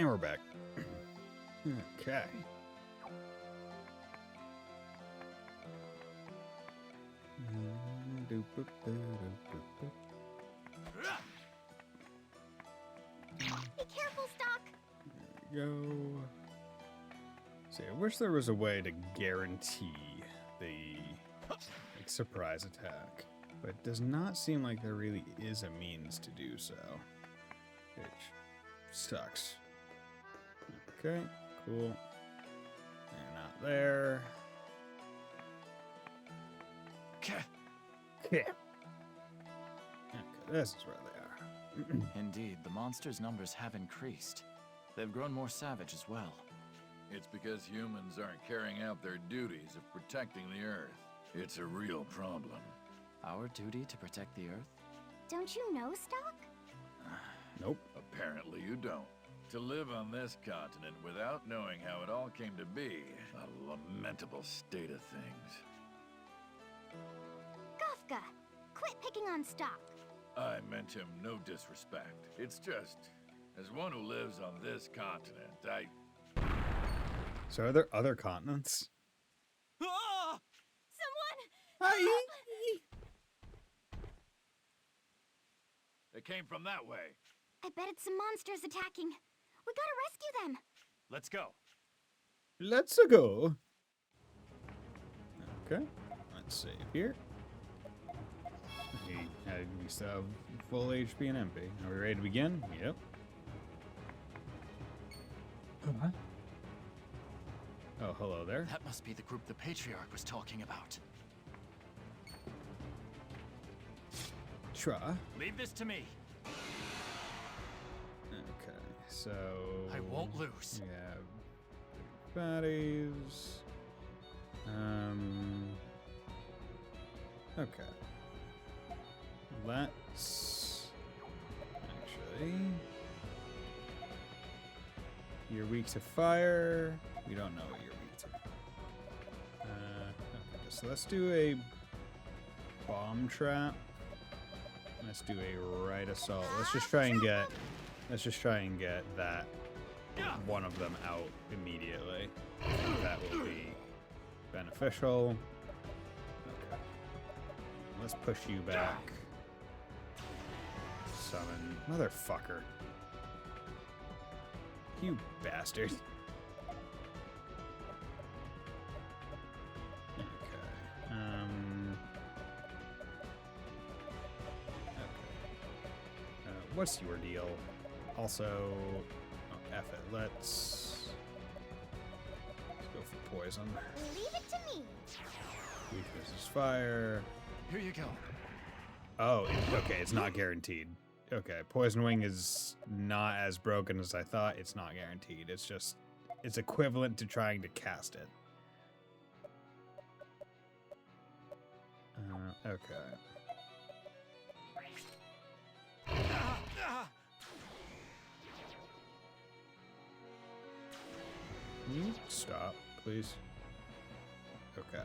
And we're back. Okay.
Be careful, Stock.
There we go. See, I wish there was a way to guarantee the surprise attack, but it does not seem like there really is a means to do so, which sucks. Okay, cool. They're not there. Okay, this is where they are.
Indeed, the monsters' numbers have increased. They've grown more savage as well.
It's because humans aren't carrying out their duties of protecting the Earth. It's a real problem.
Our duty to protect the Earth?
Don't you know, Stock?
Nope.
Apparently you don't. To live on this continent without knowing how it all came to be, a lamentable state of things.
Gofka, quit picking on Stock.
I meant him no disrespect. It's just, as one who lives on this continent,
So are there other continents?
Ah! Someone!
Hi.
It came from that way.
I bet it's some monsters attacking. We gotta rescue them.
Let's go.
Let's go. Okay, let's save here. We still have full HP and MP. Are we ready to begin? Yep. Oh, hello there.
That must be the group the Patriarch was talking about.
Try.
Leave this to me.
Okay, so
I won't lose.
we have bodies. Okay. Let's actually. You're weak to fire. We don't know what you're weak to. Okay, so let's do a bomb trap. Let's do a right assault. Let's just try and get. Let's just try and get that one of them out immediately. I think that will be beneficial. Okay. Let's push you back. Summon. Motherfucker. You bastard. Okay. What's your deal? Also, oh, F it. Let's go for poison.
Leave it to me.
Weakness is fire.
Here you go.
Oh, okay. It's not guaranteed. Okay, Poison Wing is not as broken as I thought. It's not guaranteed. It's just, it's equivalent to trying to cast it. Okay. Can you stop, please? Okay.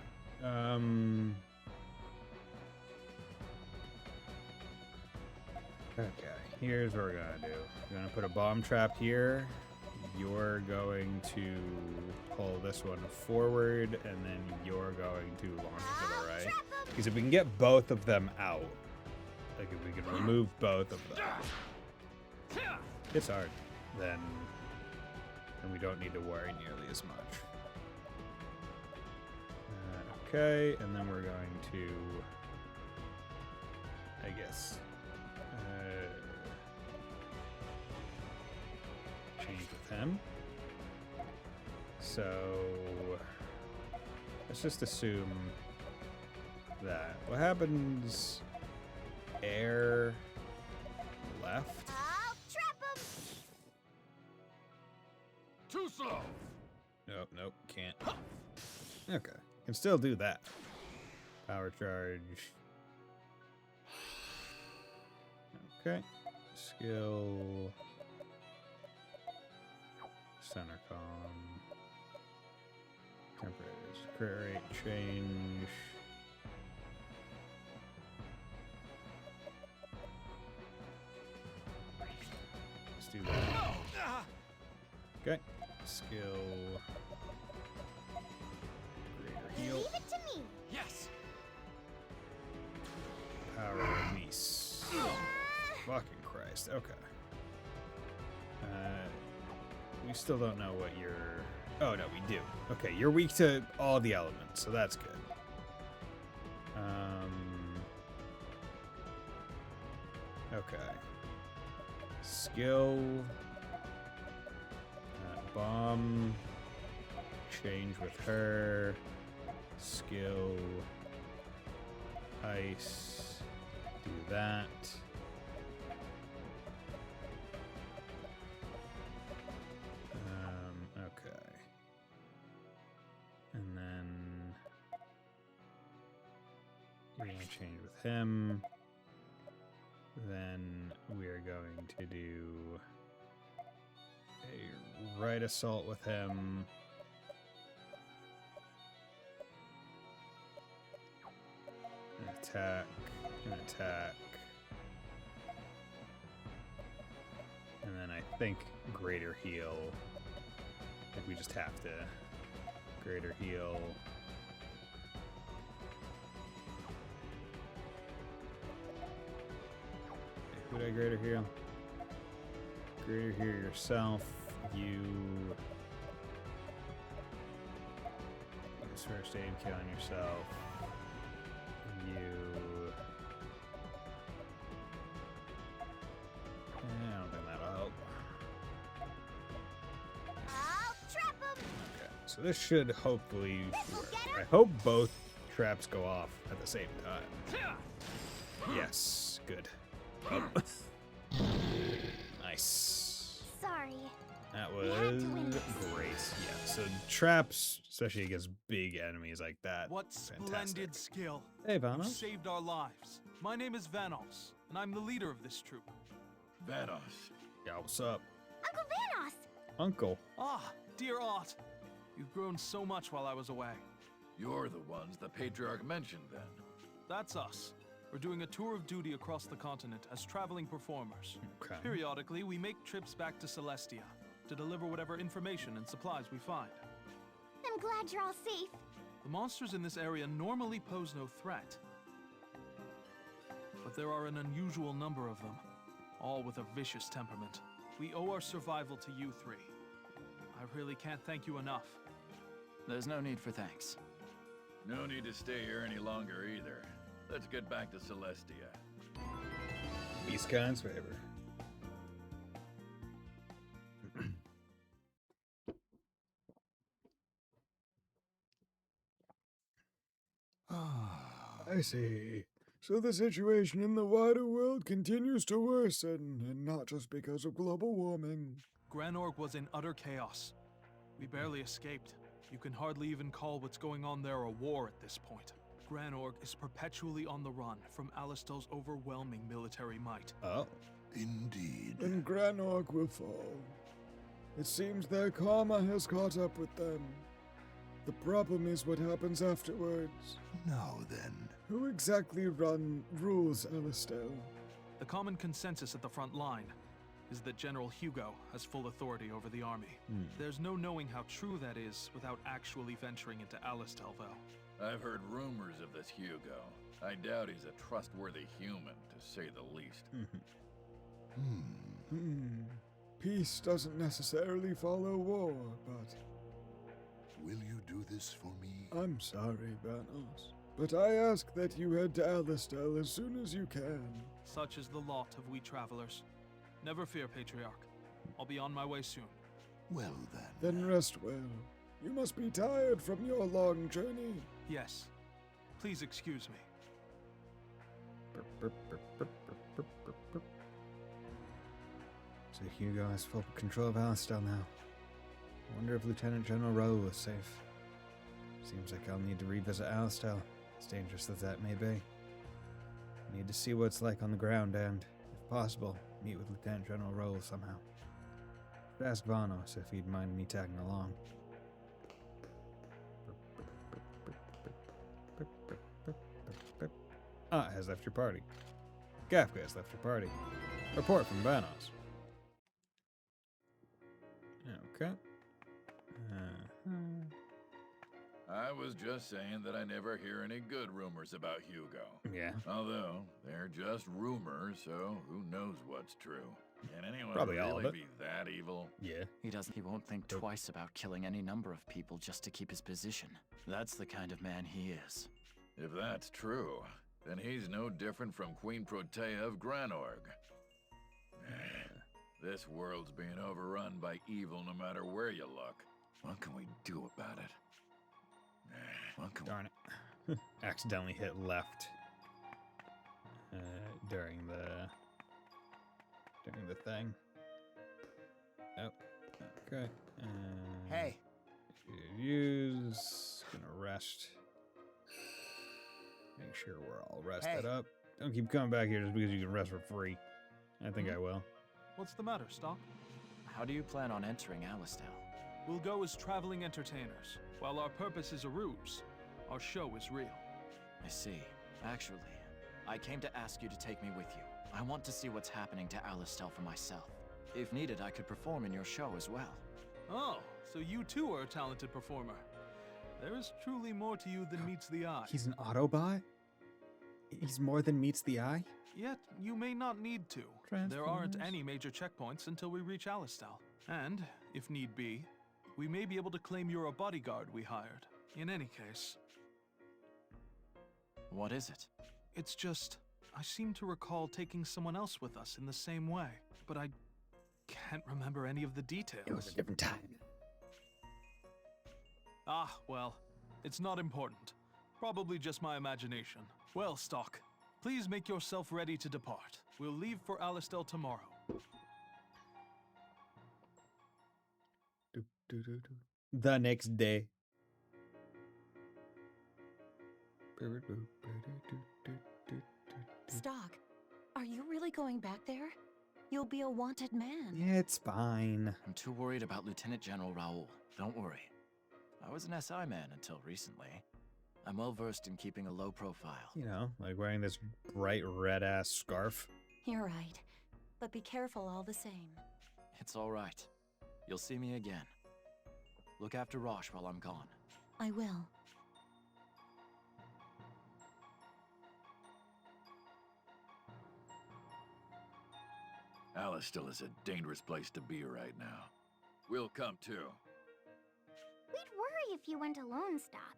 Okay, here's what we're gonna do. We're gonna put a bomb trap here. You're going to pull this one forward, and then you're going to launch to the right. Because if we can get both of them out, like if we can remove both of them, it's hard, then we don't need to worry nearly as much. Okay, and then we're going to, I guess, change with him. So let's just assume that what happens, air left.
I'll trap him.
Too slow.
Nope, can't. Okay, can still do that. Power charge. Okay, skill. Center comm. Temperatures. Crit rate change. Let's do that. Okay. Skill. Greater heal.
Leave it to me.
Yes.
Power release. Fucking Christ. Okay. We still don't know what you're... Oh, no, we do. Okay, you're weak to all the elements, so that's good. Okay. Skill. Bomb. Change with her. Skill. Ice. Do that. Okay. And then we're going to change with him. Then we're going to do a right assault with him. An attack. An attack. And then I think greater heal. I think we just have to greater heal. Who did I greater heal? Greater heal yourself. You use first aid kit on yourself. You. I don't think that'll help.
I'll trap him.
Okay, so this should hopefully work. I hope both traps go off at the same time. Yes, good. Nice.
Sorry.
That
We had to
was
win this.
great. Yeah, so traps, especially against big enemies like that.
What splendid
fantastic.
skill.
Hey,
You
Vanos.
saved our lives. My name is Vanos, and I'm the leader of this troop.
Vanos.
Yeah, what's up?
Uncle Vanos.
Uncle.
Ah, dear Art. You've grown so much while I was away.
You're the ones the Patriarch mentioned then.
That's us. We're doing a tour of duty across the continent as traveling performers.
Okay.
Periodically, we make trips back to Celestia to deliver whatever information and supplies we find.
I'm glad you're all safe.
The monsters in this area normally pose no threat. But there are an unusual number of them, all with a vicious temperament. We owe our survival to you three. I really can't thank you enough.
There's no need for thanks.
No need to stay here any longer either. Let's get back to Celestia.
Beastkin's favor. I see. So the situation in the wider world continues to worsen, and not just because of global warming.
Granorg was in utter chaos. We barely escaped. You can hardly even call what's going on there a war at this point. Granorg is perpetually on the run from Alistel's overwhelming military might.
Oh.
Indeed.
Then Granorg will fall. It seems their karma has caught up with them. The problem is what happens afterwards.
Now then.
Who exactly rules Alistel?
The common consensus at the front line is that General Hugo has full authority over the army. There's no knowing how true that is without actually venturing into Alistel, though.
I've heard rumors of this Hugo. I doubt he's a trustworthy human, to say the least.
Peace doesn't necessarily follow war, but...
Will you do this for me?
I'm sorry, Vanos, but I ask that you head to Alistel as soon as you can.
Such is the lot of we travelers. Never fear, Patriarch. I'll be on my way soon.
Well then.
Then rest well. You must be tired from your long journey.
Yes. Please excuse me.
So Hugo has full control of Alistel now. I wonder if Lieutenant General Raoul is safe. Seems like I'll need to revisit Alistel, as dangerous as that may be. Need to see what it's like on the ground and, if possible, meet with Lieutenant General Raoul somehow. Should ask Vanos if he'd mind me tagging along. Ah, has left your party. Gafka has left your party. Report from Vanos. Okay.
was just saying that I never hear any good rumors about Hugo.
Yeah.
Although, they're just rumors, so who knows what's true. Can anyone
Probably all of
really
it.
be that evil?
Yeah.
He won't think
Nope.
twice about killing any number of people just to keep his position. That's the kind of man he is.
If that's true, then he's no different from Queen Protea of Granorg. This world's being overrun by evil no matter where you look. What can we do about it?
Darn it. Accidentally hit left during the thing. Oh, okay.
Hey.
Use. Gonna rest. Make sure we're all rested up. Don't keep coming back here just because you can rest for free. I think I will.
What's the matter, Stock?
How do you plan on entering Alistel?
We'll go as traveling entertainers. While our purpose is a ruse, our show is real.
I see. Actually, I came to ask you to take me with you. I want to see what's happening to Alistel for myself. If needed, I could perform in your show as well.
Oh, so you too are a talented performer. There is truly more to you than meets the eye.
He's an Autobot? He's more than meets the eye?
Yet, you may not need to. There aren't any major checkpoints until we reach Alistel. And, if need be, we may be able to claim you're a bodyguard we hired. In any case...
What is it?
It's just... I seem to recall taking someone else with us in the same way, but I can't remember any of the details.
It was a different time.
Ah, well, it's not important. Probably just my imagination. Well, Stock, please make yourself ready to depart. We'll leave for Alistel tomorrow.
The next day.
Stock, are you really going back there? You'll be a wanted man.
Yeah, it's fine.
I'm too worried about Lieutenant General Raoul. Don't worry. I was an SI man until recently. I'm well versed in keeping a low profile.
You know, like wearing this bright red-ass scarf.
You're right. But be careful all the same.
It's all right. You'll see me again. Look after Rosh while I'm gone.
I will.
Alistel is a dangerous place to be right now. We'll come too.
We'd worry if you went alone, Stock.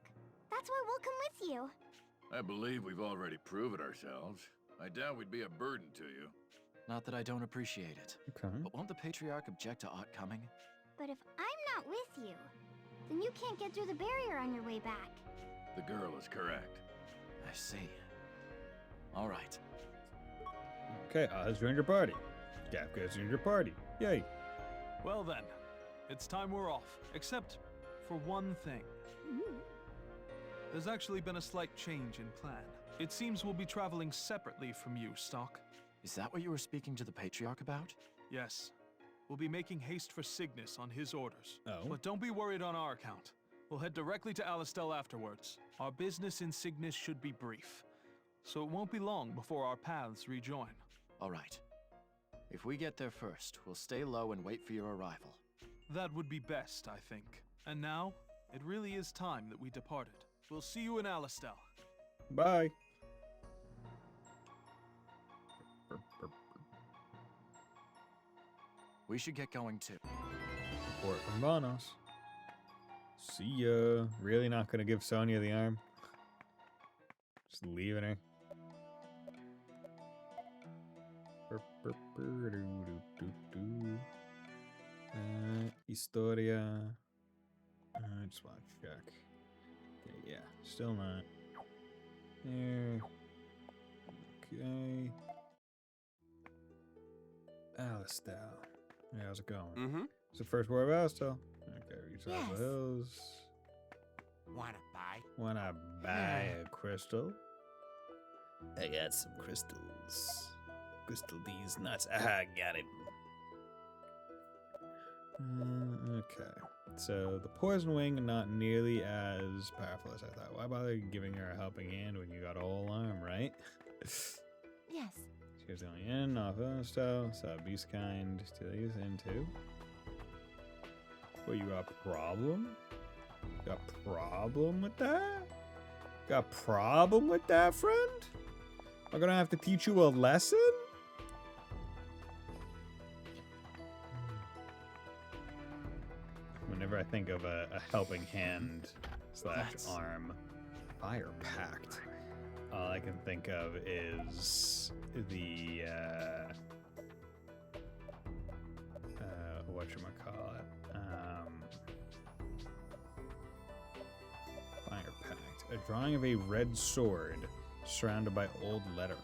That's why we'll come with you.
I believe we've already proven ourselves. I doubt we'd be a burden to you.
Not that I don't appreciate it.
Okay.
But won't the Patriarch object to Ott coming?
But if I'm not with you, then you can't get through the barrier on your way back.
The girl is correct.
I see. All right.
Okay, Oz joined your party. Gapka's joined your party. Yay.
Well then, it's time we're off. Except for one thing. There's actually been a slight change in plan. It seems we'll be traveling separately from you, Stock.
Is that what you were speaking to the Patriarch about?
Yes. We'll be making haste for Cygnus on his orders.
Oh.
But don't be worried on our account. We'll head directly to Alistel afterwards. Our business in Cygnus should be brief, so it won't be long before our paths rejoin.
All right. If we get there first, we'll stay low and wait for your arrival.
That would be best, I think. And now, it really is time that we departed. We'll see you in Alistel.
Bye.
We should get going too.
Report from Vanos. See ya. Really not gonna give Sonya the arm? Just leaving her. Historia. I just want to check. Okay, yeah, still not. There. Okay. Alistel. Yeah, how's it going?
Mm-hmm.
It's the first war of Alistel. Okay, reach
Yes.
the hills.
Wanna buy?
Wanna buy a crystal?
I got some crystals. Crystal these nuts. Ah, got it.
Okay. So the poison wing not nearly as powerful as I thought. Why bother giving her a helping hand when you got a whole arm, right?
Yes.
She was going in, off style, saw beast kind to use into. What, you got a problem? Got problem with that? Got problem with that, friend? I'm gonna have to teach you a lesson? Whenever I think of a helping hand slash arm, fire pact, all I can think of is the whatchamacallit, fire pact, a drawing of a red sword surrounded by old lettering.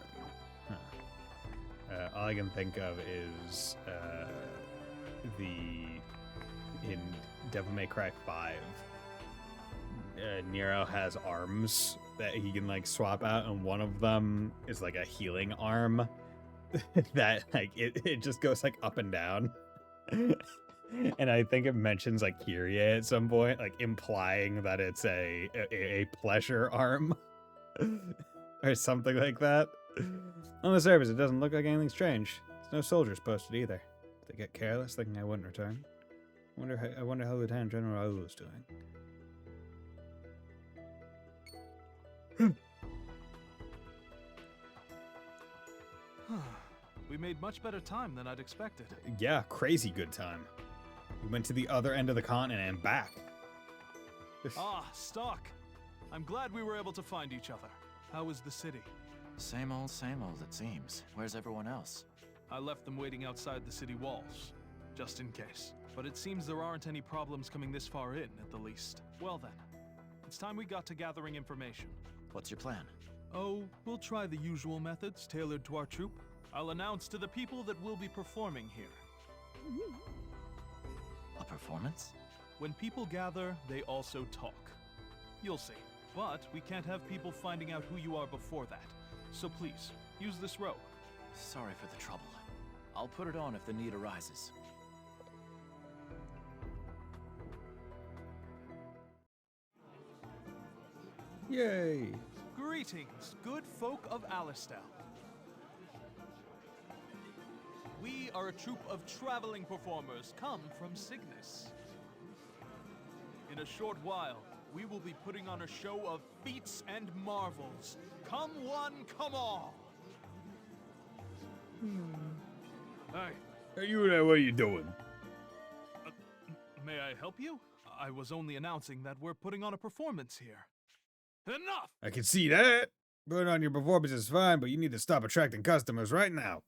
All I can think of is in Devil May Cry 5, Nero has arms that he can like swap out, and one of them is like a healing arm that like it just goes like up and down. And I think it mentions like Kyrie at some point, like implying that it's a pleasure arm or something like that. On the surface, it doesn't look like anything strange. There's no soldiers posted either. They get careless, thinking I wouldn't return. I wonder how Lieutenant General Raoul is doing.
We made much better time than I'd expected.
Yeah, crazy good time. We went to the other end of the continent and back.
Ah, Stock. I'm glad we were able to find each other. How is the city?
Same old, it seems. Where's everyone else?
I left them waiting outside the city walls, just in case. But it seems there aren't any problems coming this far in, at the least. Well then, it's time we got to gathering information.
What's your plan?
Oh, we'll try the usual methods tailored to our troupe. I'll announce to the people that will be performing here.
A performance?
When people gather, they also talk. You'll see. But we can't have people finding out who you are before that. So please, use this robe.
Sorry for the trouble. I'll put it on if the need arises.
Yay!
Greetings, good folk of Alistel. We are a troupe of traveling performers come from Cygnus. In a short while, we will be putting on a show of feats and marvels. Come one, come all!
Hey, you there, what are you doing?
May I help you? I was only announcing that we're putting on a performance here. Enough!
I can see that. Putting on your performance is fine, but you need to stop attracting customers right now.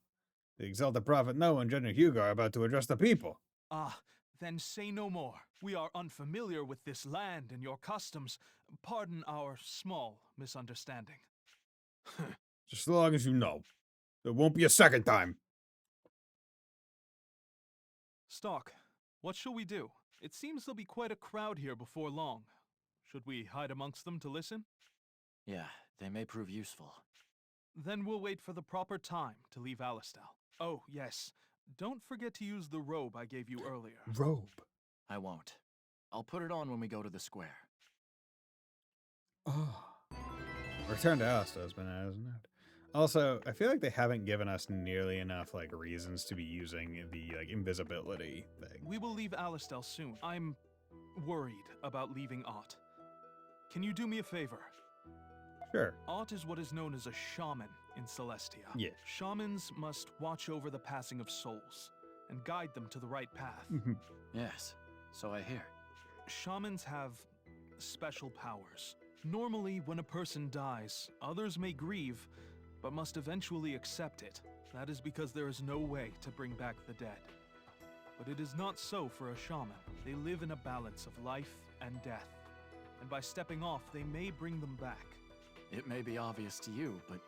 The Exalted Prophet Noah and General Hugo are about to address the people.
Ah, then say no more. We are unfamiliar with this land and your customs. Pardon our small misunderstanding.
Just as long as you know. There won't be a second time.
Stock, what shall we do? It seems there'll be quite a crowd here before long. Should we hide amongst them to listen?
Yeah, they may prove useful.
Then we'll wait for the proper time to leave Alistel. Oh, yes. Don't forget to use the robe I gave you earlier.
Robe?
I won't. I'll put it on when we go to the square.
Oh. Return to Alistel has been added, isn't it? Also, I feel like they haven't given us nearly enough reasons to be using the invisibility thing.
We will leave Alistel soon. I'm worried about leaving Ott. Can you do me a favor?
Sure.
Ott is what is known as a shaman in Celestia.
Yeah.
Shamans must watch over the passing of souls and guide them to the right path.
Yes, so I hear.
Shamans have special powers. Normally, when a person dies, others may grieve, but must eventually accept it. That is because there is no way to bring back the dead. But it is not so for a shaman. They live in a balance of life and death. And by stepping off, they may bring them back.
It may be obvious to you, but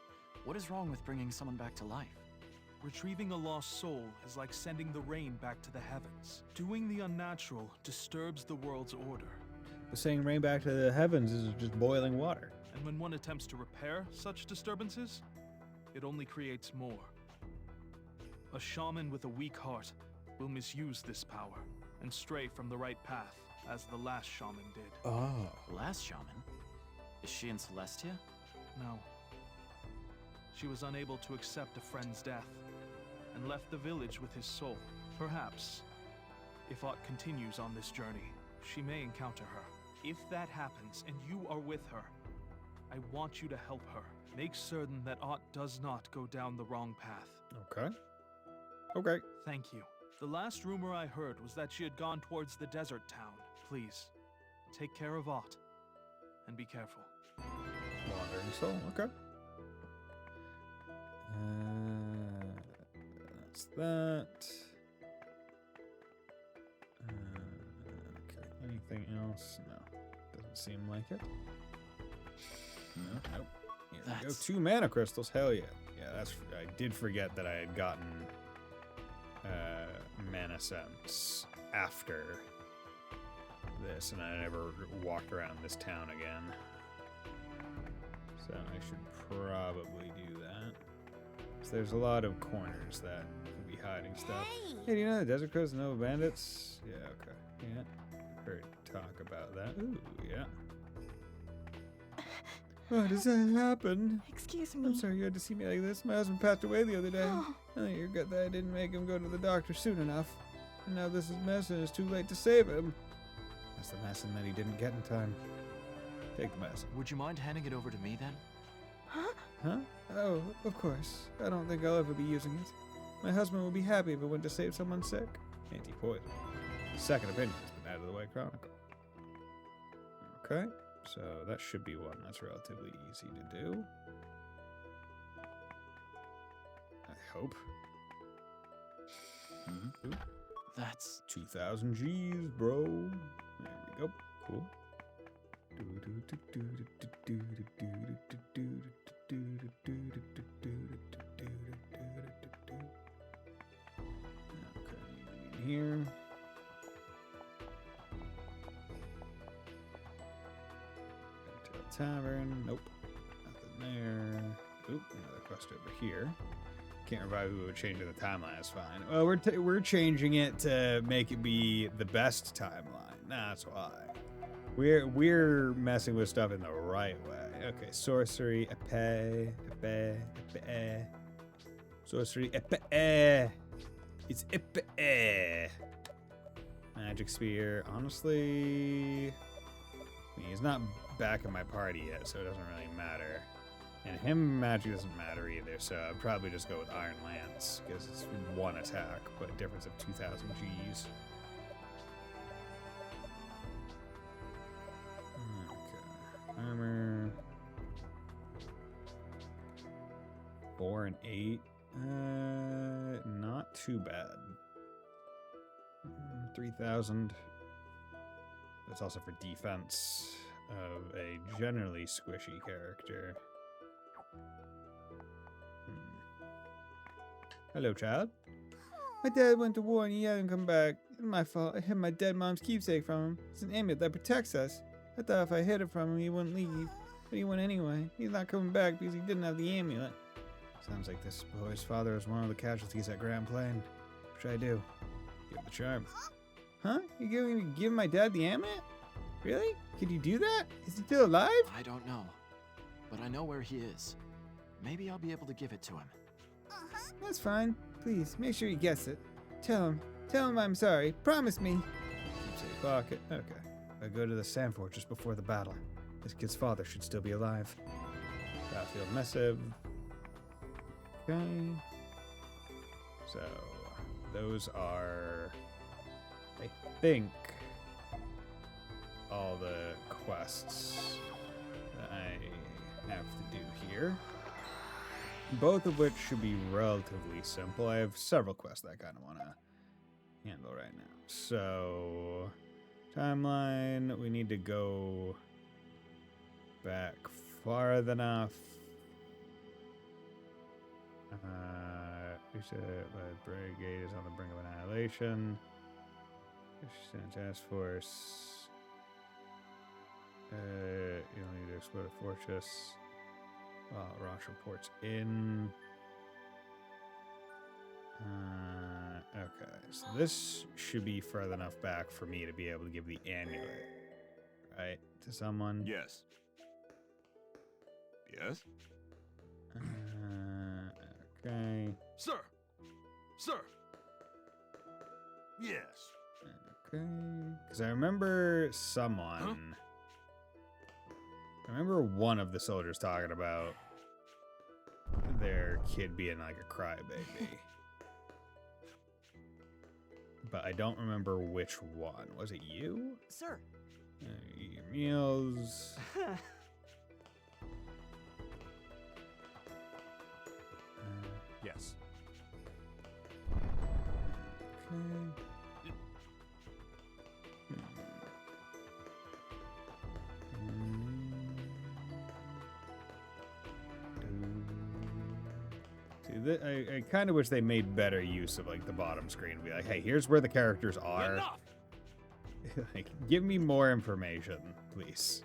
what is wrong with bringing someone back to life?
Retrieving a lost soul is like sending the rain back to the heavens. Doing the unnatural disturbs the world's order.
Saying rain back to the heavens is just boiling water.
And when one attempts to repair such disturbances, it only creates more. A shaman with a weak heart will misuse this power and stray from the right path, as the last shaman did.
Oh.
Last shaman? Is she in Celestia?
No. She was unable to accept a friend's death, and left the village with his soul. Perhaps, if Ott continues on this journey, she may encounter her. If that happens and you are with her, I want you to help her. Make certain that Ott does not go down the wrong path.
Okay. Okay.
Thank you. The last rumor I heard was that she had gone towards the desert town. Please, take care of Ott. And be careful.
Wandering soul. Okay. That's that. Okay. Anything else? No. Doesn't seem like it. No. Nope. Here we go. 2 mana crystals. Hell yeah. Yeah, that's. I did forget that I had gotten mana sense after this, and I never walked around this town again. So I should probably do that. So there's a lot of corners that could be hiding stuff. Hey, do you know the Desert Coast Nova Bandits? Yeah, okay. Yeah. Heard talk about that. Ooh, yeah. Why does that happen?
Excuse me.
I'm sorry you had to see me like this. My husband passed away the other day.
Oh.
I think you're good that I didn't make him go to the doctor soon enough. And now this is mess and it's too late to save him. That's the medicine that he didn't get in time. Take the medicine.
Would you mind handing it over to me then?
Huh?
Huh? Oh, of course. I don't think I'll ever be using it. My husband will be happy if it went to save someone sick. Anti-poison. Second opinion has been out of the way chronicle. Okay. So that should be one that's relatively easy to do. I hope. Ooh.
That's
2,000 G's, bro. There we go. Cool. Okay, here. Tavern. Nope. Nothing there. Oop, another quest over here. Can't revive who would change in the timeline. That's fine. Well, we're changing it to make it be the best timeline. That's why. We're messing with stuff in the right way. Okay, sorcery, epee. Sorcery, epee. It's epee. Magic spear. Honestly, I mean, he's not back in my party yet, so it doesn't really matter. And him magic doesn't matter either, so I'd probably just go with Iron Lance, because it's 1 attack, but a difference of 2,000 Gs. Okay. Armor. 4 and 8. Not too bad. 3,000. That's also for defense of a generally squishy character. Hello, child. My dad went to war and he hadn't come back. It's my fault. I hid my dead mom's keepsake from him. It's an amulet that protects us. I thought if I hid it from him, he wouldn't leave. But he went anyway. He's not coming back because he didn't have the amulet. Sounds like this boy's father was one of the casualties at Grand Plain. What should I do? Give the charm. Huh? You give my dad the amulet? Really? Could you do that? Is he still alive?
I don't know, but I know where he is. Maybe I'll be able to give it to him.
That's fine. Please, make sure he gets it. Tell him I'm sorry. Promise me. Keepsake pocket. Okay. I go to the Sand Fortress before the battle. This kid's father should still be alive. Battlefield missive. Okay. So, those are, I think, all the quests that I have to do here. Both of which should be relatively simple. I have several quests that I kind of want to handle right now. So, timeline, we need to go back far enough. We said Brigade is on the brink of annihilation. Task Force. You'll need to explode a fortress. Rosh reports in. Okay, so this should be further enough back for me to be able to give the amulet, right, to someone.
Yes. Yes?
Okay.
Sir! Sir!
Yes.
Okay. Because I remember someone I remember one of the soldiers talking about their kid being like a crybaby. But I don't remember which one. Was it you?
Sir.
Eat your meals.
Yes.
Okay. See, I kind of wish they made better use of like the bottom screen. Be like, hey, here's where the characters are. Like, give me more information, please.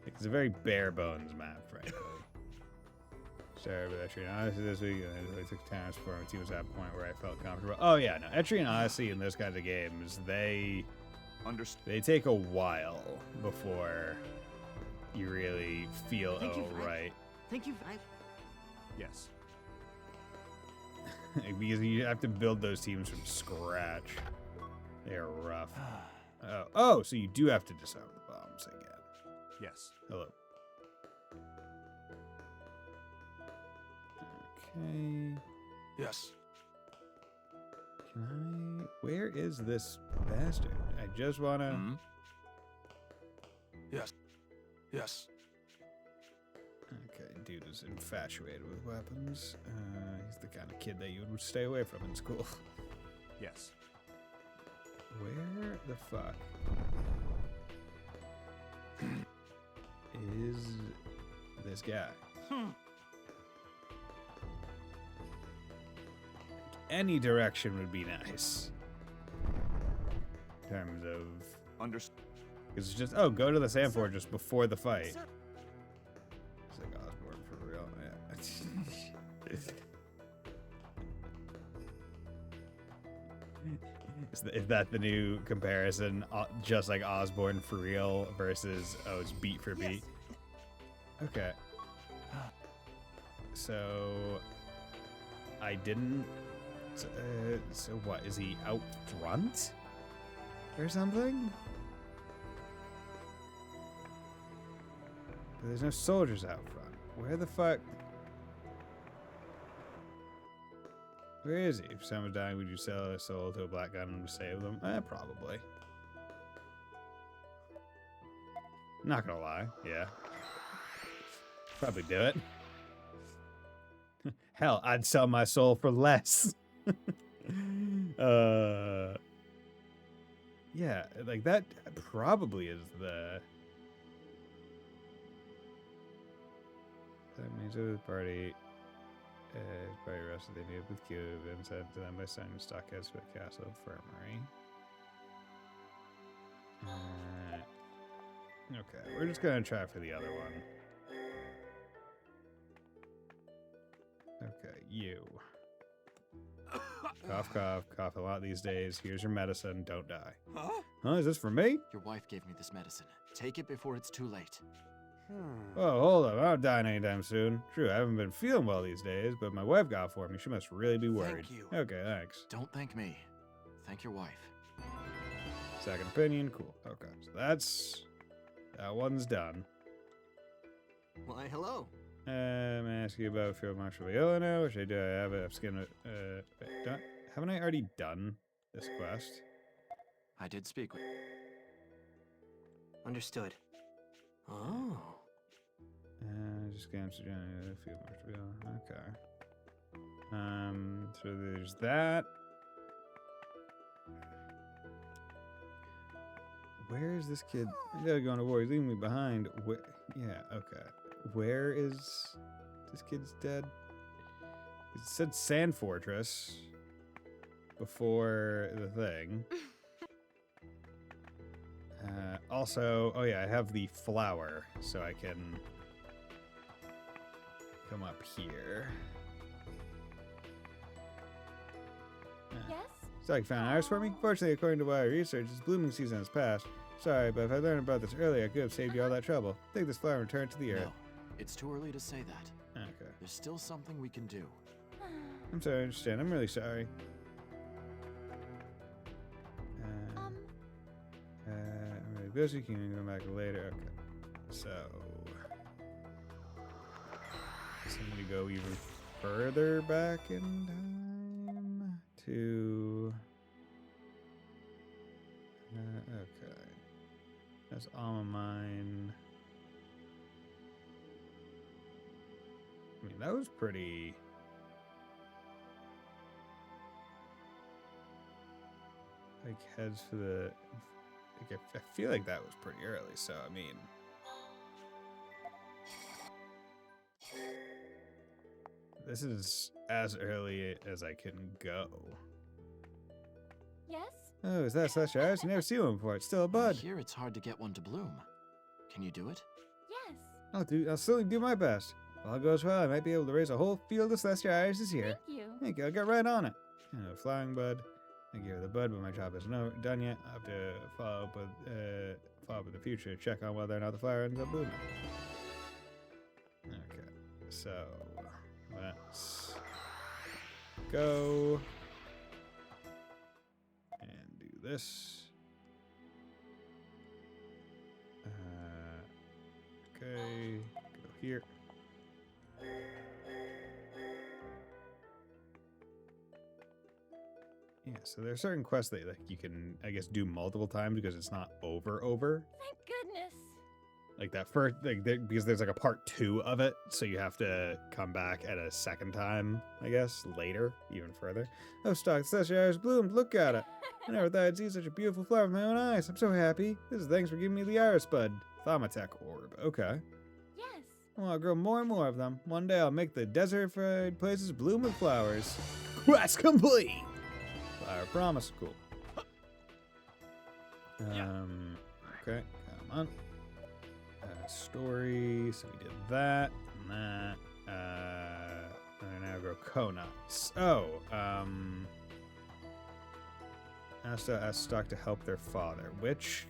It's a very bare bones map, frankly. Sorry about Etry and Odyssey this week. I took times before my team was at a point where I felt comfortable. Oh yeah, no, Etry and Odyssey and those kinds of games, they take a while before you really feel right.
Thank you.
Yes.
Because you have to build those teams from scratch. They're rough. Oh, so you do have to disarm the bombs again.
Yes.
Hello. Okay.
Yes.
Can I... Where is this bastard? I just wanna...
Mm-hmm. Yes. Yes.
Okay, dude is infatuated with weapons. He's the kind of kid that you would stay away from in school.
Yes.
Where the fuck is this guy? Any direction would be nice. In terms of...
Understood.
Because it's just, oh, go to the sand fortress before the fight. It's like Osborne for real. Yeah. Is that the new comparison? Just like Osborne for real versus, oh, it's beat for beat? Okay. So... I didn't... so what? Is he out front? Or something? But there's no soldiers out front. Where the fuck? Where is he? If someone's dying, would you sell a soul to a black gun to save them? Probably. Not gonna lie. Yeah. Probably do it. Hell, I'd sell my soul for less. Yeah, like that probably is the... That means the party arrested. They meet with Cube and sent to them by sending stockheads to a castle infirmary. Okay, we're just gonna try for the other one. Okay, you. Cough, cough, cough a lot these days. Here's your medicine. Don't die. Huh? Is this for me?
Your wife gave me this medicine. Take it before it's too late.
Oh, hold up. I'm not dying anytime soon. True, I haven't been feeling well these days, but my wife got it for me. She must really be worried.
Thank you.
Okay, thanks.
Don't thank me. Thank your wife.
Second opinion. Cool. Okay, so that one's done.
Why, hello.
I'm gonna ask you about Field Marshal Viola now, which I do. I have it. I've skinned it. Haven't I already done this quest?
I did speak with...
Understood.
Oh.
Just scans to Field Marshal Viola. Okay. So there's that. Where is this kid? I gotta go on to war. He's leaving me behind. Where? Yeah. Okay. Where is this kid's dead? It said Sand Fortress before the thing. Also, oh yeah, I have the flower, so I can come up here.
Yes?
So you found iris for me? Fortunately, according to my research, its blooming season has passed. Sorry, but if I learned about this earlier, I could have saved you all that trouble. Take this flower and return it to the earth.
No, it's too early to say that.
Okay.
There's still something we can do.
I'm sorry, I understand. I'm really sorry. I'm really like this. You can go back later. Okay. So I'm going to go even further back in time to... okay. That's Alma Mine. I mean, that was pretty... like, heads for the... like, I feel like that was pretty early, so, I mean... this is as early as I can go.
Yes?
Oh, is that such ours? I've never seen one before. It's still a
I
bud.
hear it's hard to get one to bloom. Can you do it?
Yes.
I'll certainly do my best. If all goes well, I might be able to raise a whole field of celestial iris this year.
Thank you.
Thank you, I'll get right on it. Flying bud. I give her the bud, but my job isn't done yet. I have to follow up with the future, check on whether or not the flower ends up blooming. Okay, so let's go and do this. Okay, go here. Yeah, so there are certain quests that like you can, I guess, do multiple times because it's not over.
Thank goodness.
Like that first, like because there's like a part 2 of it, so you have to come back at a second time, I guess, later, even further. Oh, Stock, celestial iris bloomed. Look at it. I never thought I'd see such a beautiful flower with my own eyes. I'm so happy. This is thanks for giving me the iris bud. Thaumatek orb. Okay.
Yes.
Well, I'll grow more and more of them. One day I'll make the desert-fried places bloom with flowers. Quest complete. Flower promise. Cool. Okay, come on. Story. So we did that and that. And now grow conuts. Oh, ask Stock to help their father, which...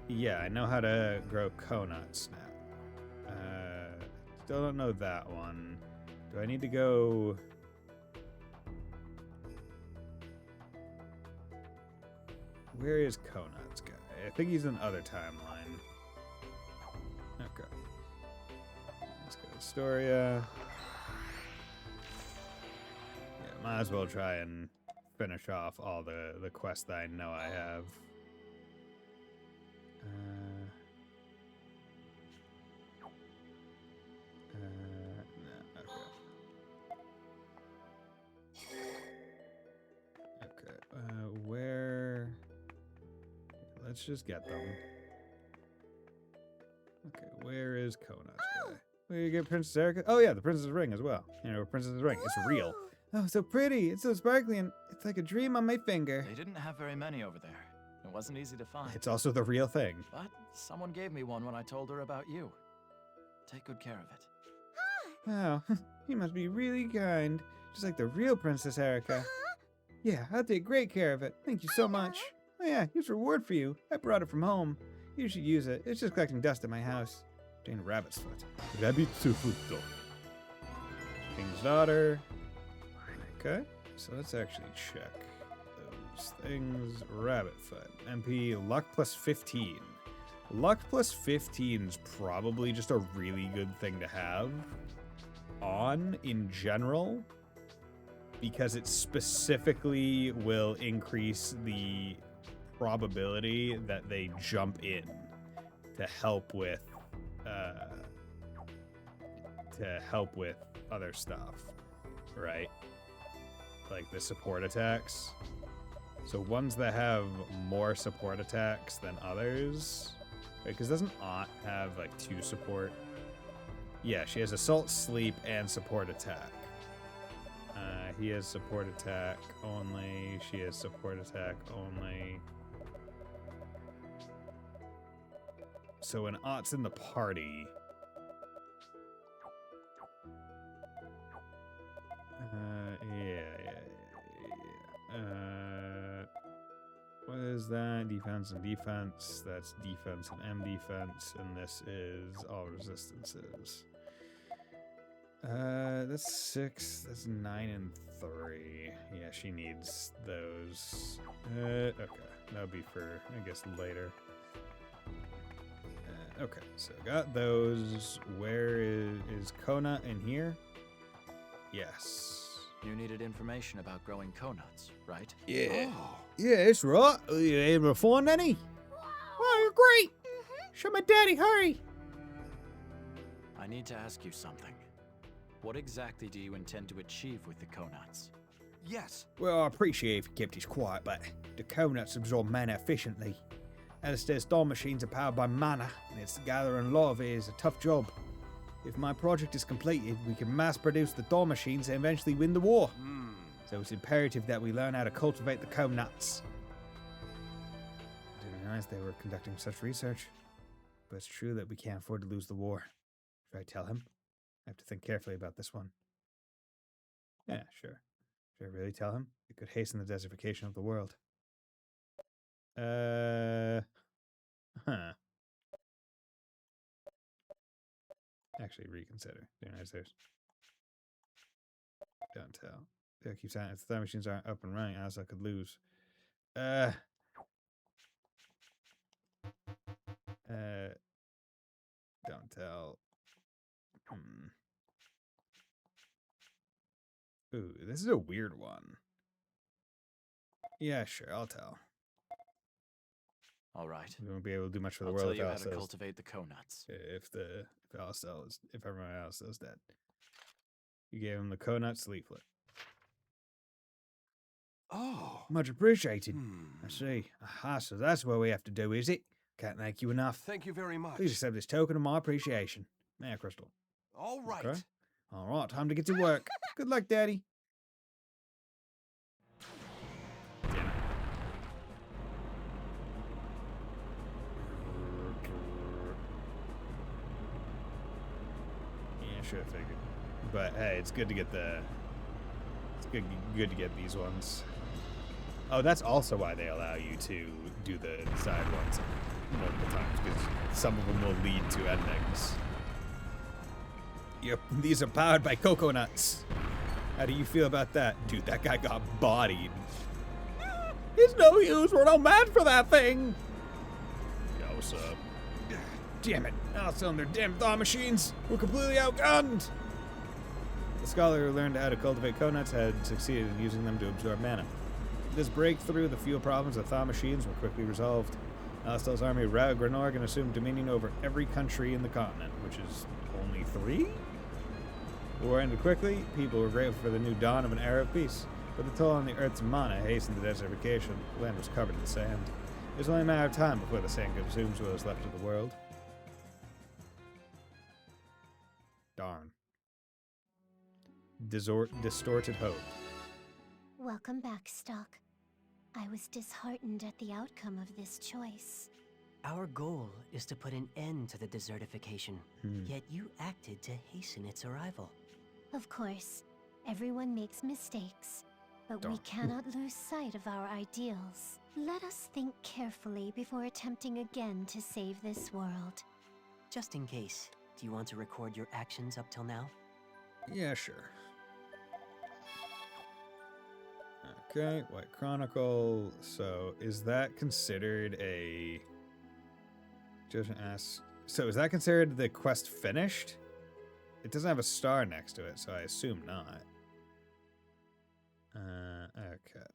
yeah, I know how to grow conuts now. Still don't know that one. Do I need to go... where is Conuts guy? I think he's in the other timeline. Okay. Let's go to Historia. Yeah, might as well try and finish off all the quests that I know I have. No, okay. Okay, where... let's just get them. Okay, where is Conuts guy? Where you get Princess Erica? Oh yeah, the Princess Ring as well. You know, Princess Ring. It's real. Oh, so pretty. It's so sparkly and it's like a dream on my finger.
They didn't have very many over there. It wasn't easy to find.
It's also the real thing.
But someone gave me one when I told her about you. Take good care of it.
Wow, you must be really kind. Just like the real Princess Erica. Yeah, I'll take great care of it. Thank you so much. Oh yeah, here's a reward for you. I brought it from home. You should use it. It's just collecting dust at my house. Jane Rabbit's foot. Rabbit's foot. King's daughter. Okay, so let's actually check those things. Rabbit foot. MP luck plus 15. Luck plus 15 is probably just a really good thing to have on in general, because it specifically will increase the probability that they jump in to help with other stuff, right? Like the support attacks. So ones that have more support attacks than others, right? Because doesn't Aunt have like 2 support? Yeah, she has assault, sleep, and support attack. He has support attack only. She has support attack only. So when Ott's in the party... yeah. What is that? Defense and defense. That's defense and M defense. And this is all resistances. That's 6. That's 9 and 3. Yeah, she needs those. Okay. That'll be for, I guess, later. Okay, so got those. Where is Kona in here? Yes.
You needed information about growing conuts, right?
Yeah. Yeah, it's right. You able to find any? Oh, you're great. Show my daddy, hurry.
I need to ask you something. What exactly do you intend to achieve with the conuts?
Yes.
Well, I appreciate if you kept it quiet, but the conuts absorb mana efficiently. Alistair's star machines are powered by mana, and its gathering lava is a tough job. If my project is completed, we can mass produce the Dawn machines and eventually win the war. So it's imperative that we learn how to cultivate the conuts. I didn't realize they were conducting such research. But it's true that we can't afford to lose the war. Should I tell him? I have to think carefully about this one. Yeah, sure. Should I really tell him? It could hasten the desertification of the world. Huh. Actually, reconsider. There's. Don't tell. Yeah, keep saying if the time machines aren't up and running, else I could lose. Don't tell. Ooh, this is a weird one. Yeah, sure, I'll tell.
All right.
We won't be able to do much for the
I'll
world
tell
if
you how
Alice
to
is-
cultivate the conuts.
if everyone else is dead. You gave him the conuts leaflet.
Oh.
Much appreciated. I see. Aha, so that's what we have to do, is it? Can't thank you enough.
Thank you very much.
Please accept this token of my appreciation. There, Crystal.
All right.
Okay. All right, time to get to work. Good luck, Daddy. Yeah, should have figured. But hey, it's good to get the. It's good to get these ones. Oh, that's also why they allow you to do the side ones multiple times, because some of them will lead to endings. Yep, these are powered by coconuts. How do you feel about that? Dude, that guy got bodied. It's no use, we're no man for that thing! Yo, what's up? Damn it, I'll sell their damn thaw machines! We're completely outgunned! The scholar who learned how to cultivate conuts had succeeded in using them to absorb mana. This breakthrough, the fuel problems of thaw machines were quickly resolved. Alistair's army routed Granorg and assumed dominion over every country in the continent, which is only 3? The war ended quickly. People were grateful for the new dawn of an era of peace, but the toll on the Earth's mana hastened the desertification. The land was covered in sand. It was only a matter of time before the sand consumes what was left of the world. Darn. Distorted hope.
Welcome back, Stock. I was disheartened at the outcome of this choice.
Our goal is to put an end to the desertification, yet you acted to hasten its arrival.
Of course, everyone makes mistakes, but we cannot lose sight of our ideals. Let us think carefully before attempting again to save this world.
Just in case, do you want to record your actions up till now?
Yeah, sure. Okay, White Chronicle. So, is that considered a... Judgment asks... So, is that considered the quest finished? It doesn't have a star next to it, so I assume not. Okay.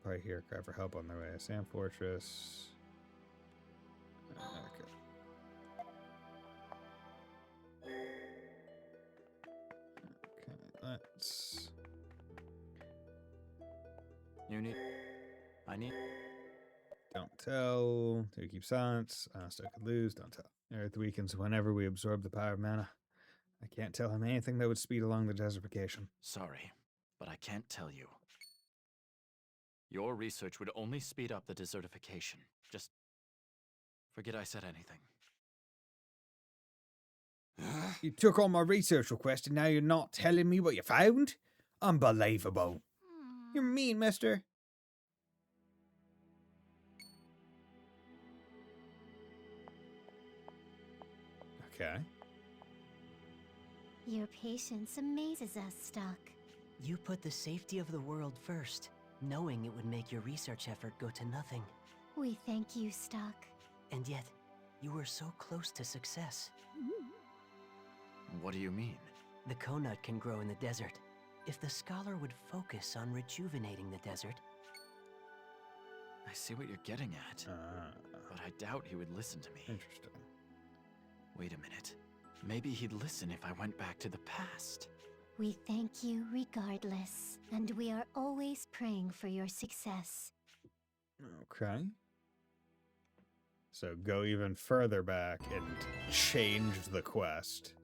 Probably here, cry for help on their way. Sand Fortress. Okay. Okay, let's...
I need...
Don't tell. To keep silence. Still could lose. Don't tell. Earth weakens whenever we absorb the power of mana. I can't tell him anything that would speed along the desertification.
Sorry, but I can't tell you. Your research would only speed up the desertification. Just forget I said anything.
You took on my research request and now you're not telling me what you found? Unbelievable. You're mean, mister. Okay.
Your patience amazes us, Stock.
You put the safety of the world first, knowing it would make your research effort go to nothing.
We thank you, Stock.
And yet, you were so close to success.
What do you mean?
The conut can grow in the desert. If the scholar would focus on rejuvenating the desert...
I see what you're getting at. But I doubt he would listen to me.
Interesting.
Wait a minute. Maybe he'd listen if I went back to the past.
We thank you regardless, and we are always praying for your success.
Okay. So go even further back and change the quest.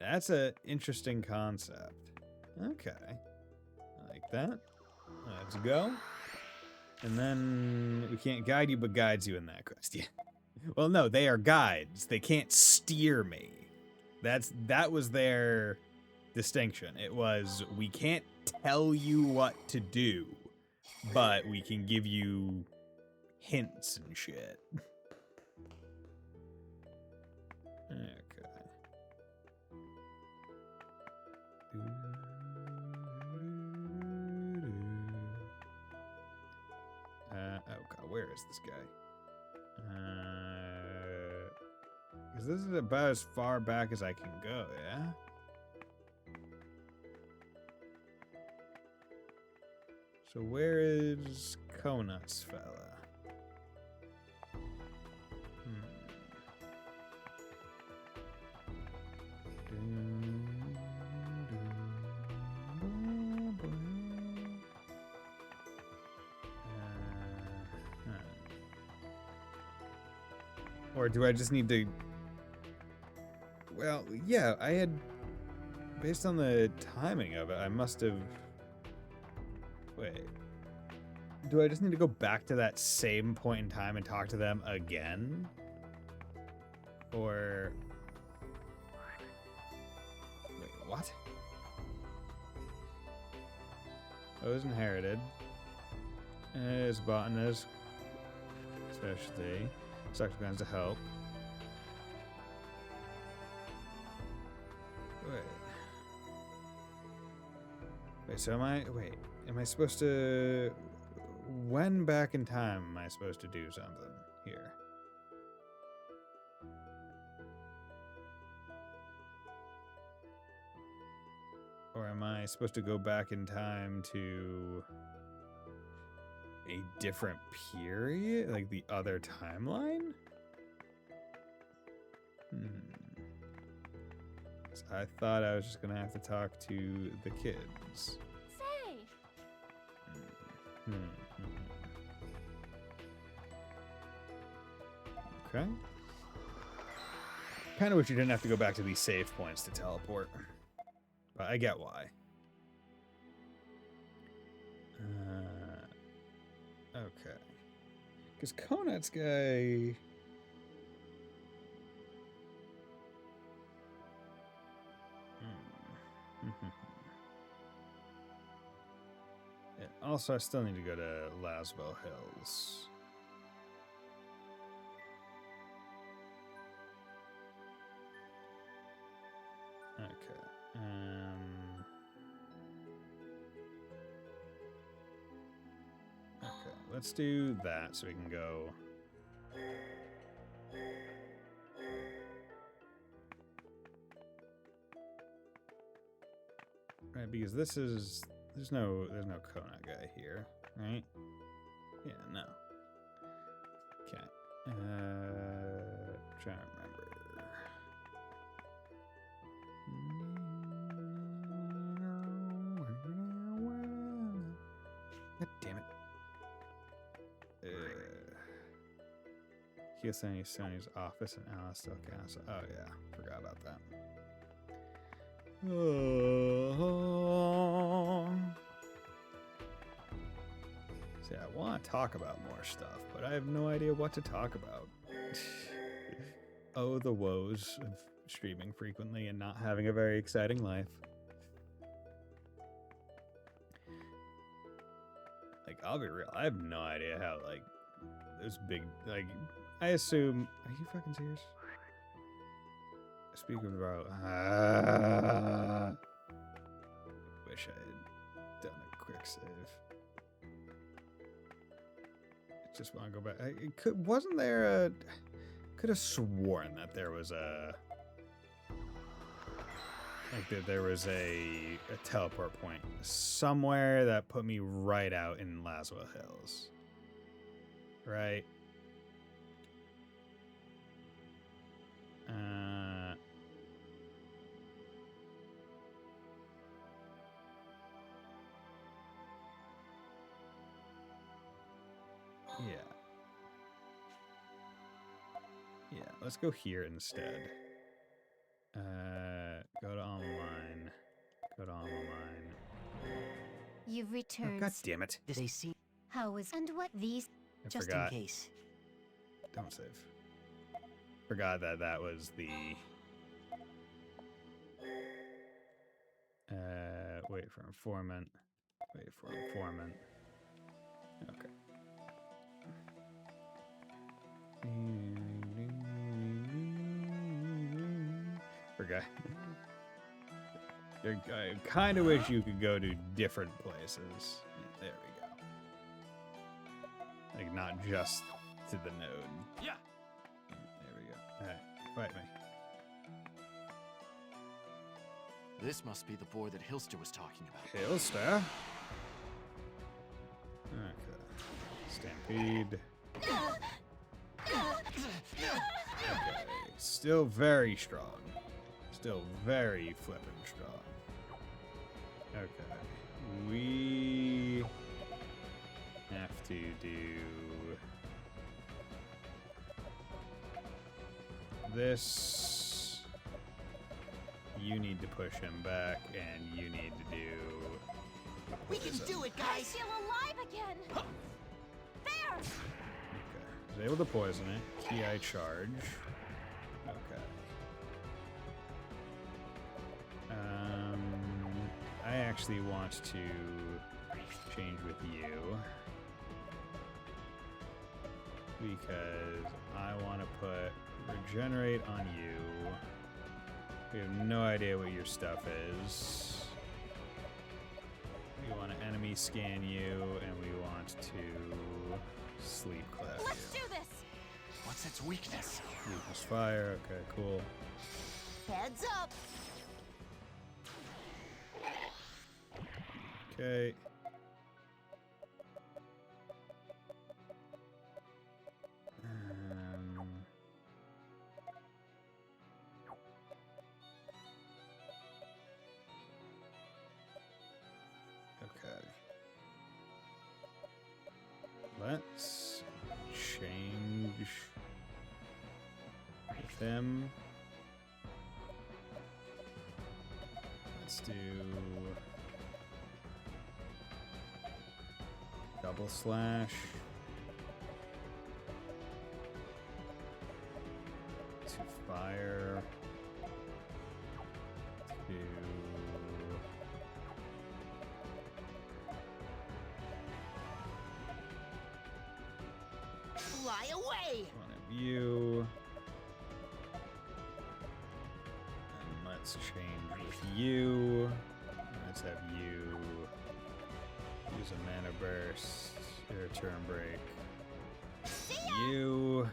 That's an interesting concept. Okay. I like that. Let's go. And then we can't guide you, but guides you in that quest. Yeah. Well, no, they are guides. They can't steer me. That was their distinction. It was, we can't tell you what to do, but we can give you hints and shit. Okay. Oh god, where is this guy? Because this is about as far back as I can go, yeah? So where is Conuts fella? Or do I just need to... Well, yeah, I had... Based on the timing of it, I must have... Wait. Do I just need to go back to that same point in time and talk to them again? Or... Wait, what? Oh, it was inherited. It's botanist. Specialty. Sucks plans to help. Wait, so am I supposed to... When back in time am I supposed to do something here? Or am I supposed to go back in time to a different period? Like the other timeline? So I thought I was just gonna have to talk to the kids.
Say!
Okay. Kind of wish you didn't have to go back to these save points to teleport. But I get why. Okay. Because Conut's guy... Yeah, also, I still need to go to Laswell Hills. Okay. Okay, let's do that so we can go. Right, because this is there's no Kona guy here, right? Yeah, no. Okay. Trying to remember. God damn it. Sony's office in Alistel Castle. Oh yeah, forgot about that. See, I want to talk about more stuff, but I have no idea what to talk about. Oh, the woes of streaming frequently and not having a very exciting life. Like, I'll be real, I have no idea how, like, this big, like, I assume... Are you fucking serious? speaking about... wish I had done a quick save. Just want to go back. Wasn't there a... Could have sworn that there was a... Like that there was a teleport point somewhere that put me right out in Laswell Hills. Right? Yeah. Yeah, let's go here instead. Go to online. Go to online.
You've
Oh,
returned.
God damn it.
Did they see?
How was and what these?
I
Just
forgot.
in case.
Don't save. Forgot that that was the... wait for informant. Wait for informant. Okay. Forgot. I kind of wish you could go to different places. There we go. Like, not just to the node.
Yeah.
There we go. Alright, fight me.
This must be the boar that Hilster was talking about.
Hilster? Okay. Stampede. Okay. Still very strong. Still very flippin' strong. Okay. We have to do this. You need to push him back, and you need to do...
We can do it,
I
guys!
feel alive again! There!
Okay. Was able to poison it. Ki charge. Okay. I actually want to change with you because I want to put regenerate on you. We have no idea what your stuff is. We want to enemy scan you, and we want to sleep class
Let's
you.
do this!
What's its weakness?
Weakness fire. Okay, cool.
Heads up!
Okay. Okay. Let's change with him. Let's do double slash. To fire. To
Fly away!
one of you. And let's change with you. Let's have you use a mana burst or turn break. You.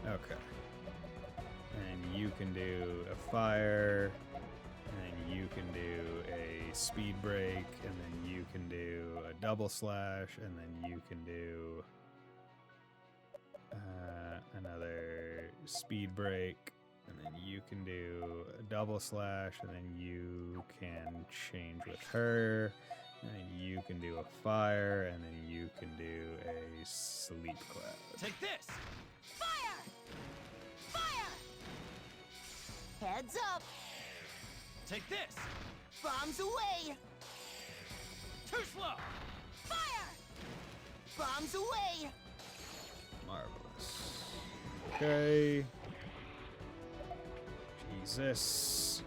Okay. And you can do a fire. And you can do a speed break. And then you can do a double slash. And then you can do another speed break. And then you can do a double slash. And then you can change with her. And then you can do a fire, and then you can do a sleep cloud.
Take this!
Fire! Fire!
Heads up!
Take this!
Bombs away!
Too slow!
Fire!
Bombs away!
Marvelous. Okay. Jesus.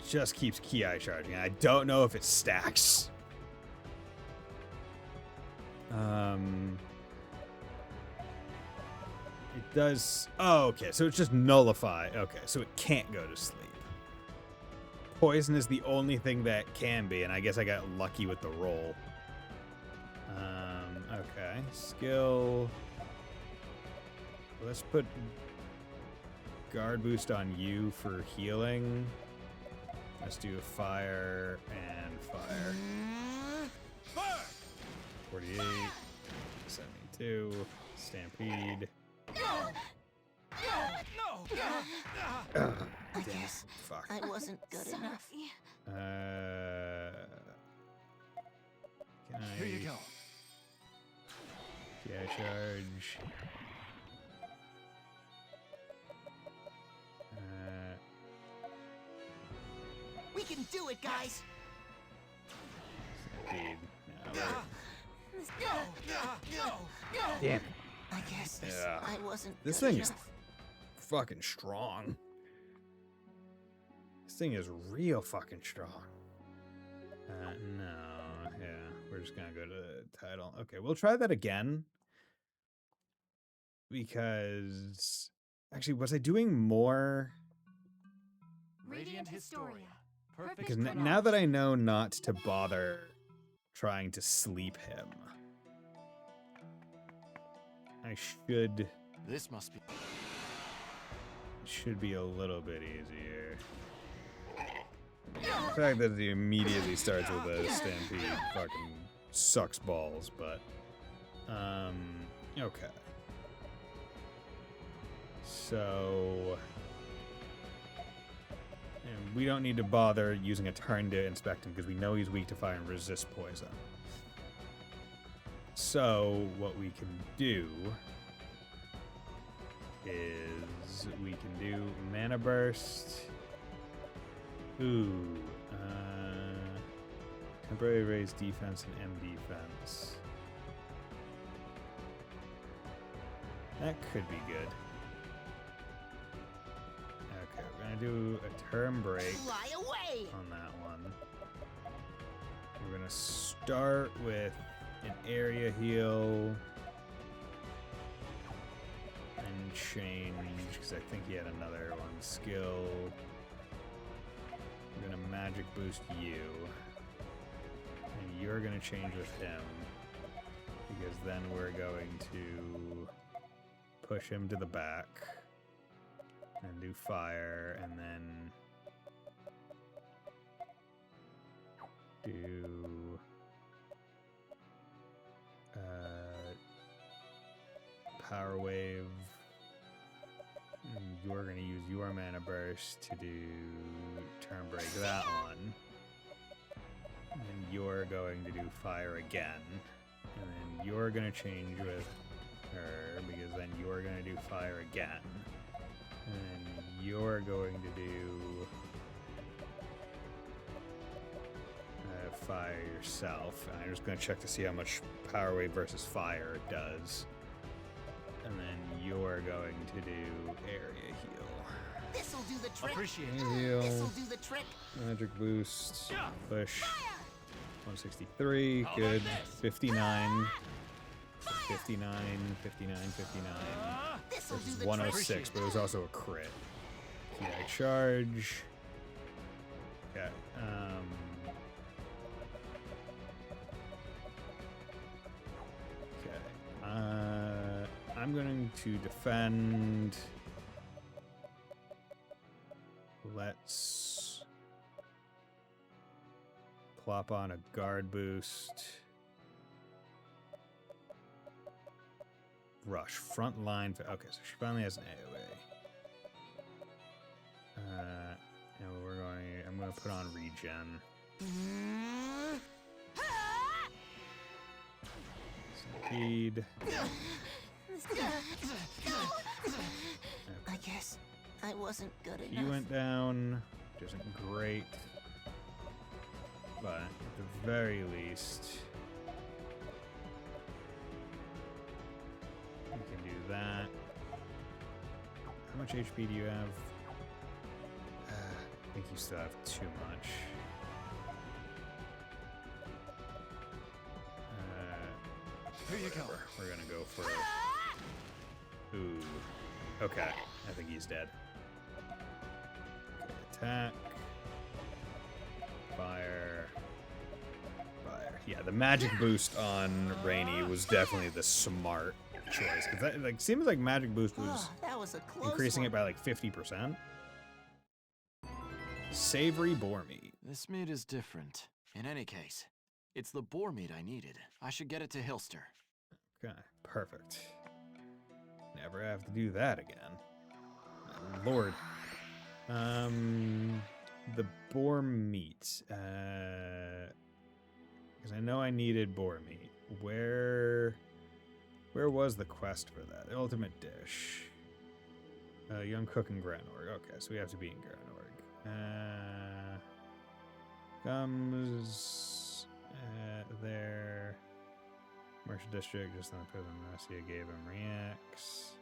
Just keeps Ki charging. I don't know if it stacks. It does... Oh, okay, so it's just nullify. Okay, so it can't go to sleep. Poison is the only thing that can be, and I guess I got lucky with the roll. Okay. Skill... Let's put guard boost on you for healing. Let's do fire and fire. 48, 72, stampede.
I guess
fuck.
I wasn't good enough.
Can I...
Here you go.
Yeah, charge.
We can do it, guys.
Stampede.
No.
Damn it.
I guess
Yeah.
I wasn't
This
good
thing is
enough.
fucking strong. This thing is real fucking strong. No, yeah, we're just gonna go to the title. Okay, we'll try that again. Because... Actually, was I doing more?
Radiant Historia. Perfect
Because
chronology.
now that I know not to bother trying to sleep him, I
This must be...
should be a little bit easier. The fact that he immediately starts with a stampede fucking sucks balls, but okay. So, and we don't need to bother using a turn to inspect him because we know he's weak to fire and resist poison. So what we can do is we can do mana burst. Ooh, temporary raise defense and M defense. That could be good. Okay, we're gonna do a turn break
Fly away!
on that one. We're gonna start with an area heal and change because I think he had another one. Skill. We're gonna magic boost you, and you're gonna change with him because then we're going to push him to the back and do fire, and then do power wave. And you're gonna use your mana burst to do turn break that one, and you're going to do fire again, and then you're gonna change with her because then you're gonna do fire again. And then you're going to do fire yourself. And I'm just going to check to see how much power wave versus fire it does. And then you're going to do area heal.
This'll do the trick.
Appreciate it.
Heal.
This'll do the trick.
Magic boost. Push. 163.
How
Good.
about this?
59. 59, 59, 59.
This'll do
Versus
the
106, but it was also a crit. Yeah, charge. Okay. Okay. I'm going to defend. Let's plop on a guard boost. Rush. Front line. Okay, so she finally has an AoE. And we're going. I'm going to put on regen. Stampede.
I guess I wasn't good
He
enough.
went down, which isn't great, but at the very least, we can do that. How much HP do you have? I think you still have too much.
Here you go.
We're gonna go for Ooh. Okay. I think he's dead. Okay, attack. Fire. Fire. Yeah, the magic boost on Rainy was definitely the smart choice. Because that like seems like magic boost was
that was a close
increasing
one.
it by like 50%. Savory boar meat.
This meat is different. In any case, it's the boar meat I needed. I should get it to Hilster.
Okay, perfect. Never have to do that again. My lord. The boar meat. Because I know I needed boar meat. Where was the quest for that? The ultimate dish. Young cook in Granorg. Okay, so we have to be in Granorg. Comes there. Commercial district, just on the prison. Marcia gave him reacts.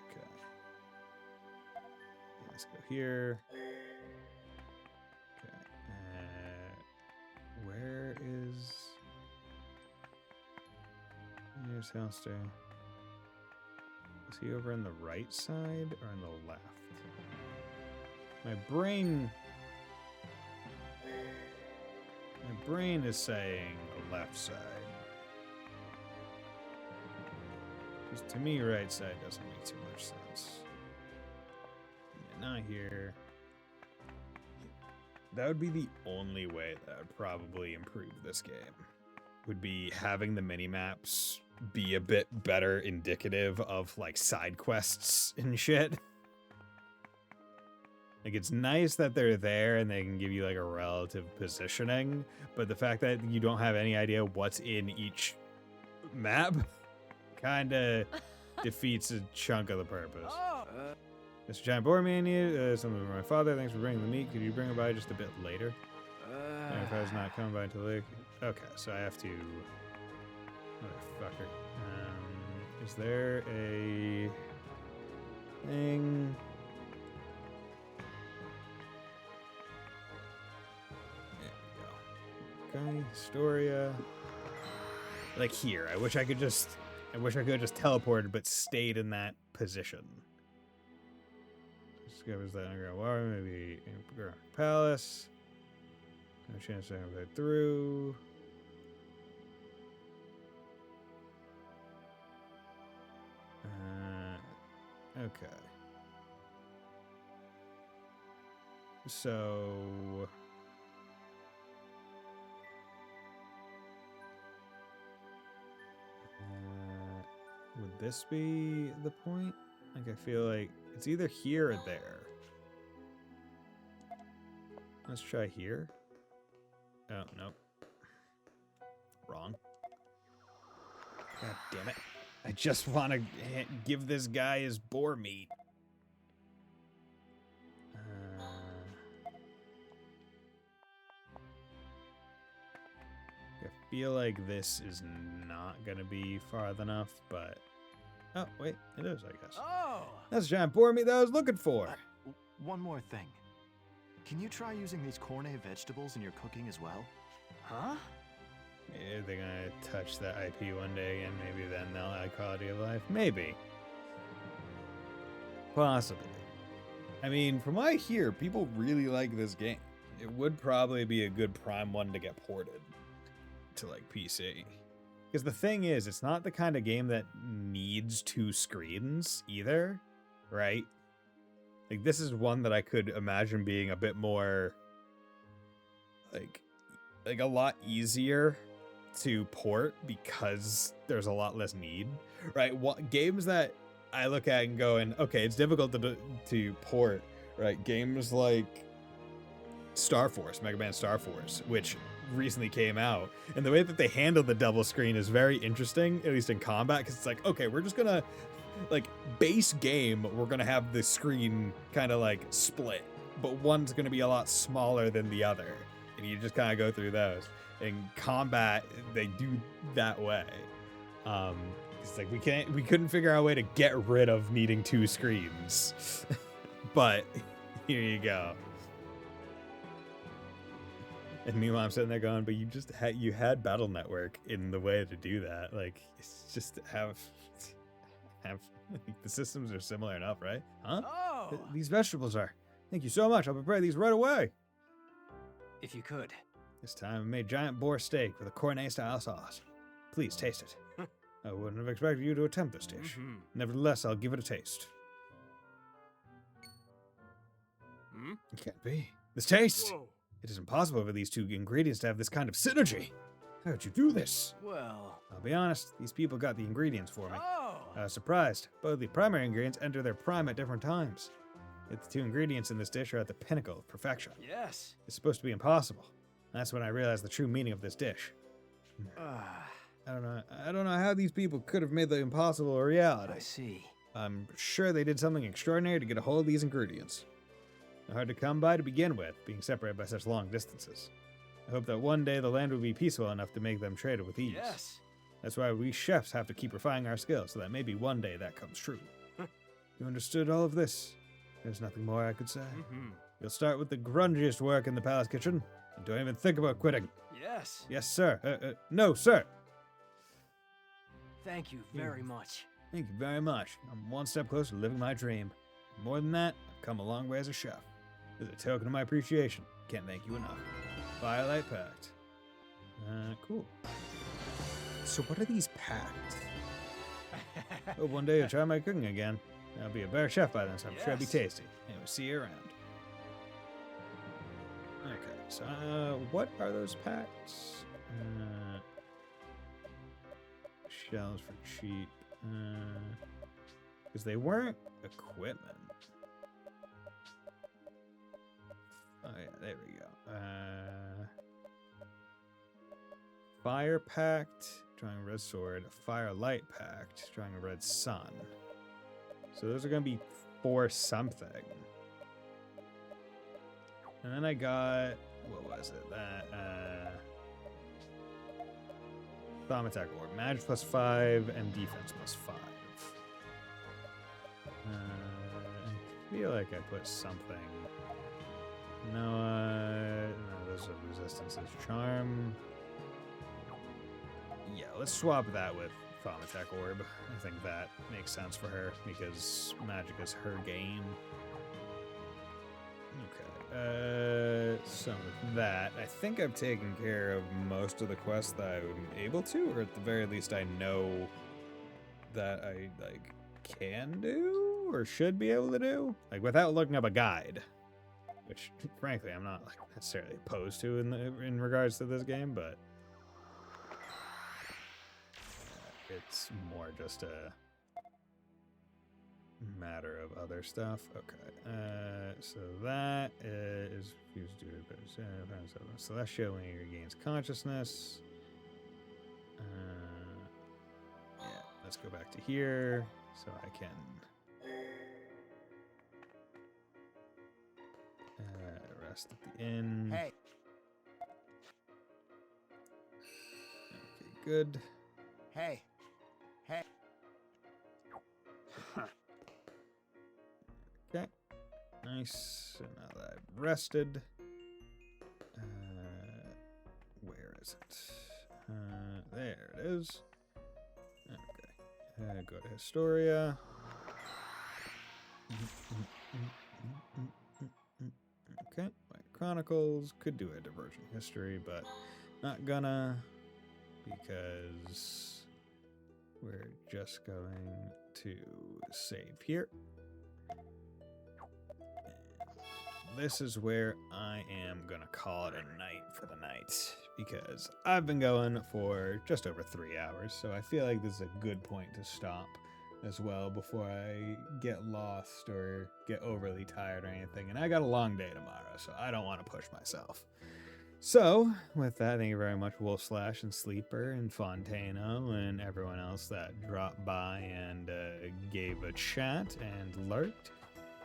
Okay. Let's go here. Okay. Where is... Here's Halster. Is he over on the right side or on the left? My brain is saying the left side. Because to me, right side doesn't make too much sense. Yeah, not here. That would be the only way that would probably improve this game. Would be having the mini-maps be a bit better indicative of, like, side quests and shit. Like, it's nice that they're there and they can give you, like, a relative positioning, but the fact that you don't have any idea what's in each map kind of defeats a chunk of the purpose. Mr. Giant Boar Man, something for my father. Thanks for bringing the meat. Could you bring it by just a bit later? If I was not coming by until late. Okay, so I have to... Motherfucker. Is there a thing? There we go. Okay, Historia. Like here. I wish I could just teleported but stayed in that position. Discovers that underground water, maybe in Palace. No chance to go through. Okay. So... would this be the point? Like, I feel like it's either here or there. Let's try here. Oh, nope. Wrong. God damn it. I just want to give this guy his boar meat. I feel like this is not going to be far enough, but... Oh, wait, it is, I guess.
Oh!
That's the giant boar meat that I was looking for.
One more thing. Can you try using these cornet vegetables in your cooking as well? Huh?
Maybe they're gonna touch that IP one day again. Maybe then they'll add quality of life. Maybe. Possibly. I mean, from what I hear, people really like this game. It would probably be a good prime one to get ported to, like, PC. Because the thing is, it's not the kind of game that needs 2 screens either, right? Like, this is one that I could imagine being a bit more, like a lot easier to port because there's a lot less need, right? What games that I look at and going, okay, it's difficult to port, right? Games like Star Force, Mega Man Star Force, which recently came out, and the way that they handle the double screen is very interesting, at least in combat, because it's like, okay, we're just gonna, like, base game, we're gonna have the screen kind of like split, but one's gonna be a lot smaller than the other, and you just kind of go through those. In combat, they do that way. It's like we couldn't figure out a way to get rid of needing 2 screens, but here you go. And meanwhile, I'm sitting there going, but you had Battle Network in the way to do that. Like, it's just have have the systems are similar enough, right? Huh?
Oh!
These vegetables are. Thank you so much. I'll prepare these right away.
If you could.
This time I made giant boar steak with a cornet-style sauce. Please taste it. I wouldn't have expected you to attempt this dish. Nevertheless, I'll give it a taste. It can't be. This taste!
Whoa.
It is impossible for these two ingredients to have this kind of synergy. How'd you do this?
Well...
I'll be honest, these people got the ingredients for me.
Oh!
I was surprised. Both the primary ingredients enter their prime at different times. Yet the two ingredients in this dish are at the pinnacle of perfection.
Yes.
It's supposed to be impossible. That's when I realized the true meaning of this dish. I don't know how these people could have made the impossible a reality.
I see.
I'm sure they did something extraordinary to get a hold of these ingredients. They're hard to come by to begin with, being separated by such long distances. I hope that one day the land will be peaceful enough to make them traded with ease.
Yes.
That's why we chefs have to keep refining our skills, so that maybe one day that comes true. You understood all of this? There's nothing more I could say. You'll start with the grungiest work in the palace kitchen, and don't even think about quitting.
Yes.
Yes, sir. No, sir.
Thank you very much.
Thank you very much. I'm one step closer to living my dream. More than that, I've come a long way as a chef. As a token of my appreciation, can't thank you enough. Firelight Pact. Cool. So what are these pacts? Hope one day you'll try my cooking again. I'll be a better chef by then, so I'm sure it'll be tasty. And we'll see you around. Okay, so what are those pacts? Shells for cheap. Because they weren't equipment. Oh yeah, there we go. Fire Pact, drawing a red sword. Firelight Pact, drawing a red sun. So those are going to be for something. And then I got, what was it? That, Bomb attack orb. Magic +5 and defense +5. I feel like I put something. No, those are resistances. Charm. Yeah, let's swap that with Bomb attack orb. I think that makes sense for her because magic is her game. Okay. So with that, I think I've taken care of most of the quests that I'm able to, or at the very least I know that I can do or should be able to do, without looking up a guide, which frankly I'm not necessarily opposed to in regards to this game, but it's more just a matter of other stuff. Okay, so that is fused to Celestial when he regains consciousness. Yeah, let's go back to here so I can rest at the inn.
Hey.
Okay, good.
Hey.
Okay, nice. So now that I've rested, where is it? There it is. Okay, go to Historia. Okay, White Chronicles. Could do a Divergent History, but not gonna, because we're just going to save here. This is where I am gonna call it a night for the night, because I've been going for just over 3 hours, so I feel like this is a good point to stop as well before I get lost or get overly tired or anything. And I got a long day tomorrow, so I don't want to push myself. So, with that, thank you very much, Wolfslash and Sleeper and Fontano and everyone else that dropped by and gave a chat and lurked.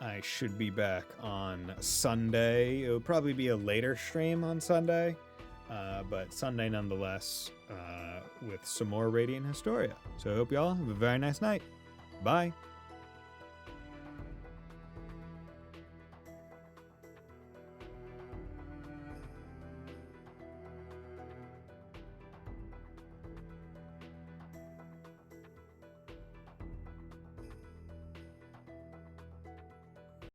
I should be back on Sunday. It'll probably be a later stream on Sunday, but Sunday nonetheless, with some more Radiant Historia. So I hope y'all have a very nice night. Bye.